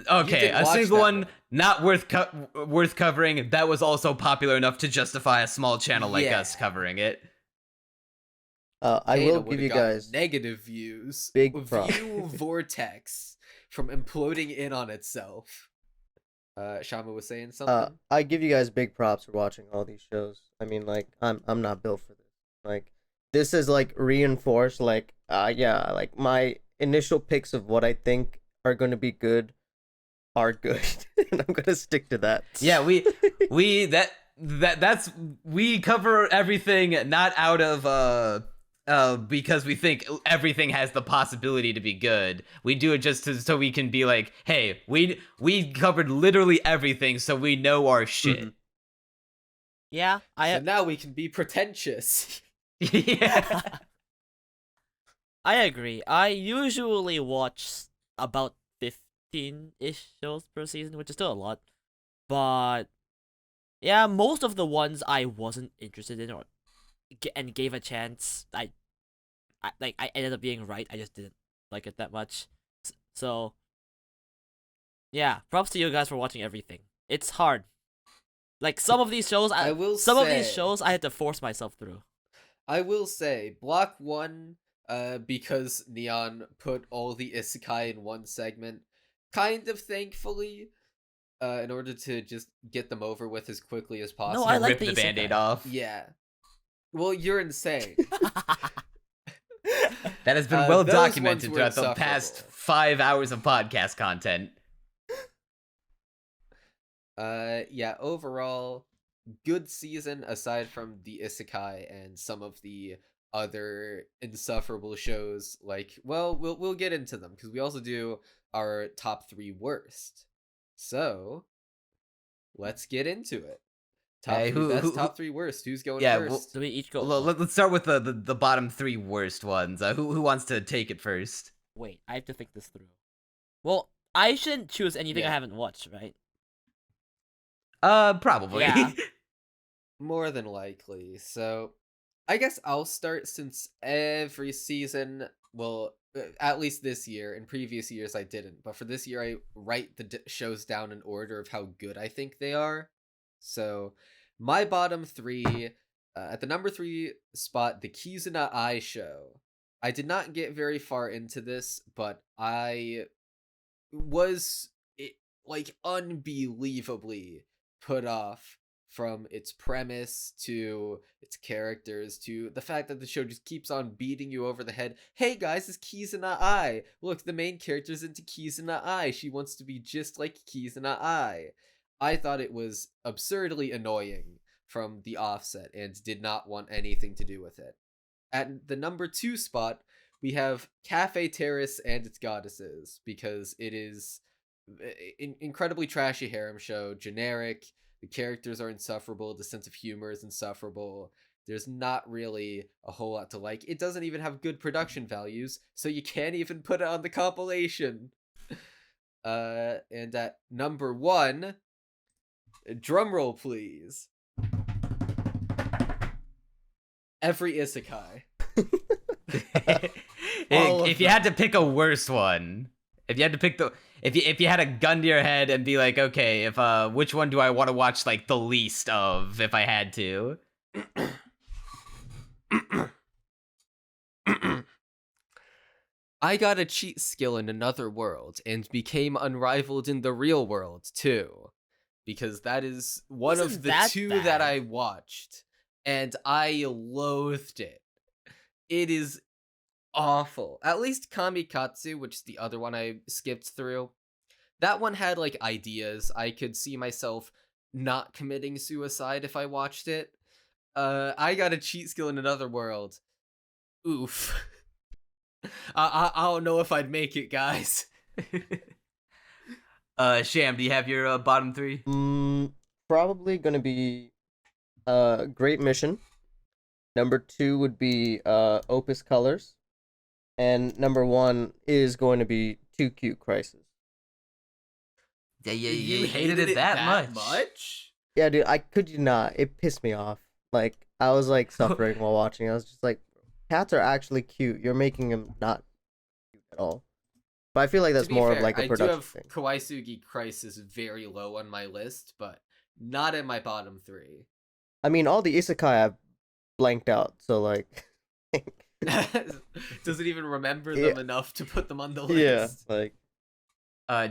okay, didn't a watch single that one one. not worth covering. That was also popular enough to justify a small channel like Yeah. us covering it. I Kana will would've give you gotten guys negative views. big props. View vortex from imploding in on itself. Shama was saying something. I give you guys big props for watching all these shows. I mean, like, I'm not built for this. Like, this is like reinforced. Like, like my initial picks of what I think are going to be good are good, and I'm gonna stick to that. Yeah, we cover everything not out of because we think everything has the possibility to be good. We do it just so we can be like, hey, we covered literally everything, so we know our shit. Mhm. Yeah, So now we can be pretentious. Yeah. I agree. I usually watch about 15-ish shows per season, which is still a lot. But yeah, most of the ones I wasn't interested in and gave a chance, I ended up being right. I just didn't like it that much. So yeah, props to you guys for watching everything. It's hard. Like some of these shows, I will some of say- these shows I had to force myself through. I will say, Block 1, because Neon put all the isekai in one segment, kind of thankfully, in order to just get them over with as quickly as possible. I like Rip the the band-aid isekai. off. Yeah. Well, you're insane. That has been Those well ones documented were throughout the past insufferable. 5 hours of podcast content. Yeah, overall, good season aside from the isekai and some of the other insufferable shows. We'll get into them because we also do our top 3 worst. So let's get into it. Top Hey, 3 best, who- top 3 worst. Who's going Yeah, first? So we each go. Let's start with the bottom 3 worst ones. Who wants to take it first? Wait, I have to think this through. Well, I shouldn't choose anything I Yeah. haven't watched, right? Probably. Yeah. More than likely. So, I guess I'll start since every season, well, at least this year. In previous years, I didn't. But for this year, I write the shows down in order of how good I think they are. So, my bottom 3, at the number 3 spot, the Kizuna Ai show. I did not get very far into this, but I was unbelievably put off from its premise to its characters to the fact that the show just keeps on beating you over the head. Hey guys, it's Kizuna Ai. Look, the main character's into Kizuna Ai. She wants to be just like Kizuna Ai. I thought it was absurdly annoying from the offset and did not want anything to do with it. At the number 2 spot, we have Cafe Terrace and its Goddesses, because it is incredibly trashy harem show, generic, The characters are insufferable. The sense of humor is insufferable. There's not really a whole lot to like. It doesn't even have good production values, so you can't even put it on the compilation. And at number 1, drumroll please. Every isekai. If you had to pick a worse one, if you had to pick if you had a gun to your head and be like, okay, if which one do I want to watch like the least of if I had to? I got a cheat skill in another world and became unrivaled in the real world too, because that is one Wasn't of the that two bad. that I watched, and I loathed it. It is awful. At least Kamikatsu, which is the other one I skipped through, that one had like ideas. I could see myself not committing suicide if I watched it. I got a cheat skill in another world. Oof. I don't know if I'd make it, guys. Sham, do you have your bottom 3? Probably gonna be Great Mission. Number 2 would be Opus.COLORs. And number 1 is going to be Too Cute Crisis. Yeah, you hated it that much? Yeah, dude, I could you not. It pissed me off. Like, I was like suffering while watching. I was just like, cats are actually cute. You're making them not cute at all. But I feel like that's To be more fair, of like a I do production have thing. Kawaisugi Crisis very low on my list, but not in my bottom 3. I mean, all the isekai I've blanked out, so like, Doesn't even remember them Yeah. enough to put them on the yeah, list. like,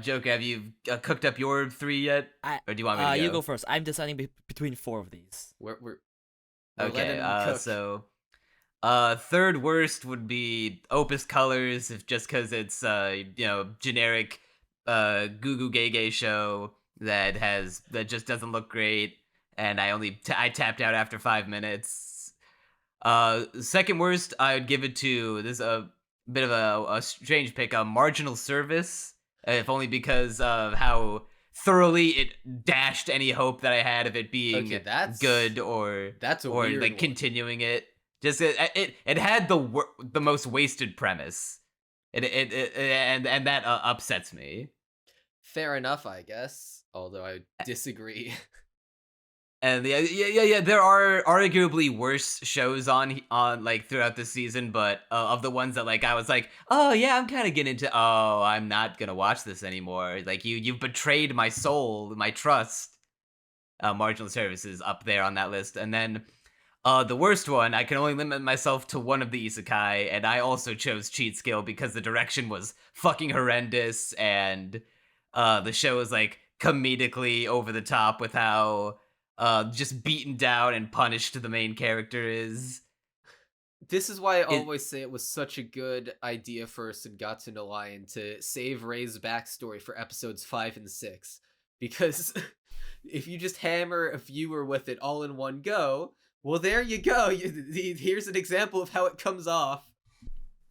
Joker, have you cooked up your 3 yet? Or do you want me to go? You go first. I'm deciding between 4 of these. We're Okay, letting them cook. so third worst would be Opus.COLORs, just because it's generic Goo Gay Gay show that just doesn't look great, and I tapped out after 5 minutes. Second worst, I would give it to this a bit of a strange pick, a Marginal Service, if only because of how thoroughly it dashed any hope that I had of it being Okay, that's good or that's a or weird like one. continuing it. Just it had the most wasted premise. And that upsets me. Fair enough, I guess. Although I disagree. And yeah, there are arguably worse shows on like throughout the season, but of the ones that like I was like, oh yeah, I'm kind of getting into. Oh, I'm not gonna watch this anymore. Like you've betrayed my soul, my trust. Marginal Services up there on that list, and then the worst one, I can only limit myself to one of the isekai, and I also chose Cheat Skill because the direction was fucking horrendous, and the show is like comedically over the top with how just beaten down and punished the main character is. This is why I always say it was such a good idea for Sangatsu no Lion to save Rei's backstory for episodes 5 and 6. Because if you just hammer a viewer with it all in one go, well, there you go. Here's an example of how it comes off.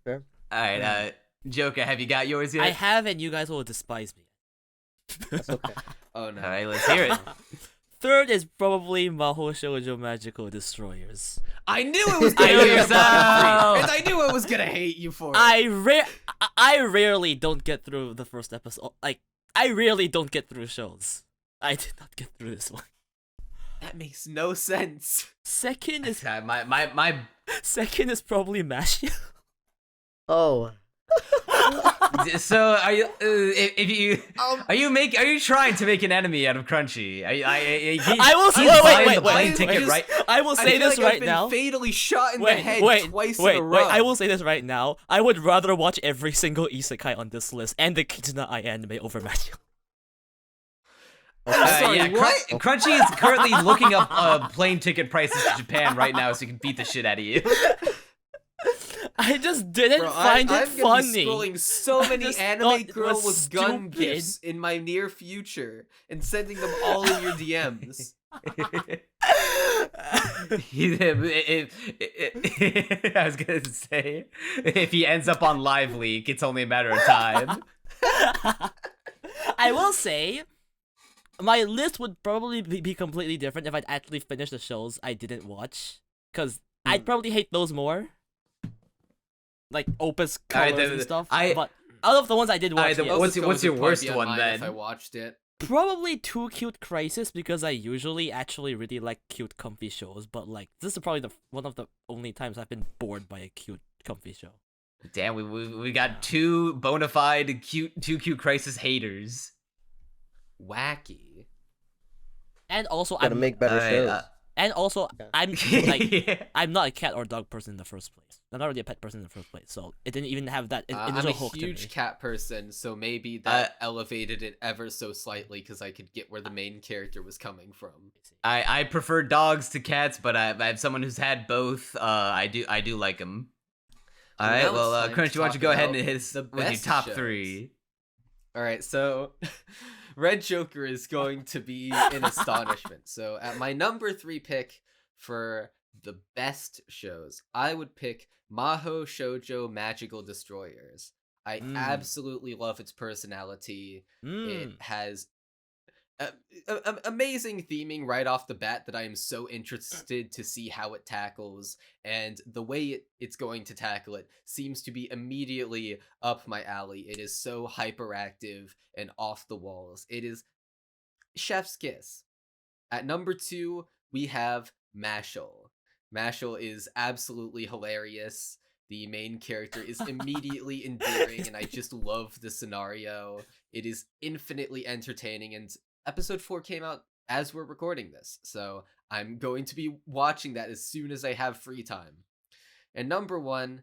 fair. Alright, Joker, have you got yours yet? I have, and you guys will despise me. That's okay. Oh no. Alright, let's hear it. Third is probably Mahou Shoujo Magical Destroyers. I knew it was I gonna knew be a so. bottom 3, and I knew I was gonna hate you for it. I rarely don't get through the first episode. Like, I rarely don't get through shows. I did not get through this one. That makes no sense. Second is my probably Mashle. Oh, So are you if you are you trying to make an enemy out of Crunchy? I will say he's buying wait, the plane wait, ticket, wait. right? I will I say feel this like right I've been now. fatally shot in the head twice in a row. Wait, I will say this right now. I would rather watch every single isekai on this list and the Kizuna Ai anime over Mashle. Sorry, yeah, what? Crunchy is currently looking up plane ticket prices to Japan right now, so he can beat the shit out of you. I just didn't Bro, find I'm it gonna funny. be scrolling so I many just anime thought it girl was with gun stupid. gifts in my near future and sending them all in your DMs. I was gonna say, if he ends up on Live Leak, it's only a matter of time. I will say, my list would probably be completely different if I'd actually finished the shows I didn't watch. Because I'd probably hate those more. Like Opus colors and stuff. But out of the ones I did watch, yes. What's your worst Probably be on one mine then? If I watched it. Probably Too Cute Crisis, because I usually actually really like cute, comfy shows. But like, this is probably one of the only times I've been bored by a cute, comfy show. Damn, we got two bona fide Too Cute Crisis haters. Wacky. And also, Gotta make better shows. And also, I'm like, I'm not a cat or dog person in the first place. I'm not really a pet person in the first place, so it didn't even have that initial I'm a hook to huge me. cat person, so maybe that elevated it ever so slightly because I could get where the main character was coming from. I prefer dogs to cats, but I have someone who's had both. I do like them. All right, well, Crunch, why don't you go ahead and hit us with your top shows. 3? All right, so RedJoker is going to be in astonishment. So at my number 3 pick for the best shows, I would pick Mahou Shoujo Magical Destroyers. I absolutely love its personality. It has amazing theming right off the bat that I am so interested to see how it tackles, and the way it's going to tackle it seems to be immediately up my alley. It is so hyperactive and off the walls. It is chef's kiss. At number 2, we have Mashle. Mashle is absolutely hilarious. The main character is immediately endearing, and I just love the scenario. It is infinitely entertaining, and episode 4 came out as we're recording this, so I'm going to be watching that as soon as I have free time. And number 1,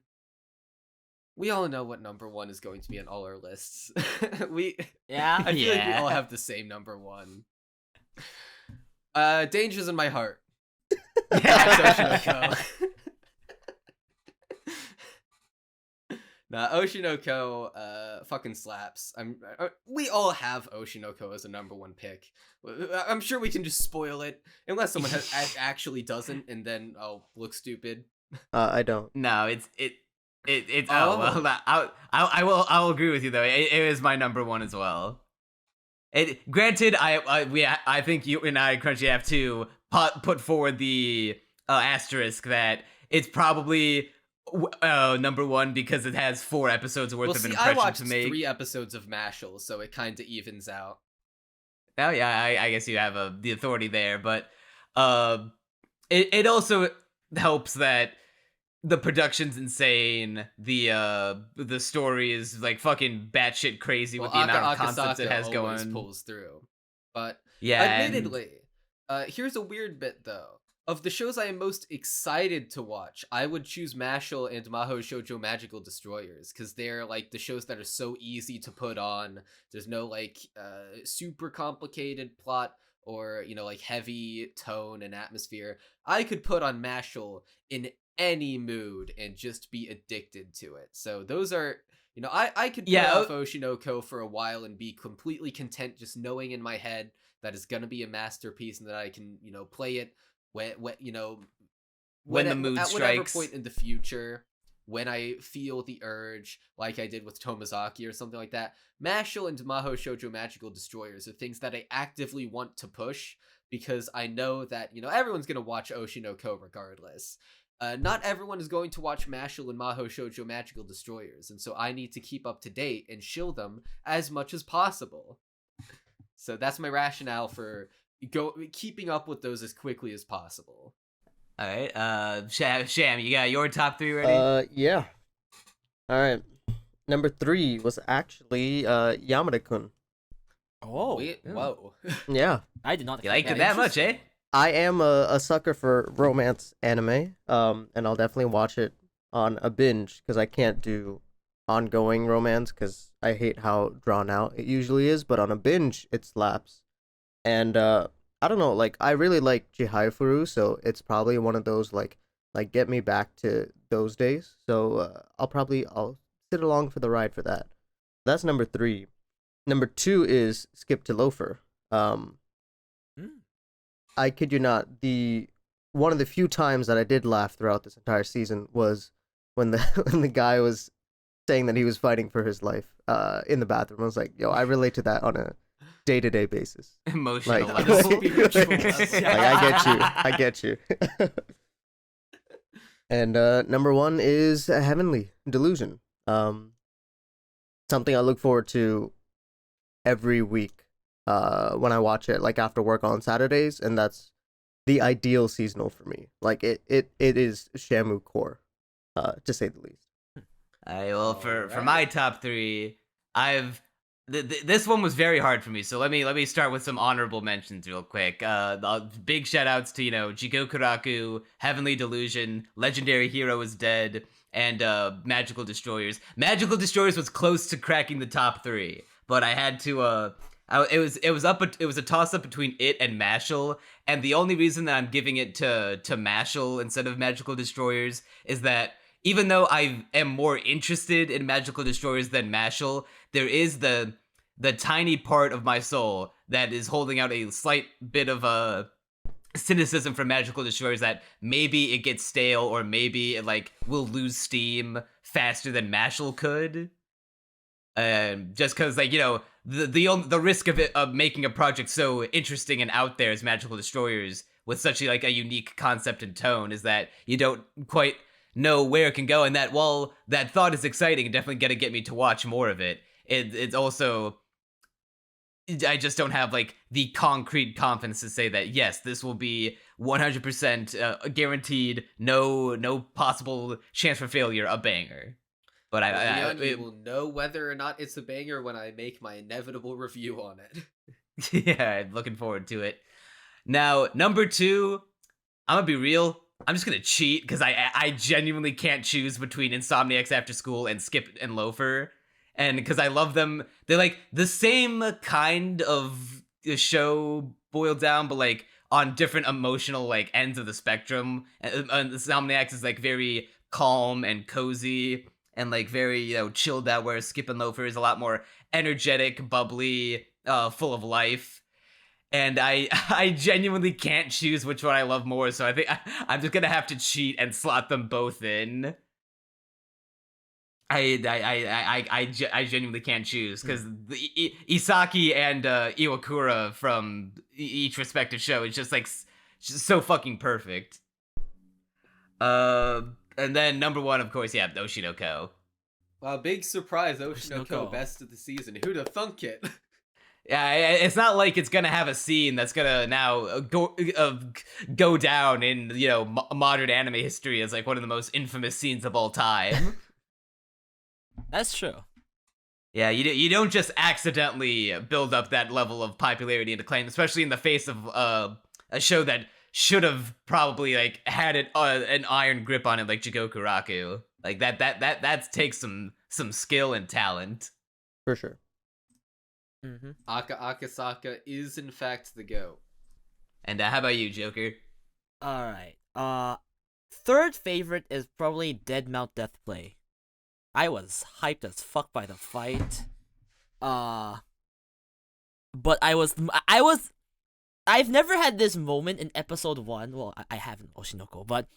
we all know what number 1 is going to be on all our lists. I feel like we all have the same number 1. Dangers in My Heart. That's Oshinoko. Nah, Oshinoko fucking slaps. We all have Oshinoko as a number 1 pick. I'm sure we can just spoil it, unless someone actually doesn't, and then I'll look stupid. I don't. No, it's I'll agree with you though. It is my number 1 as well. Granted, I think you and I, Crunchy, have to put forward the asterisk that it's probably number 1 because it has 4 episodes worth of an impression I watched to make. 3 episodes of Mashle, so it kind of evens out. Oh yeah, I guess you have the authority there, but it also helps that the production's insane. The story is like fucking batshit crazy with the amount of concepts it has going. Pulls through, but yeah. Admittedly, here's a weird bit though. Of the shows I am most excited to watch, I would choose Mashle and Mahou Shoujo Magical Destroyers, because they're like the shows that are so easy to put on. There's no like super complicated plot or, you know, like heavy tone and atmosphere. I could put on Mashle in any mood and just be addicted to it. So those are, you know, I could put off Oshinoko for a while and be completely content just knowing in my head that it's gonna be a masterpiece and that I can, you know, play it when the mood at strikes. Whatever point in the future, when I feel the urge, like I did with Tomazaki or something like that. Mashle and Mahou Shoujo Magical Destroyers are things that I actively want to push, because I know that, you know, everyone's gonna watch Oshinoko regardless. Not everyone is going to watch Mashle and Mahou Shoujo Magical Destroyers, and so I need to keep up to date and shill them as much as possible. So that's my rationale for keeping up with those as quickly as possible. All right, Sham, you got your top 3 ready? Yeah. All right. Number 3 was actually Yamada-kun. Oh, whoa. Yeah. I did not. You liked it that much, eh? I am a sucker for romance anime, and I'll definitely watch it on a binge, because I can't do ongoing romance, because I hate how drawn out it usually is, but on a binge, it slaps. And I don't know, like, I really like Jihaifuru, so it's probably one of those, like get me back to those days. So I'll sit along for the ride for that. That's number 3. Number 2 is Skip to Loafer. I kid you not, one of the few times that I did laugh throughout this entire season was when the guy was saying that he was fighting for his life in the bathroom. I was like, yo, I relate to that day-to-day basis. Emotional Like, level. I get you. And number one is Heavenly Delusion. Something I look forward to every week when I watch it, like after work on Saturdays, and that's the ideal seasonal for me. Like it is Shamu core, to say the least. Well, for my top three, this one was very hard for me. So let me start with some honorable mentions real quick. Big shout outs to Jigokuraku, Heavenly Delusion, Legendary Hero is Dead, and Magical Destroyers. Magical Destroyers was close to cracking the top three, but I had to. It was a toss up between it and Mashle, and the only reason that I'm giving it to Mashle instead of Magical Destroyers is that even though I am more interested in Magical Destroyers than Mashle, there is the tiny part of my soul that is holding out a slight bit of a cynicism for Magical Destroyers that maybe it gets stale or maybe it will lose steam faster than Mashle could. Just because the risk of making a project so interesting and out there as Magical Destroyers with such a unique concept and tone is that you don't quite know where it can go, and that while that thought is exciting and definitely gonna get me to watch more of it, it's also I just don't have the concrete confidence to say that yes, this will be 100% guaranteed, no possible chance for failure, a banger. But we will know whether or not it's a banger when I make my inevitable review on it. Yeah, I'm looking forward to it. Now, number two, I'm gonna be real. I'm just gonna cheat because I genuinely can't choose between Insomniacs After School and Skip and Loafer, and because I love them, they're the same kind of show boiled down, but on different emotional ends of the spectrum. And Insomniacs is very calm and cozy and very chilled out, whereas Skip and Loafer is a lot more energetic, bubbly, full of life. And I genuinely can't choose which one I love more, so I think I'm just gonna have to cheat and slot them both in. I genuinely can't choose because Isaki and Iwakura from each respective show is just just so fucking perfect. And then number one, of course, yeah, Oshinoko. Wow, big surprise, Oshinoko. Oshinoko, best of the season. Who'd have thunk it? Yeah, it's not like it's gonna have a scene that's gonna now go down in modern anime history as one of the most infamous scenes of all time. That's true. Yeah, you don't just accidentally build up that level of popularity and acclaim, especially in the face of a show that should have probably had an iron grip on it, like Jigokuraku. That takes some skill and talent. For sure. Mm-hmm. Akasaka is in fact the GOAT. And how about you, Joker? Alright. Third favorite is probably Dead Mount Death Play. I was hyped as fuck by the fight. But I've never had this moment in episode 1. Well, I haven't Oshinoko, but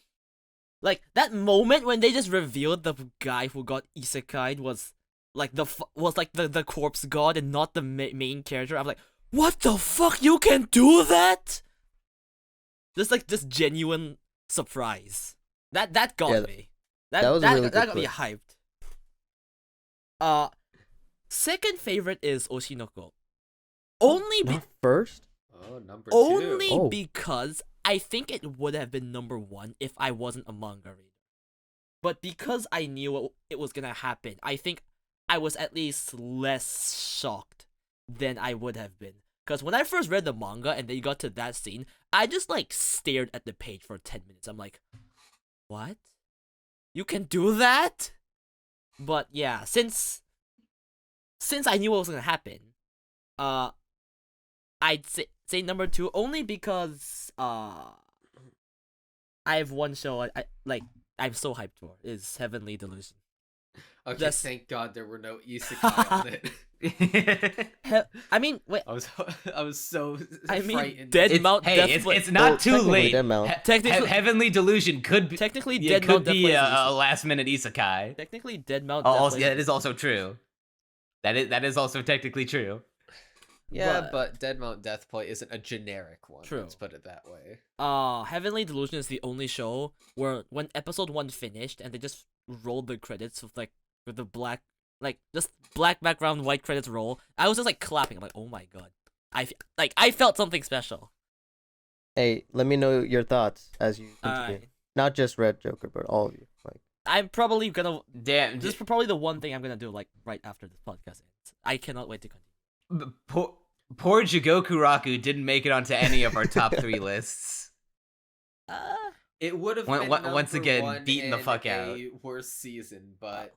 that moment when they just revealed the guy who got isekai'd was the corpse god and not the main character. I'm like, what the fuck? You can do that? Just genuine surprise. That got me. That was a really good got me clip. hyped. Second favorite is Oshinoko. Only Not first? Oh, number only 2. Oh. because I think it would have been number 1 if I wasn't a manga reader. But because I knew it was gonna happen, I think I was at least less shocked than I would have been. Because when I first read the manga and they got to that scene, I just stared at the page for 10 minutes. I'm like, what? You can do that? But yeah, since I knew what was gonna happen, I'd say number 2 only because I have one show I'm so hyped for is Heavenly Delusion. Okay, Just- thank God there were no isekai on it. I mean, wait. I was so I mean, frightened. Dead Mount Death Hey, Play. it's not Well, too technically, late. Dead Mount. Technically- Heavenly Delusion could be Technically, yeah, Dead could Mount Death be Play is a last minute isekai. Technically, Dead Mount Oh, Death also, Play yeah, that is also true. That is also technically true. Yeah, but Dead Mount Deathplay isn't a generic one. True. Let's put it that way. Heavenly Delusion is the only show where when episode 1 finished and they just rolled the credits with the black, just black background, white credits roll, I was just clapping. I'm like, oh my god, I felt something special. Hey, let me know your thoughts as you continue. Alright. Not just Red Joker, but all of you. I'm probably gonna. Damn. This is probably the one thing I'm gonna do right after this podcast ends. I cannot wait to continue. Poor Jigoku Raku didn't make it onto any of our top 3 lists. It would have Once been once number again, one beaten the in fuck a out. worse season, but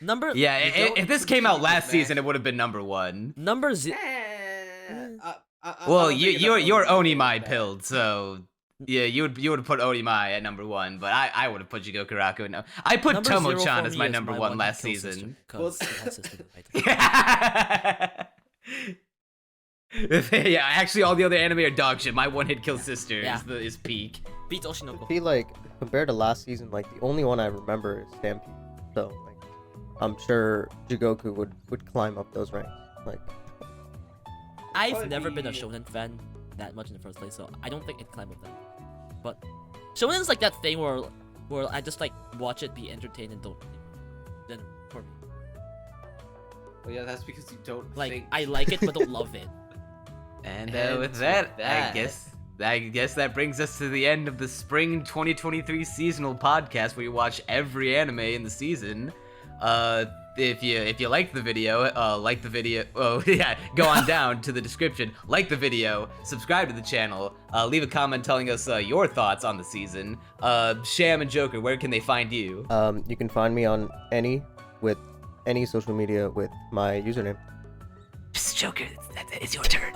Number Yeah, if this came out compete last with season, Mashle. it would have been number 1. number z. Well, you're Onimai pilled, so yeah, you would put Onimai at number 1, but I would have put Jigoku Raku in. I put Number 0 Tomo-chan for as me my is number my 1 one last kill season. sister, 'cause it has sister in it. Yeah, actually, all the other anime are dog shit. My one-hit kill sister Yeah. is peak. Beats I Oshinoko. feel like compared to last season, the only one I remember is Stampede. So I'm sure Jigoku would climb up those ranks. I've Probably never been a be- shonen fan that much in the first place, so I don't think it climbed up that. But shonen's that thing where I just watch it, be entertained, and don't. Then for me, Well, yeah, that's because you don't think. I like it but don't love it. And And with with that, that- I guess that brings us to the end of the spring 2023 seasonal podcast, where you watch every anime in the season. If you liked the video, like the video. Oh yeah, go on down to the description, like the video, subscribe to the channel, leave a comment telling us your thoughts on the season. Sham and Joker, where can they find you? You can find me on any social media with my username. Joker, it's your turn.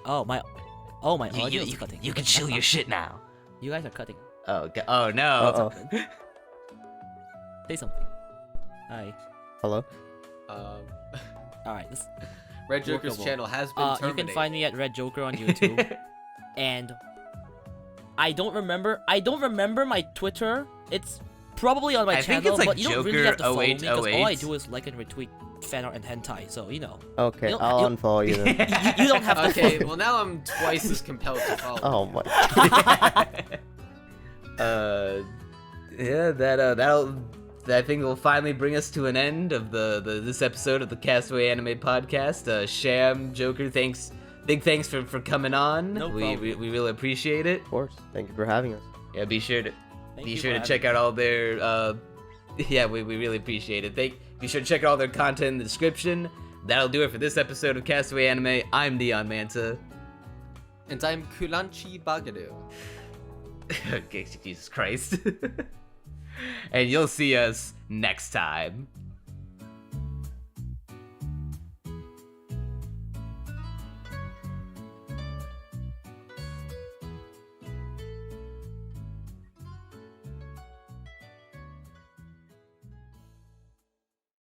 My audio is cutting. You can chill your shit now. You guys are cutting. Oh no. Uh-oh. Say something. Hi. Hello. All right. This. Red Joker's Workable. channel has been You terminated. can find me at RedJoker on YouTube. And I don't remember my Twitter. It's probably on my I think channel, it's but you don't really have to follow me because all I 0808. do is like and retweet fan art and hentai. So Okay, You don't- I'll you- unfollow you then. you don't have to. Okay, well now I'm twice as compelled to follow. Oh you. my. Yeah, that'll I think will finally bring us to an end of this episode of the Castaway Anime podcast. Sham, Joker, big thanks for coming on. No we problem. really appreciate it. Of course. Thank you for having us. Yeah, be sure to Thank you for check out all their yeah, we really appreciate it. Be sure to check out all their content in the description. That'll do it for this episode of Castaway Anime. I'm Neon Manta. And I'm Kulanchi Bagaru. Okay, Jesus Christ. And you'll see us next time.